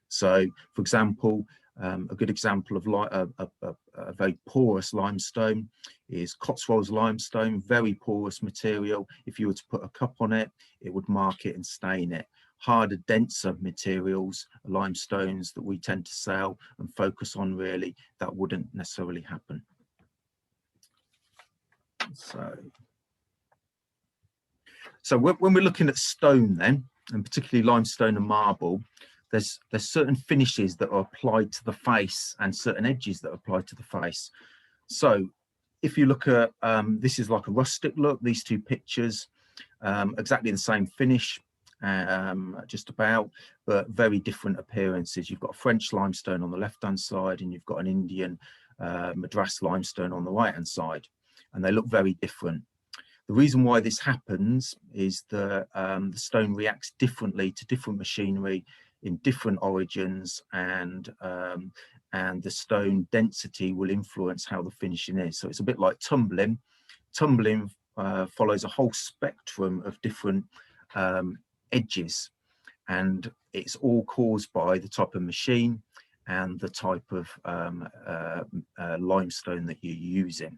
So for example, a good example of a very porous limestone is Cotswolds limestone, very porous material. If you were to put a cup on it, it would mark it and stain it. Harder, denser materials, limestones that we tend to sell and focus on really, that wouldn't necessarily happen. So when we're looking at stone then, and particularly limestone and marble, there's certain finishes that are applied to the face and certain edges that are applied to the face. So if you look at, this is like a rustic look, these two pictures, exactly the same finish, just about, but very different appearances. You've got a French limestone on the left-hand side, and you've got an Indian Madras limestone on the right-hand side, and they look very different. The reason why this happens is that the stone reacts differently to different machinery in different origins, and the stone density will influence how the finishing is. So it's a bit like tumbling. Tumbling follows a whole spectrum of different edges, and it's all caused by the type of machine and the type of limestone that you're using.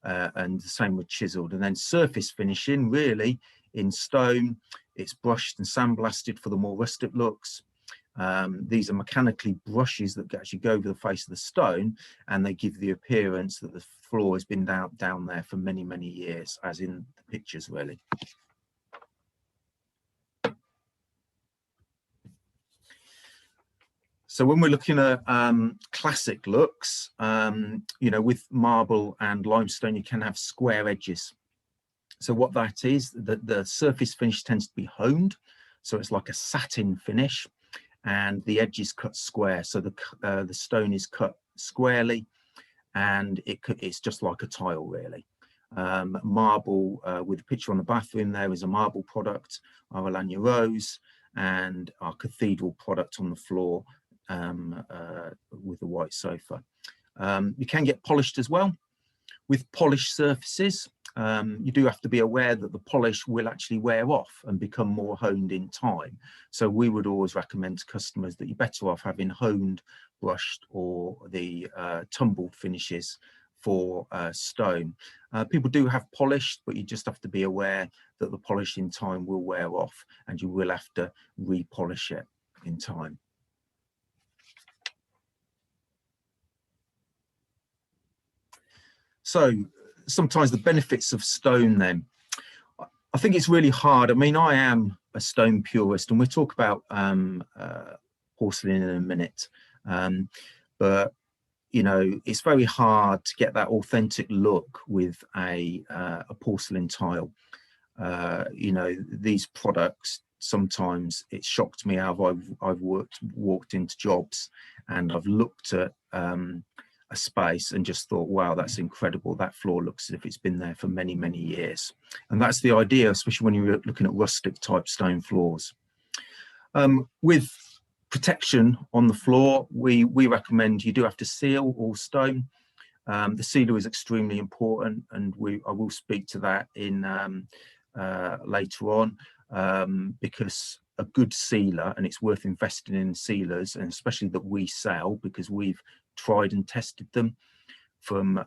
And the same with chiseled. And then surface finishing, really in stone, it's brushed and sandblasted for the more rustic looks. These are mechanically brushes that actually go over the face of the stone, and they give the appearance that the floor has been down there for many, many years, as in the pictures really. So when we're looking at classic looks, you know, with marble and limestone, you can have square edges. So what that is, the surface finish tends to be honed. So it's like a satin finish, and the edge is cut square. So the stone is cut squarely, and it's just like a tile really. Marble, with a picture on the bathroom there, is a marble product, our Alanya Rose, and our cathedral product on the floor with the white sofa. You can get polished as well. With polished surfaces, you do have to be aware that the polish will actually wear off and become more honed in time. So we would always recommend to customers that you're better off having honed, brushed, or the tumbled finishes for stone. People do have polished, but you just have to be aware that the polish in time will wear off, and you will have to repolish it in time. So sometimes the benefits of stone then, I think it's really hard. I mean, I am a stone purist, and we'll talk about porcelain in a minute. But you know, it's very hard to get that authentic look with a porcelain tile. You know, these products, sometimes it shocked me how I've walked into jobs and I've looked at a space and just thought, wow, that's incredible. That floor looks as if it's been there for many, many years. And that's the idea, especially when you're looking at rustic type stone floors. With protection on the floor, we recommend you do have to seal all stone. The sealer is extremely important, and I will speak to that in later on, because a good sealer, and it's worth investing in sealers, and especially that we sell, because we've tried and tested them from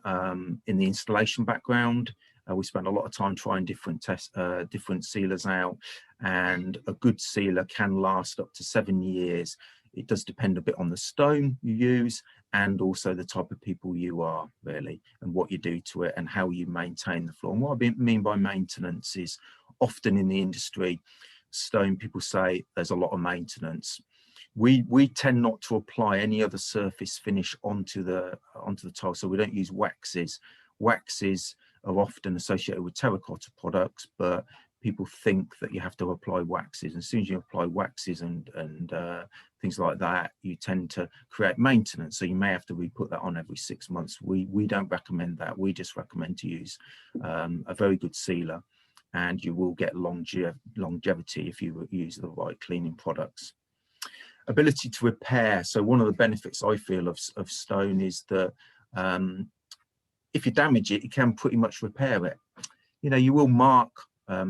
in the installation background. We spent a lot of time trying different sealers out, and a good sealer can last up to 7 years. It does depend a bit on the stone you use and also the type of people you are, really, and what you do to it and how you maintain the floor. And what I mean by maintenance is, often in the industry, stone, people say there's a lot of maintenance. We tend not to apply any other surface finish onto the tile, so we don't use waxes. Waxes are often associated with terracotta products, but people think that you have to apply waxes. And as soon as you apply waxes and things like that, you tend to create maintenance. So you may have to re-put that on every 6 months. We don't recommend that. We just recommend to use a very good sealer, and you will get longevity if you use the right cleaning products. Ability to repair. So one of the benefits I feel of stone is that if you damage it, you can pretty much repair it. You know, you will mark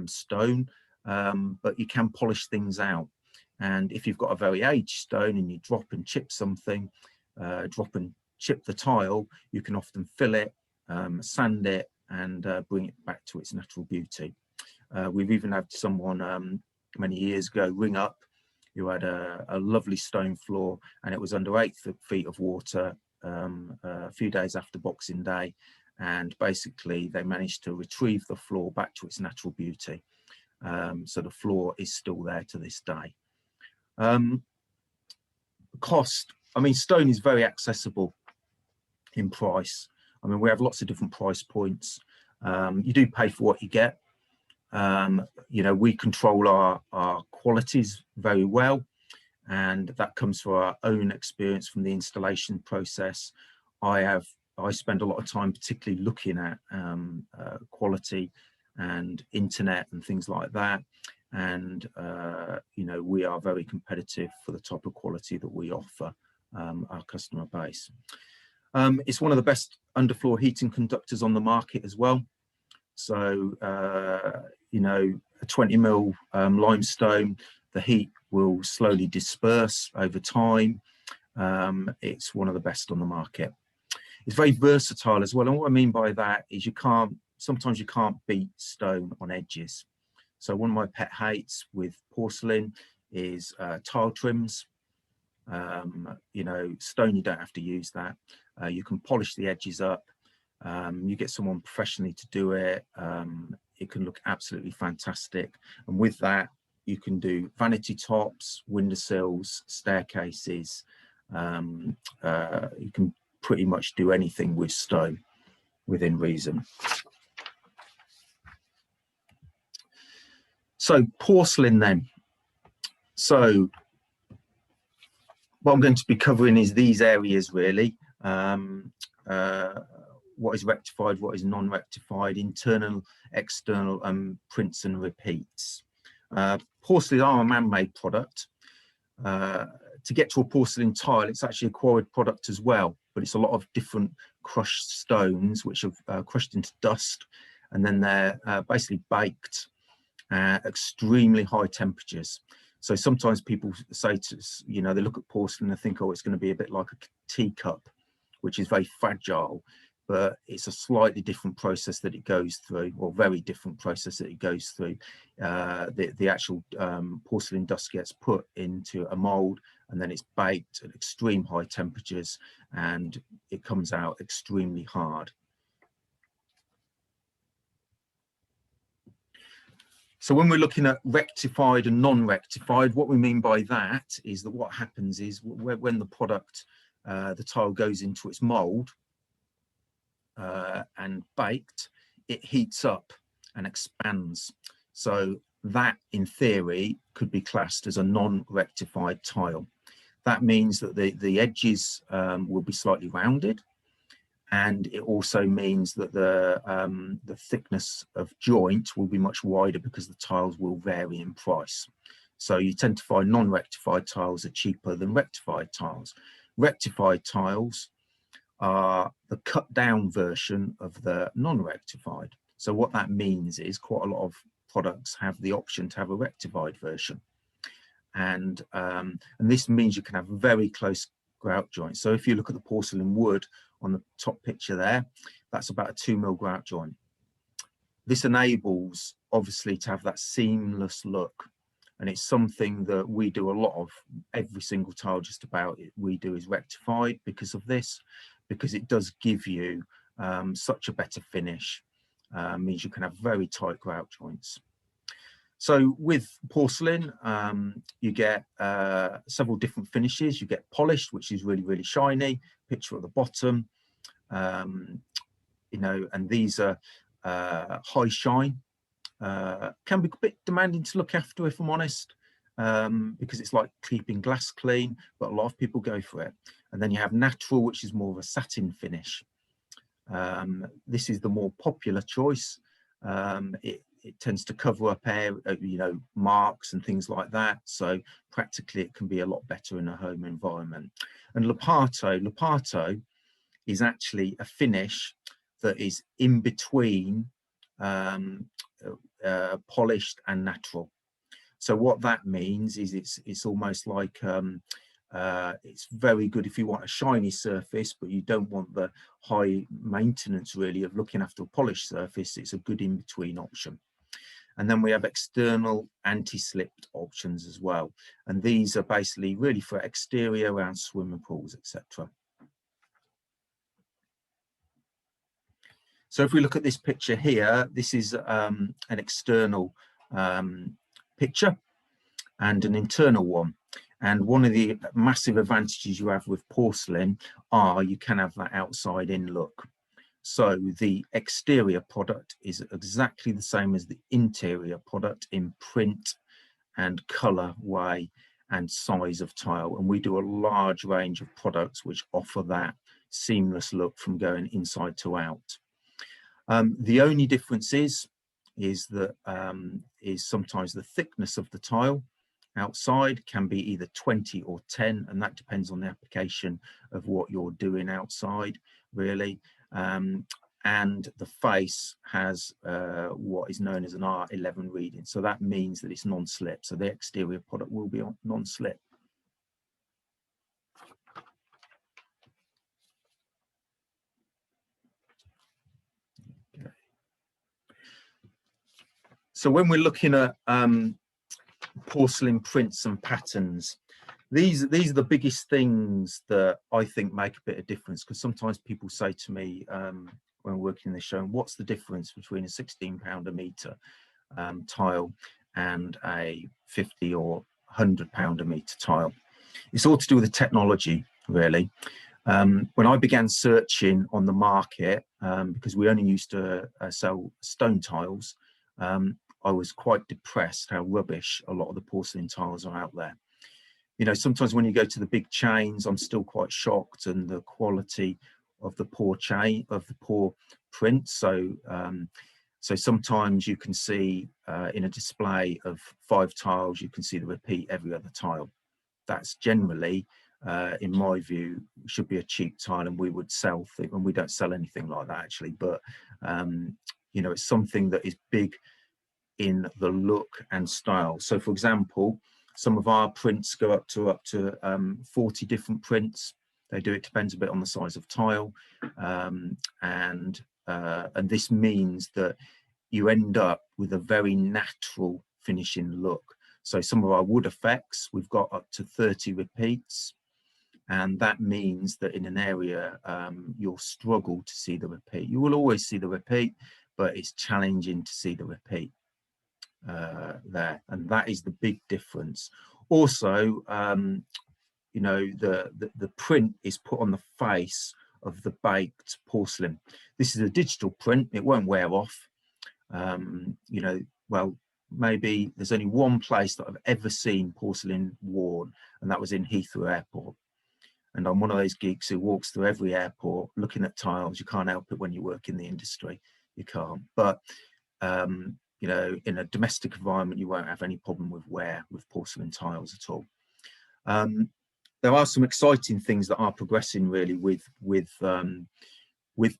stone, but you can polish things out. And if you've got a very aged stone and you drop and chip something, drop and chip the tile, you can often fill it, sand it, and bring it back to its natural beauty. We've even had someone many years ago ring up who had a lovely stone floor, and it was under 8 feet of water a few days after Boxing Day, and basically they managed to retrieve the floor back to its natural beauty. So the floor is still there to this day. Cost, I mean, stone is very accessible in price. I mean, we have lots of different price points. You do pay for what you get. You know, we control our qualities very well, and that comes from our own experience from the installation process. I spend a lot of time particularly looking at quality and internet and things like that, and you know, we are very competitive for the type of quality that we offer our customer base. It's one of the best underfloor heating conductors on the market as well. So you know, a 20mm limestone, the heat will slowly disperse over time. It's one of the best on the market. It's very versatile as well, and what I mean by that is sometimes you can't beat stone on edges. So one of my pet hates with porcelain is tile trims. You know, stone, you don't have to use that. You can polish the edges up. You get someone professionally to do it. It can look absolutely fantastic. And with that, you can do vanity tops, windowsills, staircases. You can pretty much do anything with stone within reason. So porcelain then. So what I'm going to be covering is these areas really. What is rectified, what is non-rectified, internal, external, prints and repeats. Porcelain are a man-made product. To get to a porcelain tile, it's actually a quarried product as well, but it's a lot of different crushed stones which have crushed into dust, and then they're basically baked at extremely high temperatures. So sometimes people say to us, you know, they look at porcelain and think, oh, it's going to be a bit like a teacup, which is very fragile, but it's a slightly different process that it goes through, or very different process that it goes through. The actual porcelain dust gets put into a mold, and then it's baked at extreme high temperatures, and it comes out extremely hard. So when we're looking at rectified and non-rectified, what we mean by that is that what happens is when the product, the tile goes into its mold and baked, it heats up and expands. So that, in theory, could be classed as a non-rectified tile. That means that the edges will be slightly rounded, and it also means that the thickness of joint will be much wider because the tiles will vary in price. So you tend to find non-rectified tiles are cheaper than rectified tiles. Rectified tiles are the cut down version of the non-rectified. So what that means is quite a lot of products have the option to have a rectified version. And this means you can have very close grout joints. So if you look at the porcelain wood on the top picture there, that's about a 2 mil grout joint. This enables, obviously, to have that seamless look. And it's something that we do a lot of. Every single tile just about it we do is rectified because of this, because it does give you such a better finish. Means you can have very tight grout joints. So with porcelain, you get several different finishes. You get polished, which is really, really shiny, picture at the bottom, you know, and these are high shine. Can be a bit demanding to look after, if I'm honest, because it's like keeping glass clean, but a lot of people go for it. And then you have natural, which is more of a satin finish. This is the more popular choice. It tends to cover up air, you know, marks and things like that. So practically it can be a lot better in a home environment. And Leparto is actually a finish that is in between polished and natural. So what that means is it's almost like it's very good if you want a shiny surface, but you don't want the high maintenance really of looking after a polished surface. It's a good in-between option. And then we have external anti-slipped options as well. And these are basically really for exterior around swimming pools, etc. So if we look at this picture here, this is an external picture and an internal one. And one of the massive advantages you have with porcelain are you can have that outside in look. So the exterior product is exactly the same as the interior product in print and color way and size of tile. And we do a large range of products which offer that seamless look from going inside to out. The only difference is that sometimes the thickness of the tile outside can be either 20 or 10, and that depends on the application of what you're doing outside, really. And the face has what is known as an R11 reading. So that means that it's non-slip. So the exterior product will be non-slip. Okay. So when we're looking at porcelain prints and patterns, these are the biggest things that I think make a bit of difference, because sometimes people say to me when working in the show, what's the difference between a £16 a metre tile and a £50 or £100 a metre tile? It's all to do with the technology, really. When I began searching on the market, because we only used to sell stone tiles, I was quite depressed how rubbish a lot of the porcelain tiles are out there. You know, sometimes when you go to the big chains, I'm still quite shocked, and the quality of the poor print. So sometimes you can see in a display of 5 tiles, you can see the repeat every other tile. That's generally, in my view, should be a cheap tile, and we would sell things, and we don't sell anything like that actually. But you know, it's something that is big in the look and style. So for example, some of our prints go up to 40 different prints. They do, it depends a bit on the size of tile, and this means that you end up with a very natural finishing look. So some of our wood effects, we've got up to 30 repeats, and that means that in an area you'll struggle to see the repeat. You will always see the repeat, but it's challenging to see the repeat. there, and that is the big difference. Also, you know, the print is put on the face of the baked porcelain. This is a digital print, it won't wear off. You know, well, maybe there's only one place that I've ever seen porcelain worn, and that was in Heathrow Airport. And I'm one of those geeks who walks through every airport looking at tiles. You can't help it when you work in the industry, you can't. But you know, in a domestic environment, you won't have any problem with wear with porcelain tiles at all. There are some exciting things that are progressing really with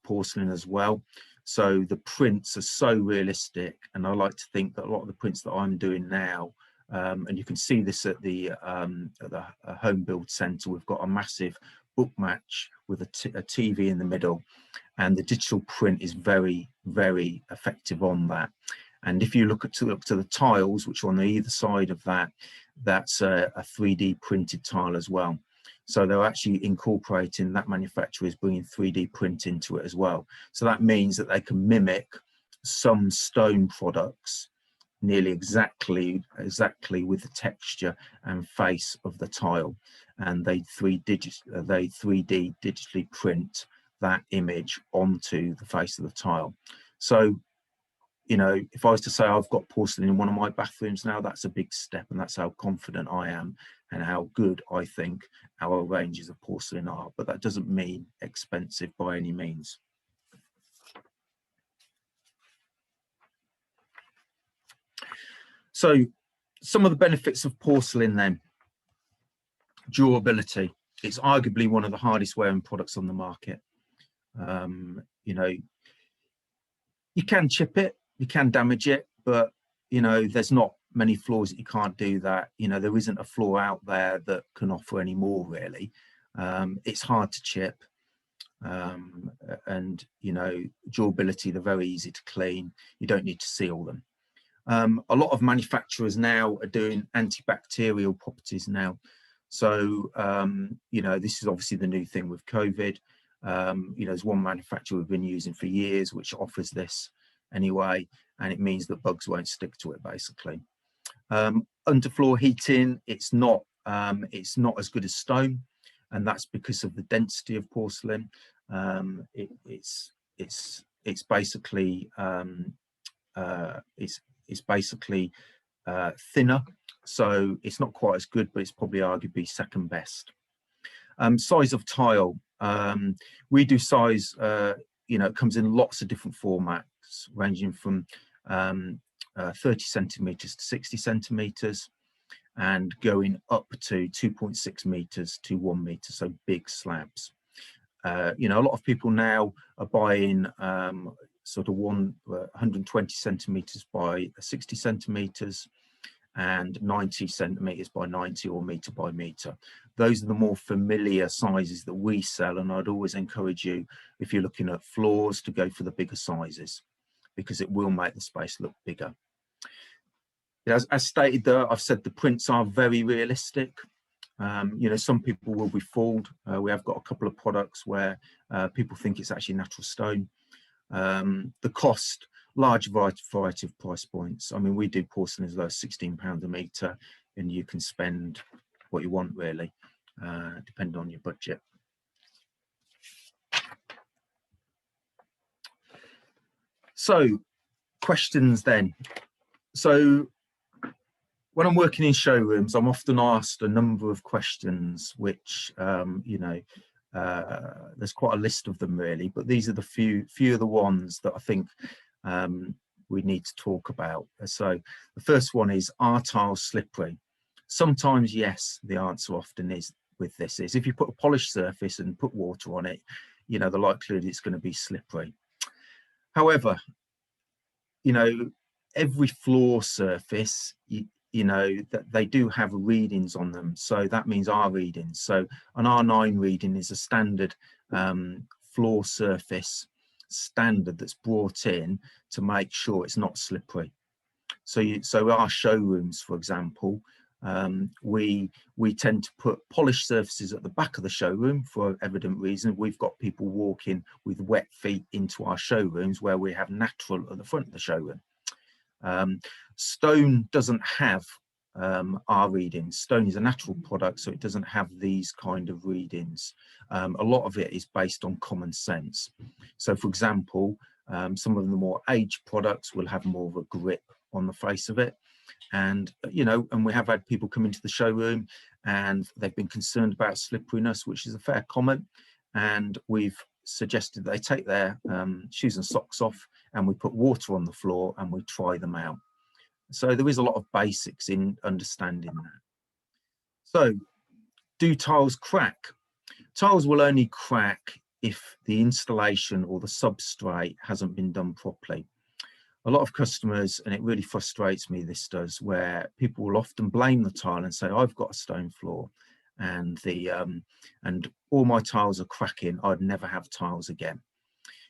porcelain as well. So the prints are so realistic, and I like to think that a lot of the prints that I'm doing now, and you can see this at the home build centre, we've got a massive book match with a TV in the middle, and the digital print is very, very effective on that. And if you look to the tiles, which are on either side of that, that's a 3D printed tile as well. So they're actually incorporating, that manufacturer is bringing 3D print into it as well. So that means that they can mimic some stone products nearly exactly with the texture and face of the tile, and they 3D digitally print that image onto the face of the tile. So, you know, if I was to say I've got porcelain in one of my bathrooms now, that's a big step, and that's how confident I am and how good I think our ranges of porcelain are. But that doesn't mean expensive by any means. So some of the benefits of porcelain then. Durability. It's arguably one of the hardest wearing products on the market. You know, you can chip it, you can damage it, but you know, there's not many floors that you can't do that. You know, there isn't a floor out there that can offer any more really. It's hard to chip, and you know, durability, they're very easy to clean. You don't need to seal them. A lot of manufacturers now are doing antibacterial properties now. So, you know, this is obviously the new thing with COVID. You know, there's one manufacturer we've been using for years, which offers this anyway, and it means that bugs won't stick to it basically. Underfloor heating, it's not as good as stone, and that's because of the density of porcelain. It's basically thinner, so it's not quite as good, but it's probably arguably second best. Size of tile, we do size, you know, it comes in lots of different formats, ranging from 30 centimeters to 60 centimeters, and going up to 2.6 meters to 1 meter, so big slabs. You know, a lot of people now are buying sort of 120 centimeters by 60 centimeters and 90 centimeters by 90 or meter by meter. Those are the more familiar sizes that we sell, and I'd always encourage you, if you're looking at floors, to go for the bigger sizes, because it will make the space look bigger. As stated there, I've said the prints are very realistic. You know, some people will be fooled. We have got a couple of products where people think it's actually natural stone. The cost, large variety of price points. I mean, we do porcelain as low as £16 a metre, and you can spend what you want really, depending on your budget. So, questions then. So, when I'm working in showrooms, I'm often asked a number of questions, which, you know, there's quite a list of them really, but these are the few of the ones that I think we need to talk about. So the first one is, are tiles slippery? Sometimes yes, the answer often is with this is, if you put a polished surface and put water on it, you know, the likelihood it's going to be slippery. However, you know, every floor surface, you know, that they do have readings on them. So that means our readings. So an R9 reading is a standard floor surface standard that's brought in to make sure it's not slippery. So our showrooms, for example, we tend to put polished surfaces at the back of the showroom for evident reason. We've got people walking with wet feet into our showrooms, where we have natural at the front of the showroom. Stone doesn't have our readings. Stone is a natural product, so it doesn't have these kind of readings. A lot of it is based on common sense. So, for example, some of the more aged products will have more of a grip on the face of it. And, you know, and we have had people come into the showroom and they've been concerned about slipperiness, which is a fair comment. And we've suggested they take their shoes and socks off and we put water on the floor and we try them out. So there is a lot of basics in understanding that. So, do tiles crack? Tiles will only crack if the installation or the substrate hasn't been done properly. A lot of customers, and it really frustrates me, this does, where people will often blame the tile and say, I've got a stone floor and and all my tiles are cracking, I'd never have tiles again.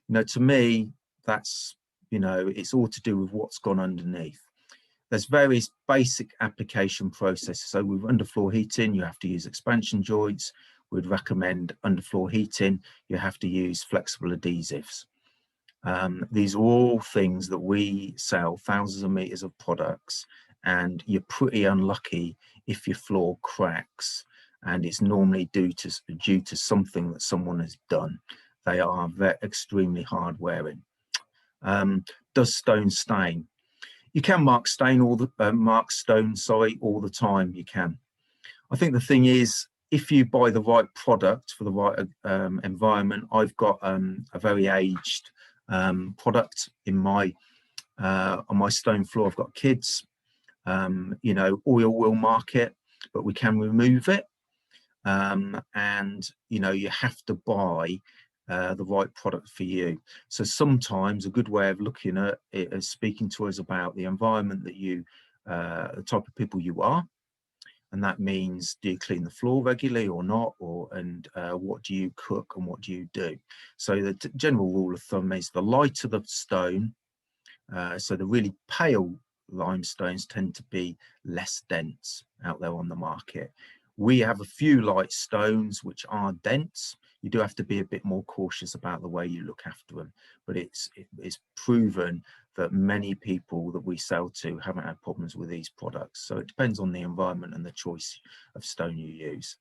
You know, to me, that's, you know, it's all to do with what's gone underneath. There's various basic application processes. So with underfloor heating, you have to use expansion joints. We'd recommend underfloor heating, you have to use flexible adhesives. These are all things that we sell thousands of meters of products, and you're pretty unlucky if your floor cracks, and it's normally due to something that someone has done. They are extremely hard wearing. Does stone stain? You can mark stone all the time. You can. I think the thing is, if you buy the right product for the right environment, I've got a very aged product in my on my stone floor. I've got kids. You know, oil will mark it, but we can remove it. And you know, you have to buy the right product for you. So sometimes a good way of looking at it is speaking to us about the environment that you, the type of people you are, and that means, do you clean the floor regularly or not, and what do you cook and what do you do? So the general rule of thumb is the lighter the stone, so the really pale limestones tend to be less dense out there on the market. We have a few light stones which are dense. You do have to be a bit more cautious about the way you look after them, but it's proven that many people that we sell to haven't had problems with these products. So it depends on the environment and the choice of stone you use.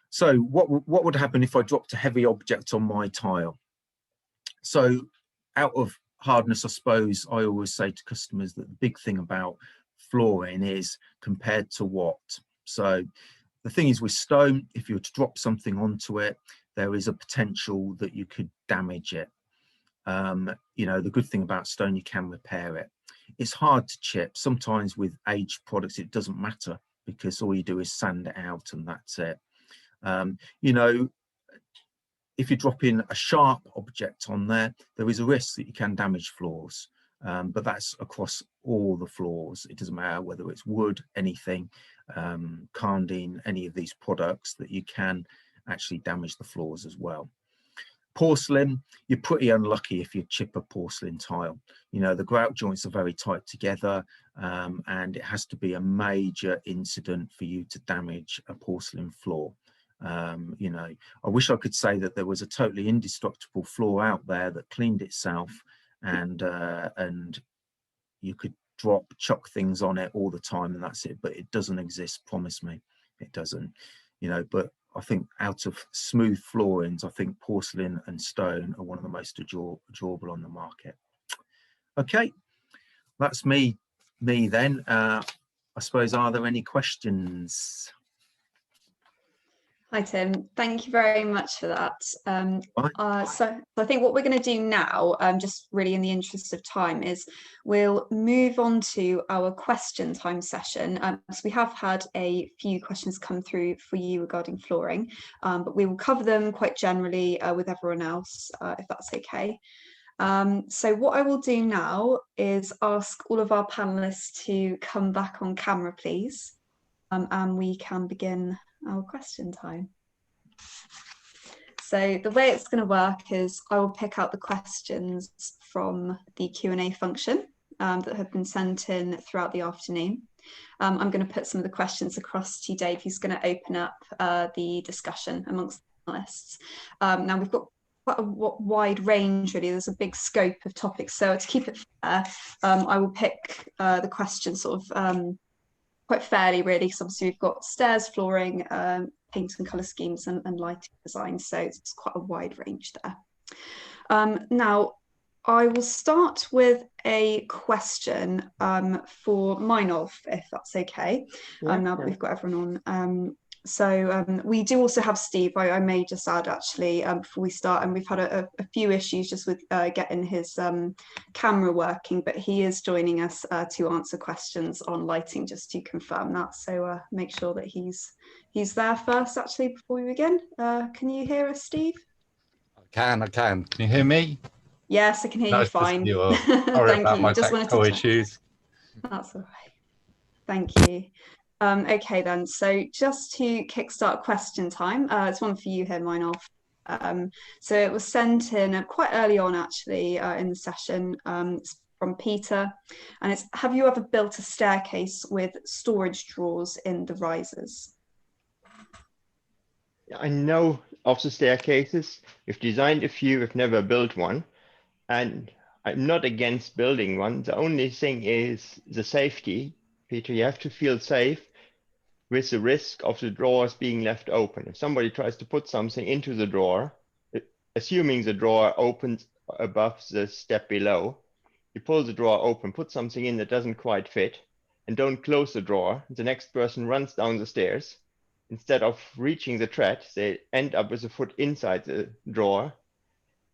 So what would happen if I dropped a heavy object on my tile? So out of hardness, I suppose, I always say to customers that the big thing about flooring is compared to what. So the thing is with stone, if you were to drop something onto it, there is a potential that you could damage it. You know, the good thing about stone, you can repair it. It's hard to chip. Sometimes with aged products, it doesn't matter because all you do is sand it out and that's it. You know, if you drop in a sharp object on there, there is a risk that you can damage floors. But that's across all the floors. It doesn't matter whether it's wood, anything, Carndine, any of these products, that you can actually damage the floors as well. Porcelain, you're pretty unlucky if you chip a porcelain tile. You know, the grout joints are very tight together, and it has to be a major incident for you to damage a porcelain floor. You know, I wish I could say that there was a totally indestructible floor out there that cleaned itself, and you could chuck things on it all the time and that's it, but it doesn't exist, promise me, it doesn't. You know, but I think out of smooth floorings, I think porcelain and stone are one of the most durable on the market. Okay, that's me then. I suppose, are there any questions? Hi Tim, thank you very much for that. So I think what we're going to do now, just really in the interest of time, is we'll move on to our question time session. So we have had a few questions come through for you regarding flooring, but we will cover them quite generally with everyone else, if that's okay. So what I will do now is ask all of our panelists to come back on camera, please, and we can begin our question time. So the way it's going to work is I will pick out the questions from the Q&A function that have been sent in throughout the afternoon. I'm going to put some of the questions across to Dave, who's going to open up the discussion amongst the panelists. Now we've got quite a wide range, really. There's a big scope of topics. So to keep it fair, I will pick the questions sort of quite fairly, really, because obviously we've got stairs, flooring, paint and colour schemes, and lighting design. So it's quite a wide range there. Now, I will start with a question for Meinolf, if that's okay. Yeah, now that we've got everyone on. We do also have Steve. I may just add, actually, before we start, and we've had a few issues just with getting his camera working, but he is joining us to answer questions on lighting, just to confirm that. So make sure that he's there first, actually, before we begin. Can you hear us, Steve? I can. Can you hear me? Yes, I can hear you fine. Sorry about my technical issues. That's all right. Thank you. Okay then, so just to kickstart question time, it's one for you here, Meinolf. So it was sent in quite early on, actually, in the session. It's from Peter, and it's: have you ever built a staircase with storage drawers in the risers? I know of the staircases. We've designed a few, we've never built one. And I'm not against building one. The only thing is the safety. Peter, you have to feel safe with the risk of the drawers being left open. If somebody tries to put something into the drawer, assuming the drawer opens above the step below, you pull the drawer open, put something in that doesn't quite fit, and don't close the drawer. The next person runs down the stairs. Instead of reaching the tread, they end up with a foot inside the drawer,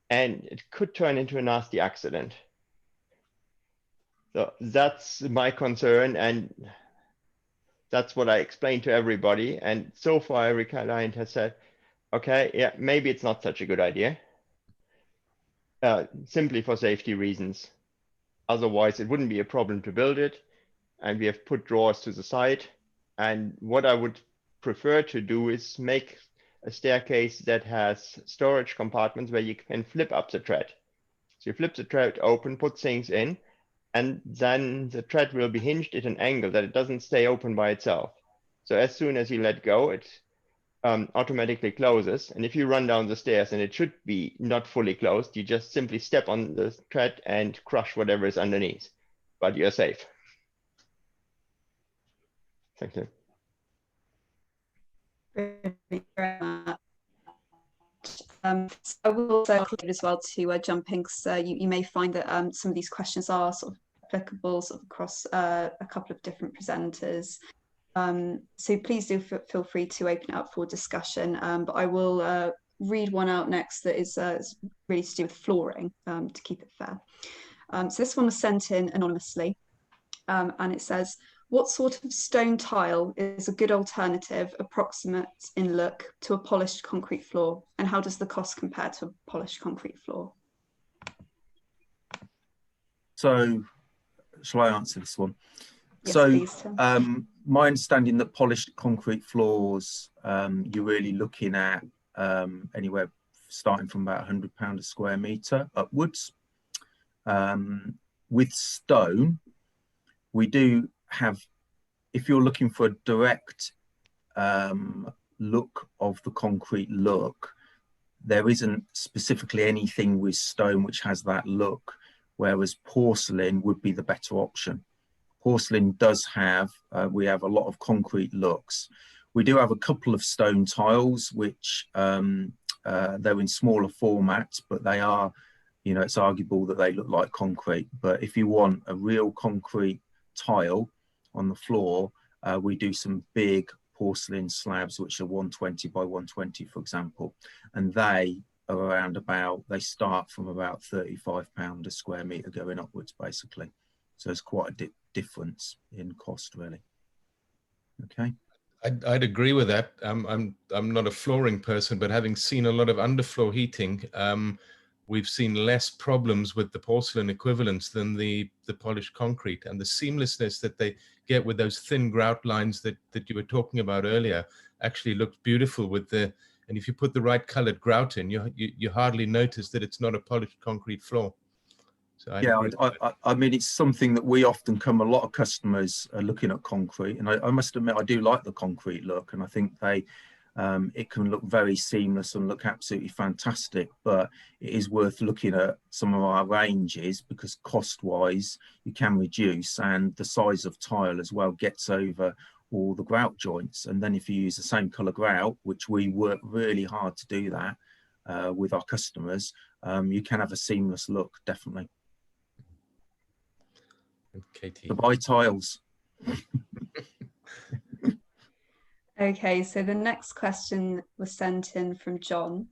and it could turn into a nasty accident. So that's my concern, and that's what I explained to everybody. And so far, every client has said, okay, yeah, maybe it's not such a good idea, simply for safety reasons. Otherwise, it wouldn't be a problem to build it. And we have put drawers to the side. And what I would prefer to do is make a staircase that has storage compartments where you can flip up the tread. So you flip the tread open, put things in, and then the tread will be hinged at an angle that it doesn't stay open by itself. So as soon as you let go, it automatically closes. And if you run down the stairs and it should be not fully closed, you just simply step on the tread and crush whatever is underneath, but you're safe. Thank you. So I will also include as well to jump in, because you may find that some of these questions are sort of applicable sort of across a couple of different presenters. So please do feel free to open it up for discussion. But I will read one out next that is really to do with flooring, to keep it fair. So this one was sent in anonymously, and it says: what sort of stone tile is a good alternative, approximate in look, to a polished concrete floor? And how does the cost compare to a polished concrete floor? So, shall I answer this one? Yes, so, please, Tim. My understanding that polished concrete floors, you're really looking at anywhere starting from about £100 a square metre upwards. With stone, we do have, if you're looking for a direct look of the concrete look, there isn't specifically anything with stone which has that look, whereas porcelain would be the better option. Porcelain does have, we have a lot of concrete looks. We do have a couple of stone tiles, which they're in smaller formats, but they are, you know, it's arguable that they look like concrete. But if you want a real concrete tile on the floor, we do some big porcelain slabs, which are 120 by 120, for example. And they are around about, they start from about £35 a square metre going upwards, basically. So it's quite a difference in cost, really. Okay. I'd agree with that. I'm not a flooring person, but having seen a lot of underfloor heating, we've seen less problems with the porcelain equivalents than the polished concrete, and the seamlessness that they get with those thin grout lines that you were talking about earlier actually looks beautiful with the, and if you put the right colored grout in, you hardly notice that it's not a polished concrete floor. So I mean, it's something that we often come, a lot of customers are looking at concrete, and I must admit, I do like the concrete look, and I think they, It can look very seamless and look absolutely fantastic, but it is worth looking at some of our ranges because cost-wise you can reduce, and the size of tile as well gets over all the grout joints. And then if you use the same colour grout, which we work really hard to do that with our customers, you can have a seamless look, definitely. Katie. So buy tiles. Okay, so the next question was sent in from John.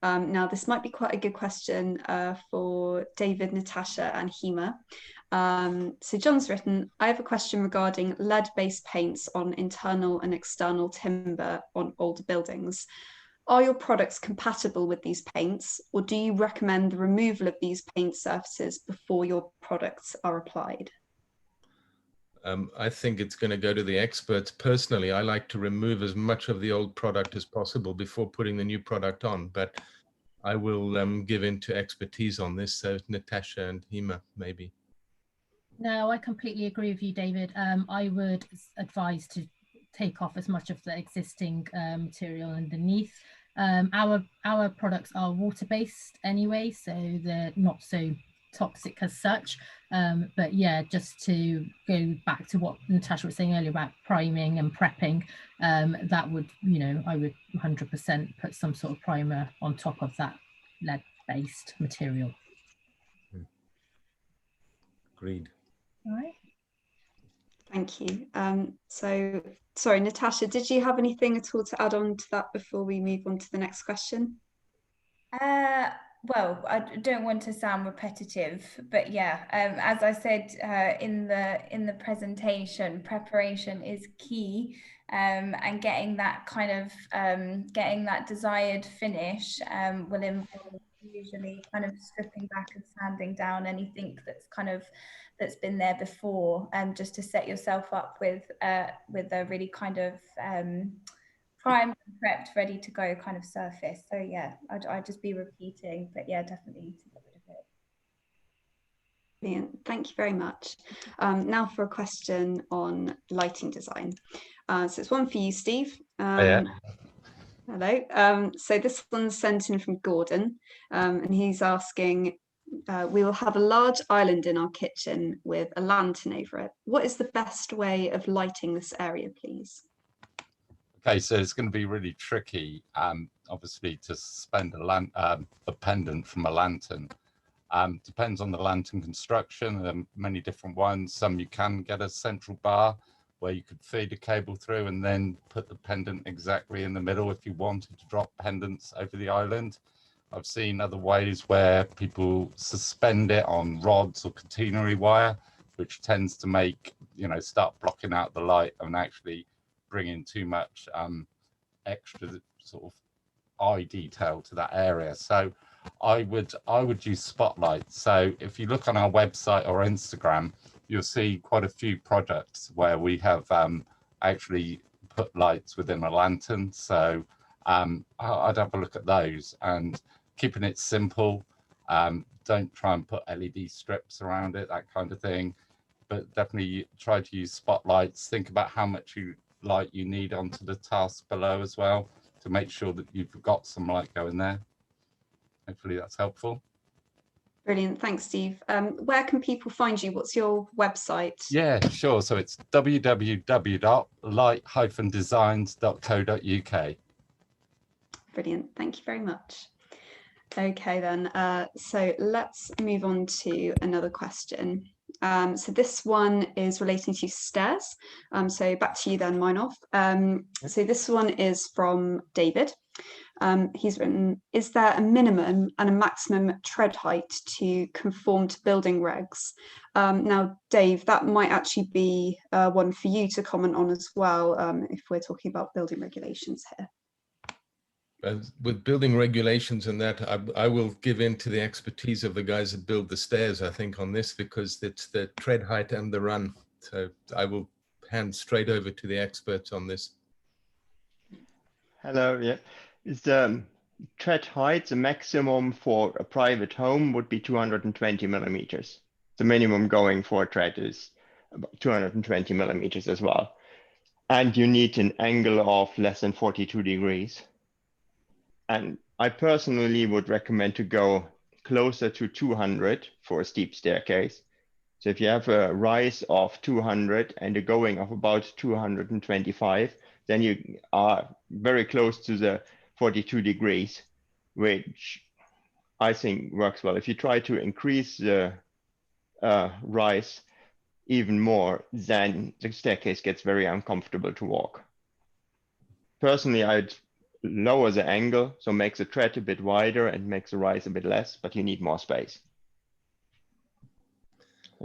Now, this might be quite a good question for David, Natasha, and Hema. So John's written, I have a question regarding lead-based paints on internal and external timber on older buildings. Are your products compatible with these paints, or do you recommend the removal of these paint surfaces before your products are applied? I think it's going to go to the experts. Personally, I like to remove as much of the old product as possible before putting the new product on, but I will give in to expertise on this. So Natasha and Hema, maybe. No, I completely agree with you, David. I would advise to take off as much of the existing material underneath. Our products are water-based anyway, so they're not so toxic as such. But yeah, just to go back to what Natasha was saying earlier about priming and prepping, that would, you know, I would 100% put some sort of primer on top of that lead-based material. Agreed. All right. Thank you. So, sorry, Natasha, did you have anything at all to add on to that before we move on to the next question? Well, I don't want to sound repetitive, but yeah, as I said in the presentation, preparation is key, and getting that kind of getting that desired finish will involve usually kind of stripping back and sanding down anything that's been there before, just to set yourself up with a really kind of primed and prepped, ready to go kind of surface. So yeah, I'd just be repeating, but yeah, definitely to get rid of it. Brilliant. Thank you very much. Now for a question on lighting design. So it's one for you, Steve. Yeah. Hello. So this one's sent in from Gordon, and he's asking, we will have a large island in our kitchen with a lantern over it. What is the best way of lighting this area, please? Okay, so it's going to be really tricky, obviously, to suspend a pendant from a lantern. Depends on the lantern construction. There are many different ones. Some you can get a central bar where you could feed a cable through and then put the pendant exactly in the middle if you wanted to drop pendants over the island. I've seen other ways where people suspend it on rods or catenary wire, which tends to make, you know, start blocking out the light and actually bring in too much extra sort of eye detail to that area. So I would use spotlights. So if you look on our website or Instagram, you'll see quite a few projects where we have actually put lights within a lantern. So I'd have a look at those, and keeping it simple. Don't try and put LED strips around it, that kind of thing, but definitely try to use spotlights. Think about how much light you need onto the task below as well, to make sure that you've got some light going there. Hopefully that's helpful. Brilliant. Thanks, Steve. Where can people find you? What's your website? Yeah, sure. So it's www.light-designs.co.uk. Brilliant. Thank you very much. Okay, then. So let's move on to another question. So this one is relating to stairs. So back to you then, Meinhof. So this one is from David. He's written, is there a minimum and a maximum tread height to conform to building regs? Now, Dave, that might actually be one for you to comment on as well, if we're talking about building regulations here. With building regulations and that, I will give in to the expertise of the guys that build the stairs, I think, on this, because it's the tread height and the run. So I will hand straight over to the experts on this. Hello, yeah. Is the tread height, the maximum for a private home would be 220 millimeters. The minimum going for a tread is about 220 millimeters as well. And you need an angle of less than 42 degrees. And I personally would recommend to go closer to 200 for a steep staircase. So if you have a rise of 200 and a going of about 225, then you are very close to the 42 degrees, which I think works well. If you try to increase the rise even more, then the staircase gets very uncomfortable to walk. Personally, I'd lower the angle, so make the tread a bit wider and make the rise a bit less, but you need more space.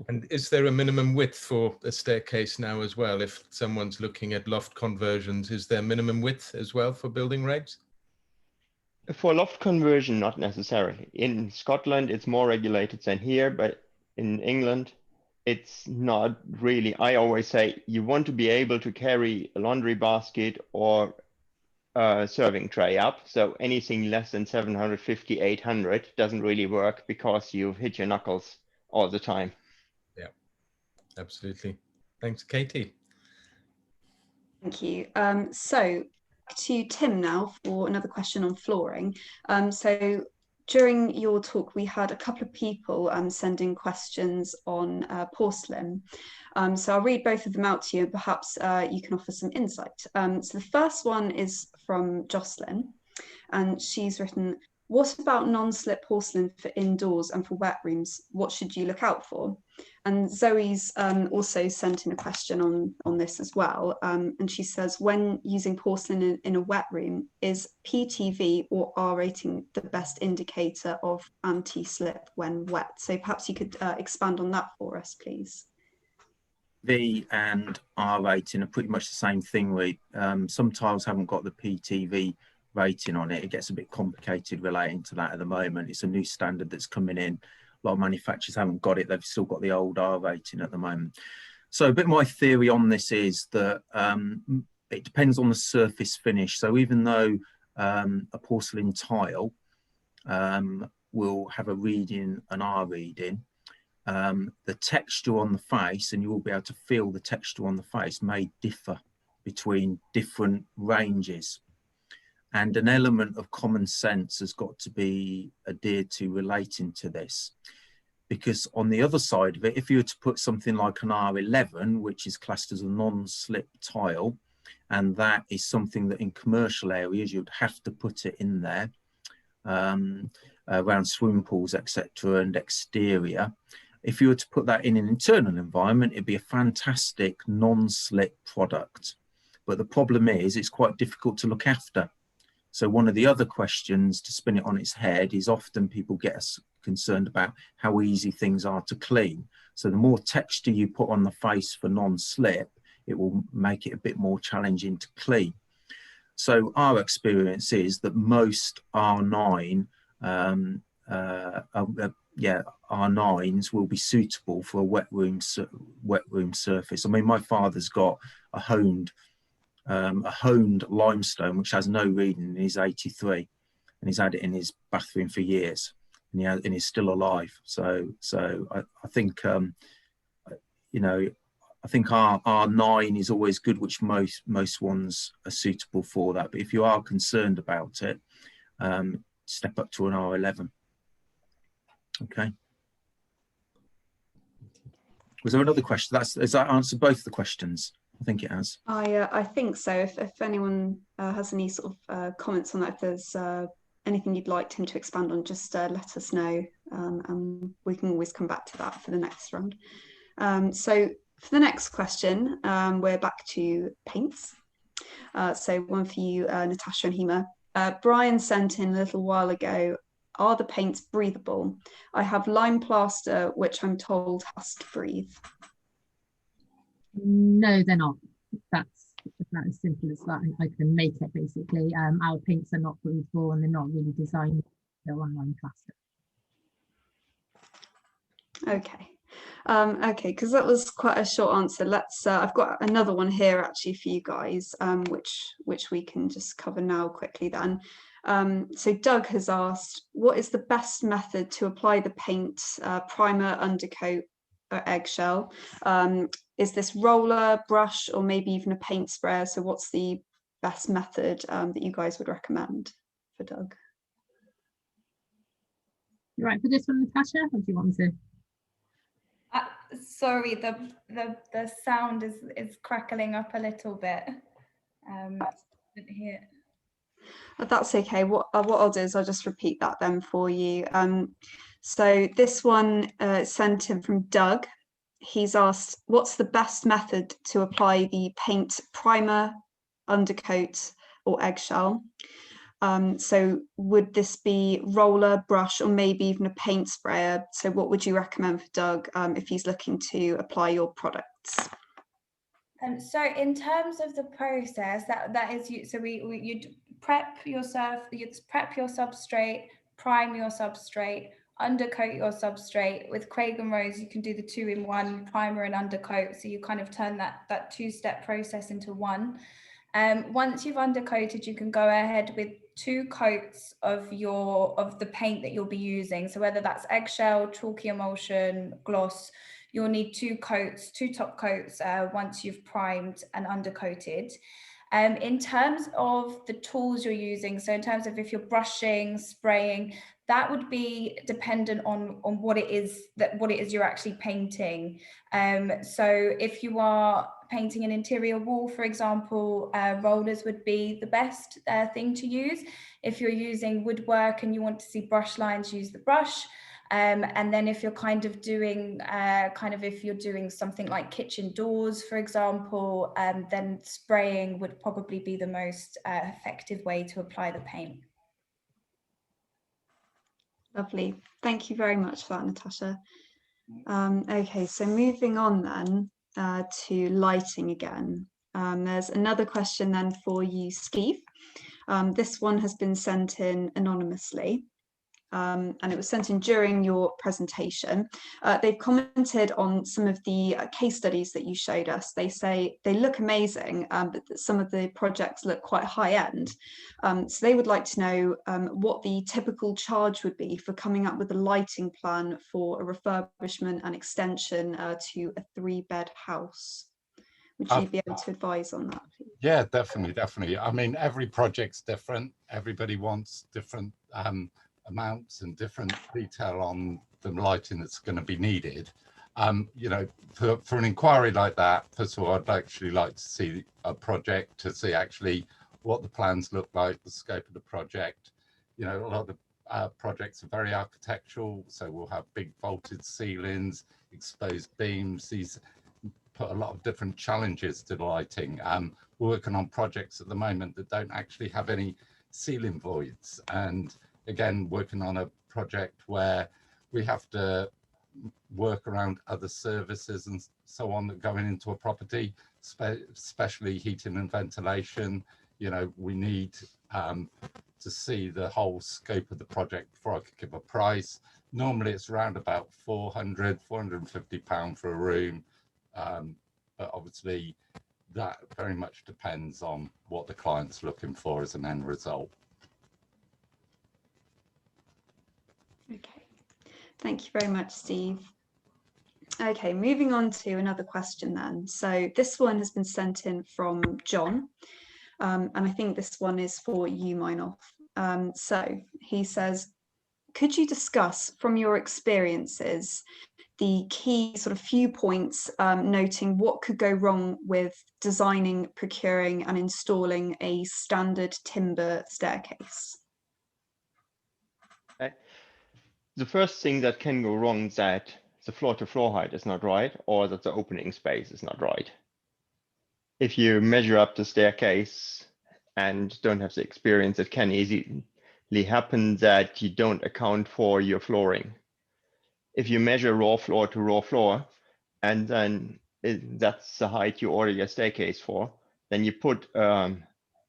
And is there a minimum width for a staircase now as well? If someone's looking at loft conversions, is there minimum width as well for building regs? For loft conversion, not necessarily. In Scotland, it's more regulated than here, but in England, it's not really. I always say you want to be able to carry a laundry basket or a serving tray up. So anything less than 750, 800 doesn't really work because you hit your knuckles all the time. Yeah, absolutely. Thanks, Katie. Thank you. So to Tim now for another question on flooring. So during your talk, we had a couple of people sending questions on porcelain. So I'll read both of them out to you, and perhaps you can offer some insight. So the first one is from Jocelyn, and she's written, what about non-slip porcelain for indoors and for wet rooms? What should you look out for? And Zoe's also sent in a question on this as well. And she says, when using porcelain in a wet room, is PTV or R rating the best indicator of anti-slip when wet? So perhaps you could expand on that for us, please. V and R rating are pretty much the same thing. Some tiles haven't got the PTV rating on it. It gets a bit complicated relating to that at the moment. It's a new standard that's coming in. A lot of manufacturers haven't got it. They've still got the old R rating at the moment. So a bit my theory on this is that it depends on the surface finish. So even though a porcelain tile will have a reading, an R reading, the texture on the face, and you will be able to feel the texture on the face, may differ between different ranges. And an element of common sense has got to be adhered to relating to this. Because on the other side of it, if you were to put something like an R11, which is classed as a non-slip tile, and that is something that in commercial areas you'd have to put it in there, around swimming pools, etc., and exterior. If you were to put that in an internal environment, it'd be a fantastic non-slip product. But the problem is it's quite difficult to look after. So one of the other questions, to spin it on its head, is often people get concerned about how easy things are to clean. So the more texture you put on the face for non-slip, it will make it a bit more challenging to clean. So our experience is that most R9, R9s will be suitable for a wet room surface. I mean, my father's got a honed limestone which has no reading, and he's 83, and he's had it in his bathroom for years, and he's still alive. So I think you know, I think R9 is always good, which most ones are suitable for that. But if you are concerned about it, step up to an R11. Okay. Was there another question? Has that answered both the questions? I think it has. I think so. If anyone has any sort of comments on that, if there's anything you'd like Tim to expand on, just let us know, and we can always come back to that for the next round. So for the next question, we're back to paints. So one for you, Natasha and Hema. Brian sent in a little while ago, are the paints breathable? I have lime plaster, which I'm told has to breathe. No, they're not. That's as simple as that. I can make it basically. Our paints are not breathable, and they're not really designed to go on lime plaster. Okay. Okay, because that was quite a short answer. Let's. I've got another one here actually for you guys, which we can just cover now quickly. Then, so Doug has asked, what is the best method to apply the paint, primer, undercoat, eggshell? Is this roller, brush, or maybe even a paint sprayer? So what's the best method that you guys would recommend for Doug? You right for this one, Natasha, or do you want to? Sorry, the sound is crackling up a little bit. Didn't hear. That's okay. What I'll do is I'll just repeat that then for you. So this one sent in from Doug. He's asked, what's the best method to apply the paint primer, undercoat, or eggshell? So would this be roller, brush, or maybe even a paint sprayer? So what would you recommend for Doug if he's looking to apply your products? So in terms of the process, that is you. So you'd prep your substrate, prime your substrate, undercoat your substrate. With Craig and Rose, you can do the 2-in-1 primer and undercoat. So you kind of turn that two-step process into one. Once you've undercoated, you can go ahead with 2 coats of the paint that you'll be using. So whether that's eggshell, chalky emulsion, gloss, you'll need 2 top coats once you've primed and undercoated. In terms of the tools you're using, so in terms of if you're brushing, spraying, that would be dependent on what it is you're actually painting. So if you are painting an interior wall, for example, rollers would be the best thing to use. If you're using woodwork and you want to see brush lines, use the brush. And then if you're kind of doing if you're doing something like kitchen doors, for example, then spraying would probably be the most effective way to apply the paint. Lovely. Thank you very much for that, Natasha. Okay, so moving on then to lighting again. There's another question then for you, Steve. This one has been sent in anonymously. And it was sent in during your presentation. They've commented on some of the case studies that you showed us. They say they look amazing, but some of the projects look quite high end. So they would like to know what the typical charge would be for coming up with a lighting plan for a refurbishment and extension to a 3-bed house. Would you be able to advise on that, please? Yeah, definitely. I mean, every project's different. Everybody wants different amounts and different detail on the lighting that's going to be needed. You know, for an inquiry like that, first of all, I'd actually like to see a project to see actually what the plans look like, the scope of the project. You know, a lot of projects are very architectural, so we'll have big vaulted ceilings, exposed beams. These put a lot of different challenges to the lighting. We're working on projects at the moment that don't actually have any ceiling voids, and again, working on a project where we have to work around other services and so on that going into a property, especially heating and ventilation. You know, we need to see the whole scope of the project before I could give a price. Normally it's around about £450 for a room, but obviously that very much depends on what the client's looking for as an end result. Okay, thank you very much, Steve. Okay, moving on to another question then. So this one has been sent in from John, and I think this one is for you, Meinolf. So he says, could you discuss from your experiences the key sort of few points noting what could go wrong with designing, procuring and installing a standard timber staircase? Okay. The first thing that can go wrong is that the floor-to-floor height is not right, or that the opening space is not right. If you measure up the staircase and don't have the experience, it can easily happen that you don't account for your flooring. If you measure raw floor to raw floor, and then that's the height you order your staircase for, then you put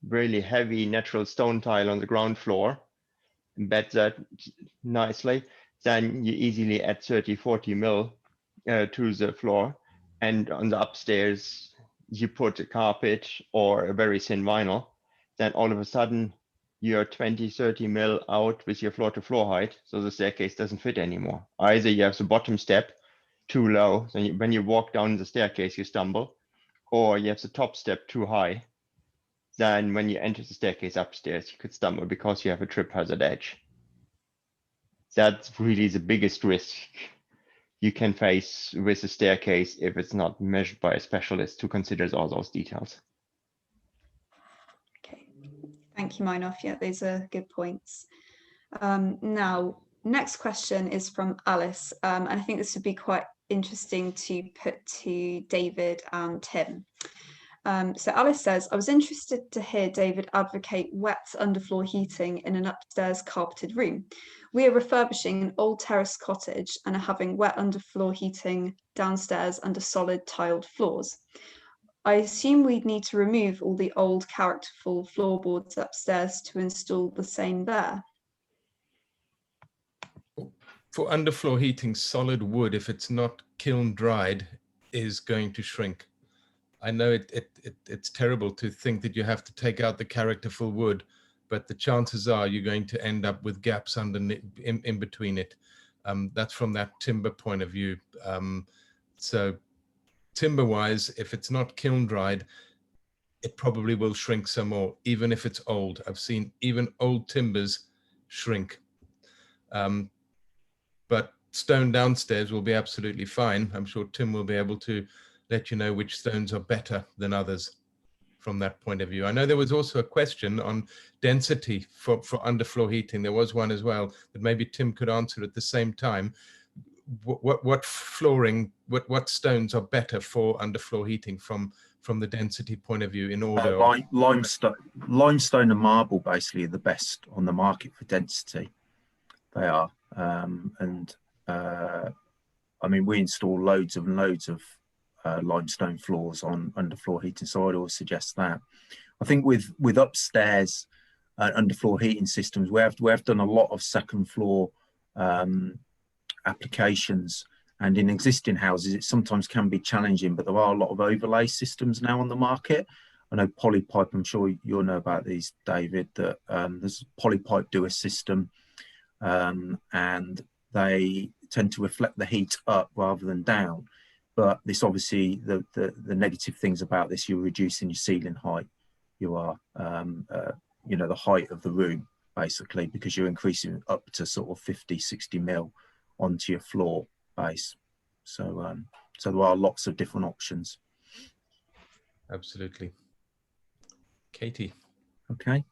really heavy natural stone tile on the ground floor, embed that nicely, then you easily add 30-40 mil to the floor, and on the upstairs you put a carpet or a very thin vinyl, then all of a sudden you're 20-30 mil out with your floor to floor height, so the staircase doesn't fit anymore. Either you have the bottom step too low, so when you walk down the staircase, you stumble, or you have the top step too high, then when you enter the staircase upstairs, you could stumble because you have a trip hazard edge. That's really the biggest risk you can face with a staircase if it's not measured by a specialist who considers all those details. Okay, thank you, Meinhof. Yeah, those are good points. Now, next question is from Alice, and I think this would be quite interesting to put to David and Tim. So Alice says, I was interested to hear David advocate wet underfloor heating in an upstairs carpeted room. We are refurbishing an old terrace cottage and are having wet underfloor heating downstairs under solid tiled floors. I assume we'd need to remove all the old characterful floorboards upstairs to install the same there. For underfloor heating, solid wood, if it's not kiln dried, is going to shrink. I know it's terrible to think that you have to take out the characterful wood, but the chances are you're going to end up with gaps underneath, in between it. That's from that timber point of view. So timber-wise, if it's not kiln dried, it probably will shrink some more, even if it's old. I've seen even old timbers shrink. But stone downstairs will be absolutely fine. I'm sure Tim will be able to let you know which stones are better than others from that point of view. I know there was also a question on density for underfloor heating. There was one as well, but maybe Tim could answer at the same time. What flooring, what stones are better for underfloor heating from the density point of view in order? Limestone and marble basically are the best on the market for density. They are. I mean, we install loads and loads of limestone floors on underfloor heating, so I'd always suggest that. I think with upstairs underfloor heating systems, we have done a lot of second floor applications, and in existing houses it sometimes can be challenging, but there are a lot of overlay systems now on the market. I know Polypipe, I'm sure you'll know about these, David, that there's Polypipe do a system, and they tend to reflect the heat up rather than down. But this obviously, the negative things about this, you're reducing your ceiling height. You are, you know, the height of the room, basically, because you're increasing up to sort of 50, 60 mil onto your floor base. So, so there are lots of different options. Absolutely. Katie. Okay.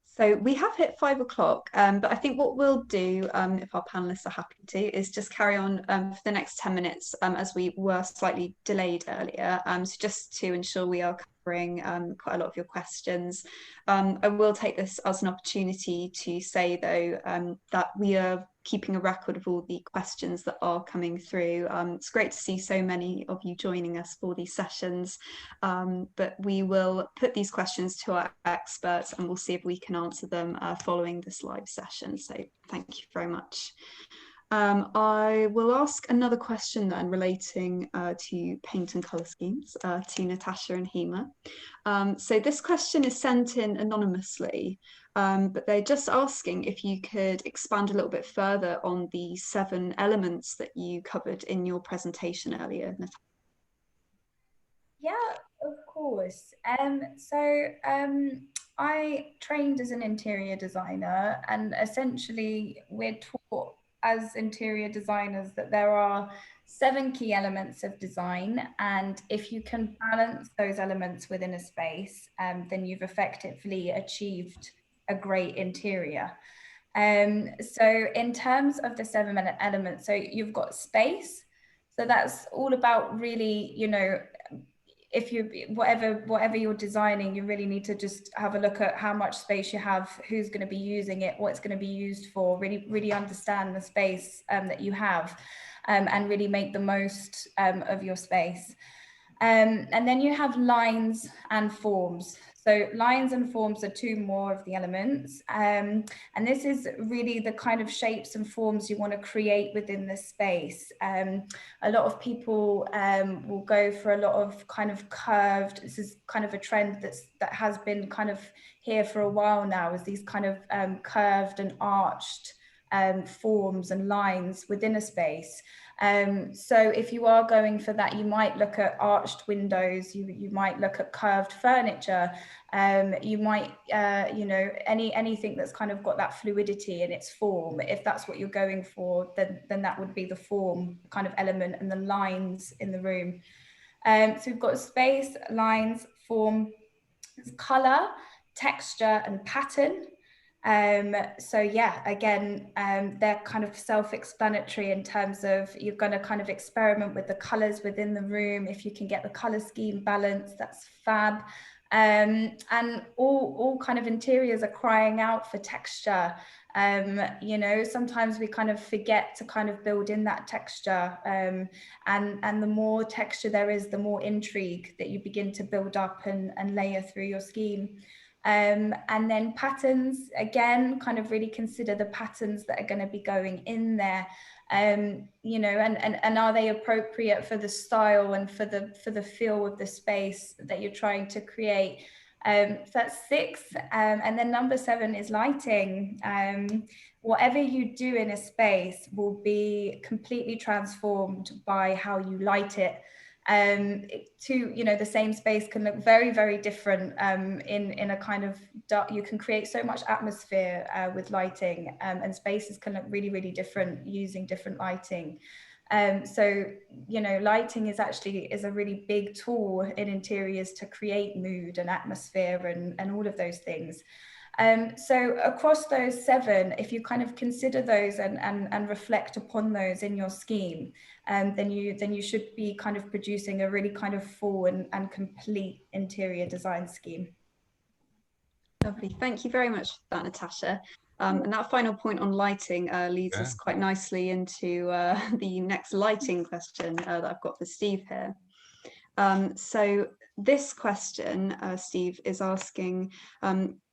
So we have hit 5 o'clock, but I think what we'll do, if our panelists are happy to, is just carry on for the next 10 minutes as we were slightly delayed earlier. So just to ensure we are covering quite a lot of your questions. I will take this as an opportunity to say, though, that we are keeping a record of all the questions that are coming through. It's great to see so many of you joining us for these sessions, but we will put these questions to our experts and we'll see if we can answer them following this live session. So thank you very much. I will ask another question then relating to paint and colour schemes to Natasha and Hema. So this question is sent in anonymously, but they're just asking if you could expand a little bit further on the 7 elements that you covered in your presentation earlier, Natasha. Yeah, of course. I trained as an interior designer, and essentially we're taught as interior designers that there are 7 key elements of design, and if you can balance those elements within a space, then you've effectively achieved a great interior. So in terms of the 7 elements, so you've got space. So that's all about really, you know, if you whatever you're designing, you really need to just have a look at how much space you have, who's going to be using it, what it's going to be used for, really understand the space that you have, and really make the most of your space. And then you have lines and forms. So lines and forms are 2 more of the elements. And this is really the kind of shapes and forms you want to create within the space. A lot of people will go for a lot of kind of curved, this is kind of a trend that has been kind of here for a while now, is these kind of curved and arched forms and lines within a space. So if you are going for that, you might look at arched windows, you might look at curved furniture, you might, you know, anything that's kind of got that fluidity in its form. If that's what you're going for, then that would be the form kind of element and the lines in the room. So we've got space, lines, form, color, texture, and pattern. So yeah, again, they're kind of self-explanatory in terms of you're going to kind of experiment with the colors within the room. If you can get the color scheme balanced, that's fab. And all kind of interiors are crying out for texture. You know, sometimes we kind of forget to kind of build in that texture, and the more texture there is, the more intrigue that you begin to build up and layer through your scheme. And then patterns, again, kind of really consider the patterns that are going to be going in there, you know, and are they appropriate for the style and for the feel of the space that you're trying to create. So that's 6, and then number 7 is lighting. Whatever you do in a space will be completely transformed by how you light it. You know, the same space can look very, very different in a kind of dark. You can create so much atmosphere with lighting, and spaces can look really, really different using different lighting. So, you know, lighting is a really big tool in interiors to create mood and atmosphere and all of those things. So across those 7, if you kind of consider those and reflect upon those in your scheme, then you should be kind of producing a really kind of full and complete interior design scheme. Lovely. Thank you very much for that, Natasha. And that final point on lighting leads us quite nicely into the next lighting question that I've got for Steve here. So this question, Steve, is asking,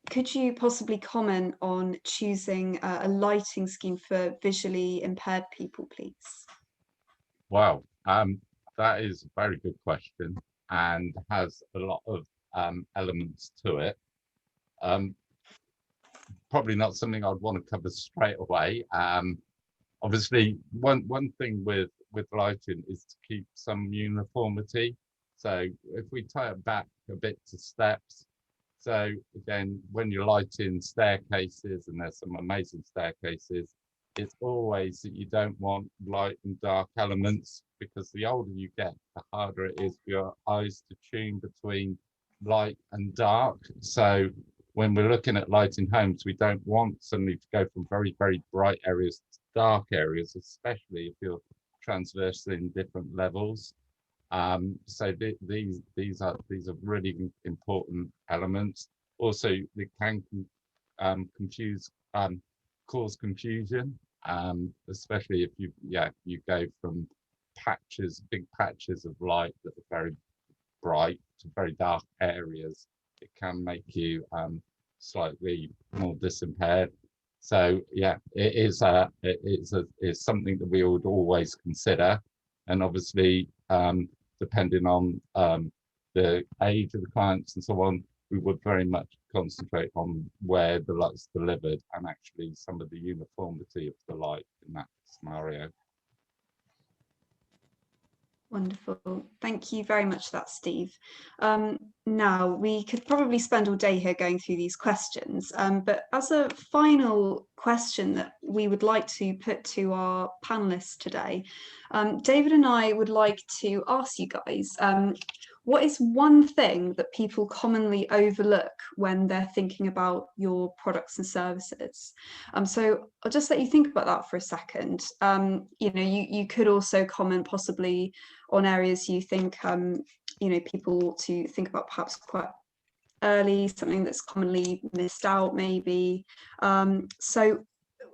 could you possibly comment on choosing a lighting scheme for visually impaired people, please? Wow, that is a very good question and has a lot of elements to it. Probably not something I'd want to cover straight away. Obviously, one thing with lighting is to keep some uniformity. So if we tie it back a bit to steps, so again, when you're lighting staircases, and there's some amazing staircases, it's always that you don't want light and dark elements, because the older you get, the harder it is for your eyes to tune between light and dark. So when we're looking at lighting homes, we don't want suddenly to go from very, very bright areas to dark areas, especially if you're transversing in different levels. So these are really important elements. Also, they can cause confusion, especially if you go from big patches of light that are very bright to very dark areas. It can make you slightly more disimpaired. So yeah, it's something that we would always consider, and obviously depending on the age of the clients and so on, we would very much concentrate on where the light's delivered and actually some of the uniformity of the light in that scenario. Wonderful. Thank you very much for that, Steve. Now, we could probably spend all day here going through these questions, but as a final question that we would like to put to our panelists today, David and I would like to ask you guys, what is one thing that people commonly overlook when they're thinking about your products and services? So I'll just let you think about that for a second. You know, you could also comment possibly on areas you think, you know, people to think about perhaps quite early, something that's commonly missed out maybe. So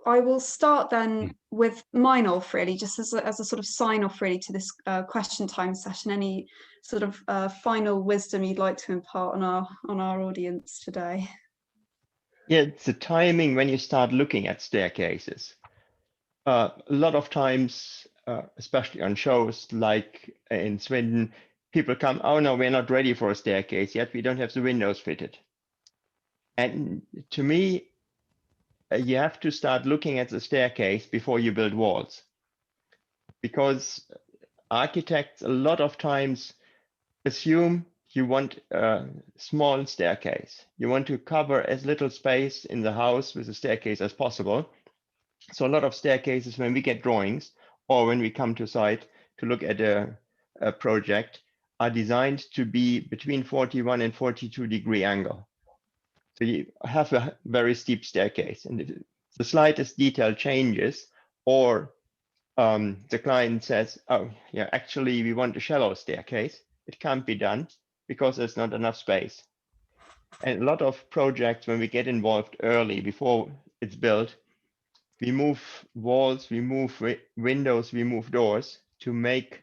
I will start then with mine off, really, just as a sort of sign off really to this question time session. Any sort of final wisdom you'd like to impart on our audience today? Yeah, it's the timing when you start looking at staircases. A lot of times, especially on shows like in Swindon, people come, oh no, we're not ready for a staircase yet. We don't have the windows fitted. And to me, you have to start looking at the staircase before you build walls. because architects a lot of times assume you want a small staircase. You want to cover as little space in the house with a staircase as possible. So a lot of staircases, when we get drawings or when we come to site to look at a project, are designed to be between 41 and 42 degree angle. So you have a very steep staircase, and if the slightest detail changes, or the client says, oh yeah, actually we want a shallow staircase, it can't be done because there's not enough space. And a lot of projects, when we get involved early before it's built, we move walls, we move windows, we move doors to make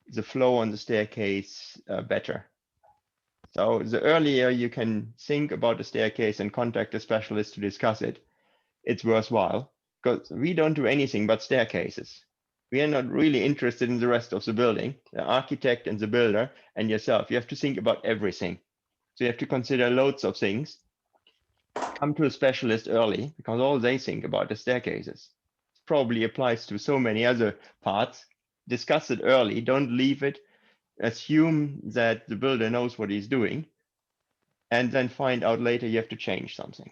the flow on the staircase better. So the earlier you can think about the staircase and contact a specialist to discuss it, it's worthwhile, because we don't do anything but staircases. We are not really interested in the rest of the building. The architect and the builder and yourself, you have to think about everything. So you have to consider loads of things. Come to a specialist early, because all they think about is staircases. It probably applies to so many other parts. Discuss it early, don't leave it. Assume that the builder knows what he's doing, and then find out later you have to change something.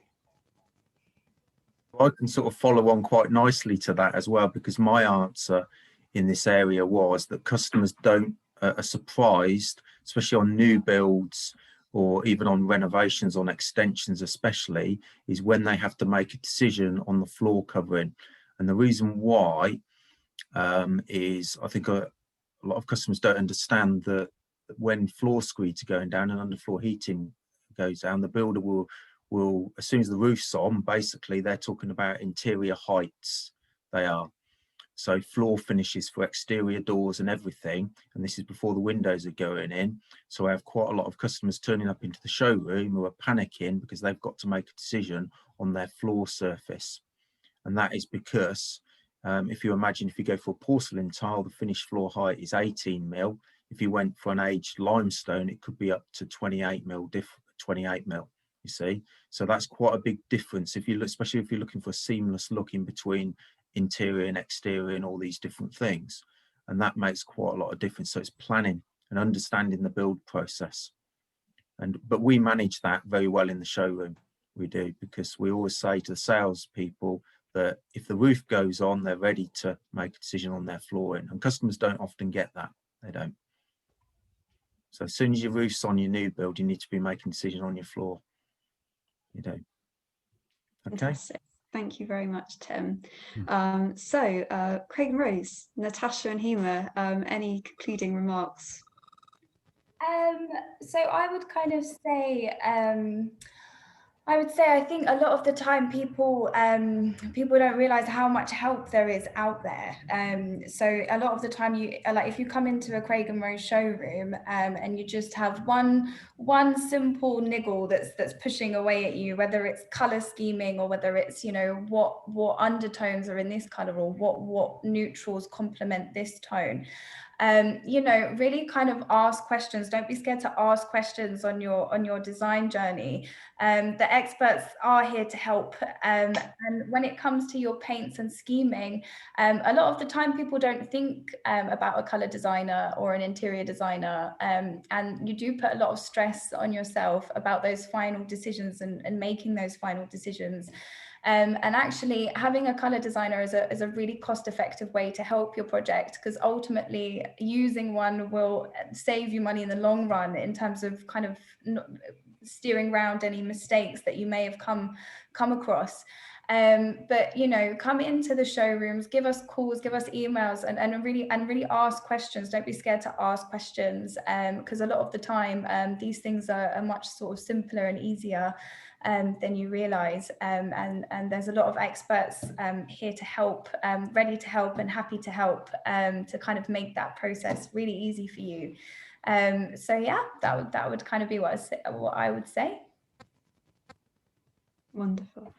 I can sort of follow on quite nicely to that as well, because my answer in this area was that customers are surprised, especially on new builds or even on renovations, on extensions especially, is when they have to make a decision on the floor covering. And the reason why is I think a lot of customers don't understand that when floor screeds are going down and underfloor heating goes down, the builder will, as soon as the roof's on, basically they're talking about interior heights. They are. So floor finishes for exterior doors and everything, and this is before the windows are going in. So I have quite a lot of customers turning up into the showroom who are panicking because they've got to make a decision on their floor surface. And that is because if you imagine, if you go for a porcelain tile, the finished floor height is 18 mil. If you went for an aged limestone, it could be up to 28 mil, you see. So that's quite a big difference if you look, especially if you're looking for a seamless look in between interior and exterior and all these different things. And that makes quite a lot of difference. So it's planning and understanding the build process. But we manage that very well in the showroom. We do, because we always say to the salespeople that if the roof goes on, they're ready to make a decision on their flooring. And customers don't often get that. They don't. So as soon as your roof's on your new build, you need to be making a decision on your floor. You do. Okay. Fantastic. Thank you very much, Tim. Craig and Rose, Natasha and Hema, any concluding remarks? So I would kind of say, I think a lot of the time people don't realize how much help there is out there. So a lot of the time if you come into a Craig and Rose showroom and you just have one simple niggle that's pushing away at you, whether it's color scheming or whether it's, you know, what undertones are in this color or what neutrals complement this tone. You know, really kind of ask questions. Don't be scared to ask questions on your design journey. The experts are here to help. And when it comes to your paints and scheming, a lot of the time people don't think about a color designer or an interior designer. And you do put a lot of stress on yourself about those final decisions and making those final decisions. And actually having a color designer is a really cost-effective way to help your project, because ultimately using one will save you money in the long run in terms of kind of steering around any mistakes that you may have come across. But you know, come into the showrooms, give us calls, give us emails, and really ask questions. Don't be scared to ask questions, because a lot of the time these things are much sort of simpler and easier than you realize, and there's a lot of experts here to help, ready to help and happy to help, to kind of make that process really easy for you. So yeah, that would kind of be what I would say. Wonderful.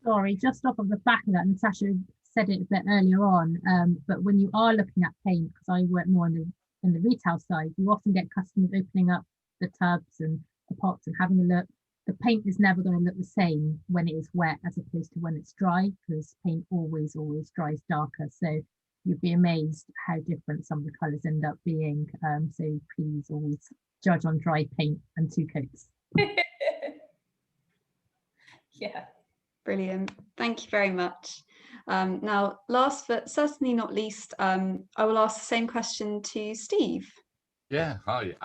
Sorry, just off of the back of that, Natasha said it a bit earlier on, but when you are looking at paint, because I work more in the retail side, you often get customers opening up the tubs and the pots and having a look. The paint is never going to look the same when it is wet as opposed to when it's dry, because paint always dries darker. So you'll be amazed how different some of the colours end up being. So please always judge on dry paint and 2 coats. Yeah. Brilliant. Thank you very much. Now, last but certainly not least, I will ask the same question to Steve. Yeah, hi.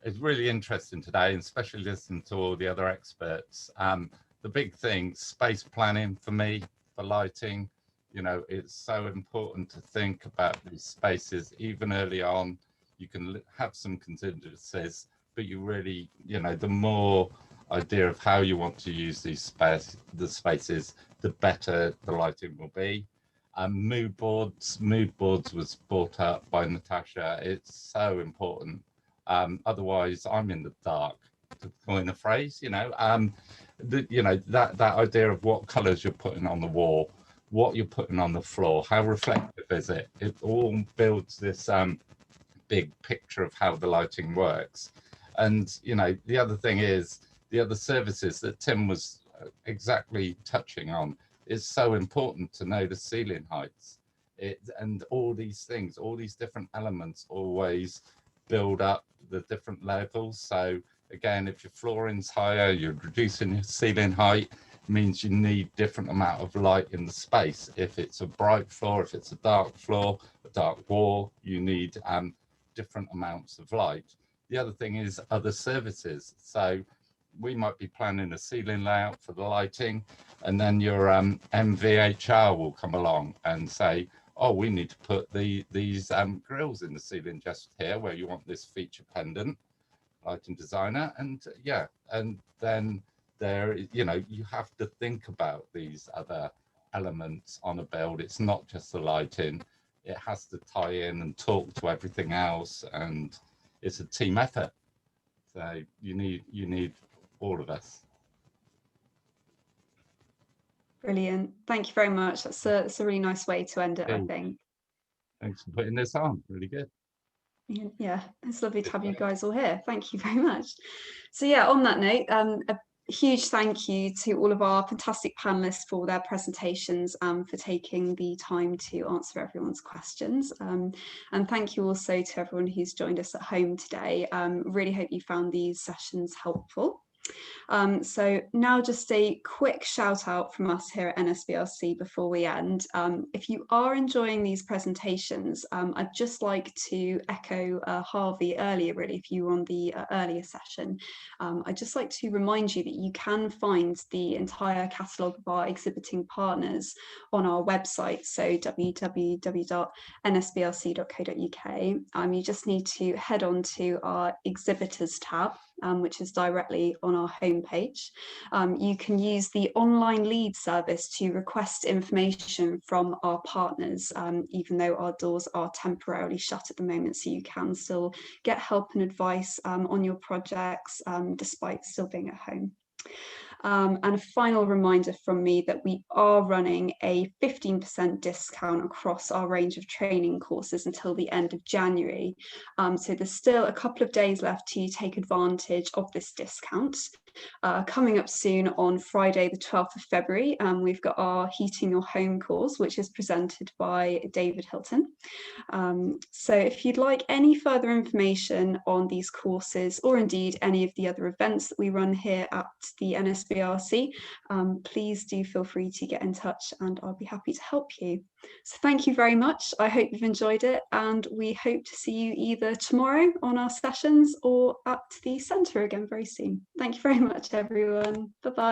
It's really interesting today, and especially listening to all the other experts. The big thing, space planning for me, for lighting, you know, it's so important to think about these spaces even early on. You can have some contingencies, but you really, you know, the more idea of how you want to use these spaces, the better the lighting will be. Mood boards was brought up by Natasha. It's so important. Otherwise, I'm in the dark, to coin a phrase. You know, that idea of what colours you're putting on the wall, what you're putting on the floor, how reflective is it? It all builds this big picture of how the lighting works. And you know, the other thing is the other services that Tim was exactly touching on. Is so important to know the ceiling heights, and all these things, all these different elements always build up the different levels. So again, if your flooring's higher, you're reducing your ceiling height, means you need different amount of light in the space. If it's a bright floor, if it's a dark floor, a dark wall, you need different amounts of light. The other thing is other services. So we might be planning a ceiling layout for the lighting, and then your MVHR will come along and say, oh, we need to put these grills in the ceiling just here where you want this feature pendant, lighting designer. And yeah, and then there, you know, you have to think about these other elements on a build. It's not just the lighting, it has to tie in and talk to everything else, and it's a team effort. So you need all of us. Brilliant. Thank you very much. That's a really nice way to end it, I think. Thanks for putting this on. Really good. Yeah, it's lovely to have you guys all here. Thank you very much. So yeah, on that note, a huge thank you to all of our fantastic panelists for their presentations and for taking the time to answer everyone's questions. And thank you also to everyone who's joined us at home today. Really hope you found these sessions helpful. So now just a quick shout out from us here at NSBRC before we end. If you are enjoying these presentations, I'd just like to echo Harvey earlier, really, if you were on the earlier session. I'd just like to remind you that you can find the entire catalogue of our exhibiting partners on our website, so www.nsbrc.co.uk. You just need to head on to our exhibitors tab, which is directly on our homepage. You can use the online lead service to request information from our partners, even though our doors are temporarily shut at the moment, so you can still get help and advice on your projects despite still being at home. And a final reminder from me that we are running a 15% discount across our range of training courses until the end of January. So there's still a couple of days left to take advantage of this discount. Coming up soon on Friday, the 12th of February, we've got our Heating Your Home course, which is presented by David Hilton. So if you'd like any further information on these courses, or indeed any of the other events that we run here at the NSBRC, please do feel free to get in touch and I'll be happy to help you. So thank you very much. I hope you've enjoyed it, and we hope to see you either tomorrow on our sessions or at the centre again very soon. Thank you very much, everyone. Bye-bye.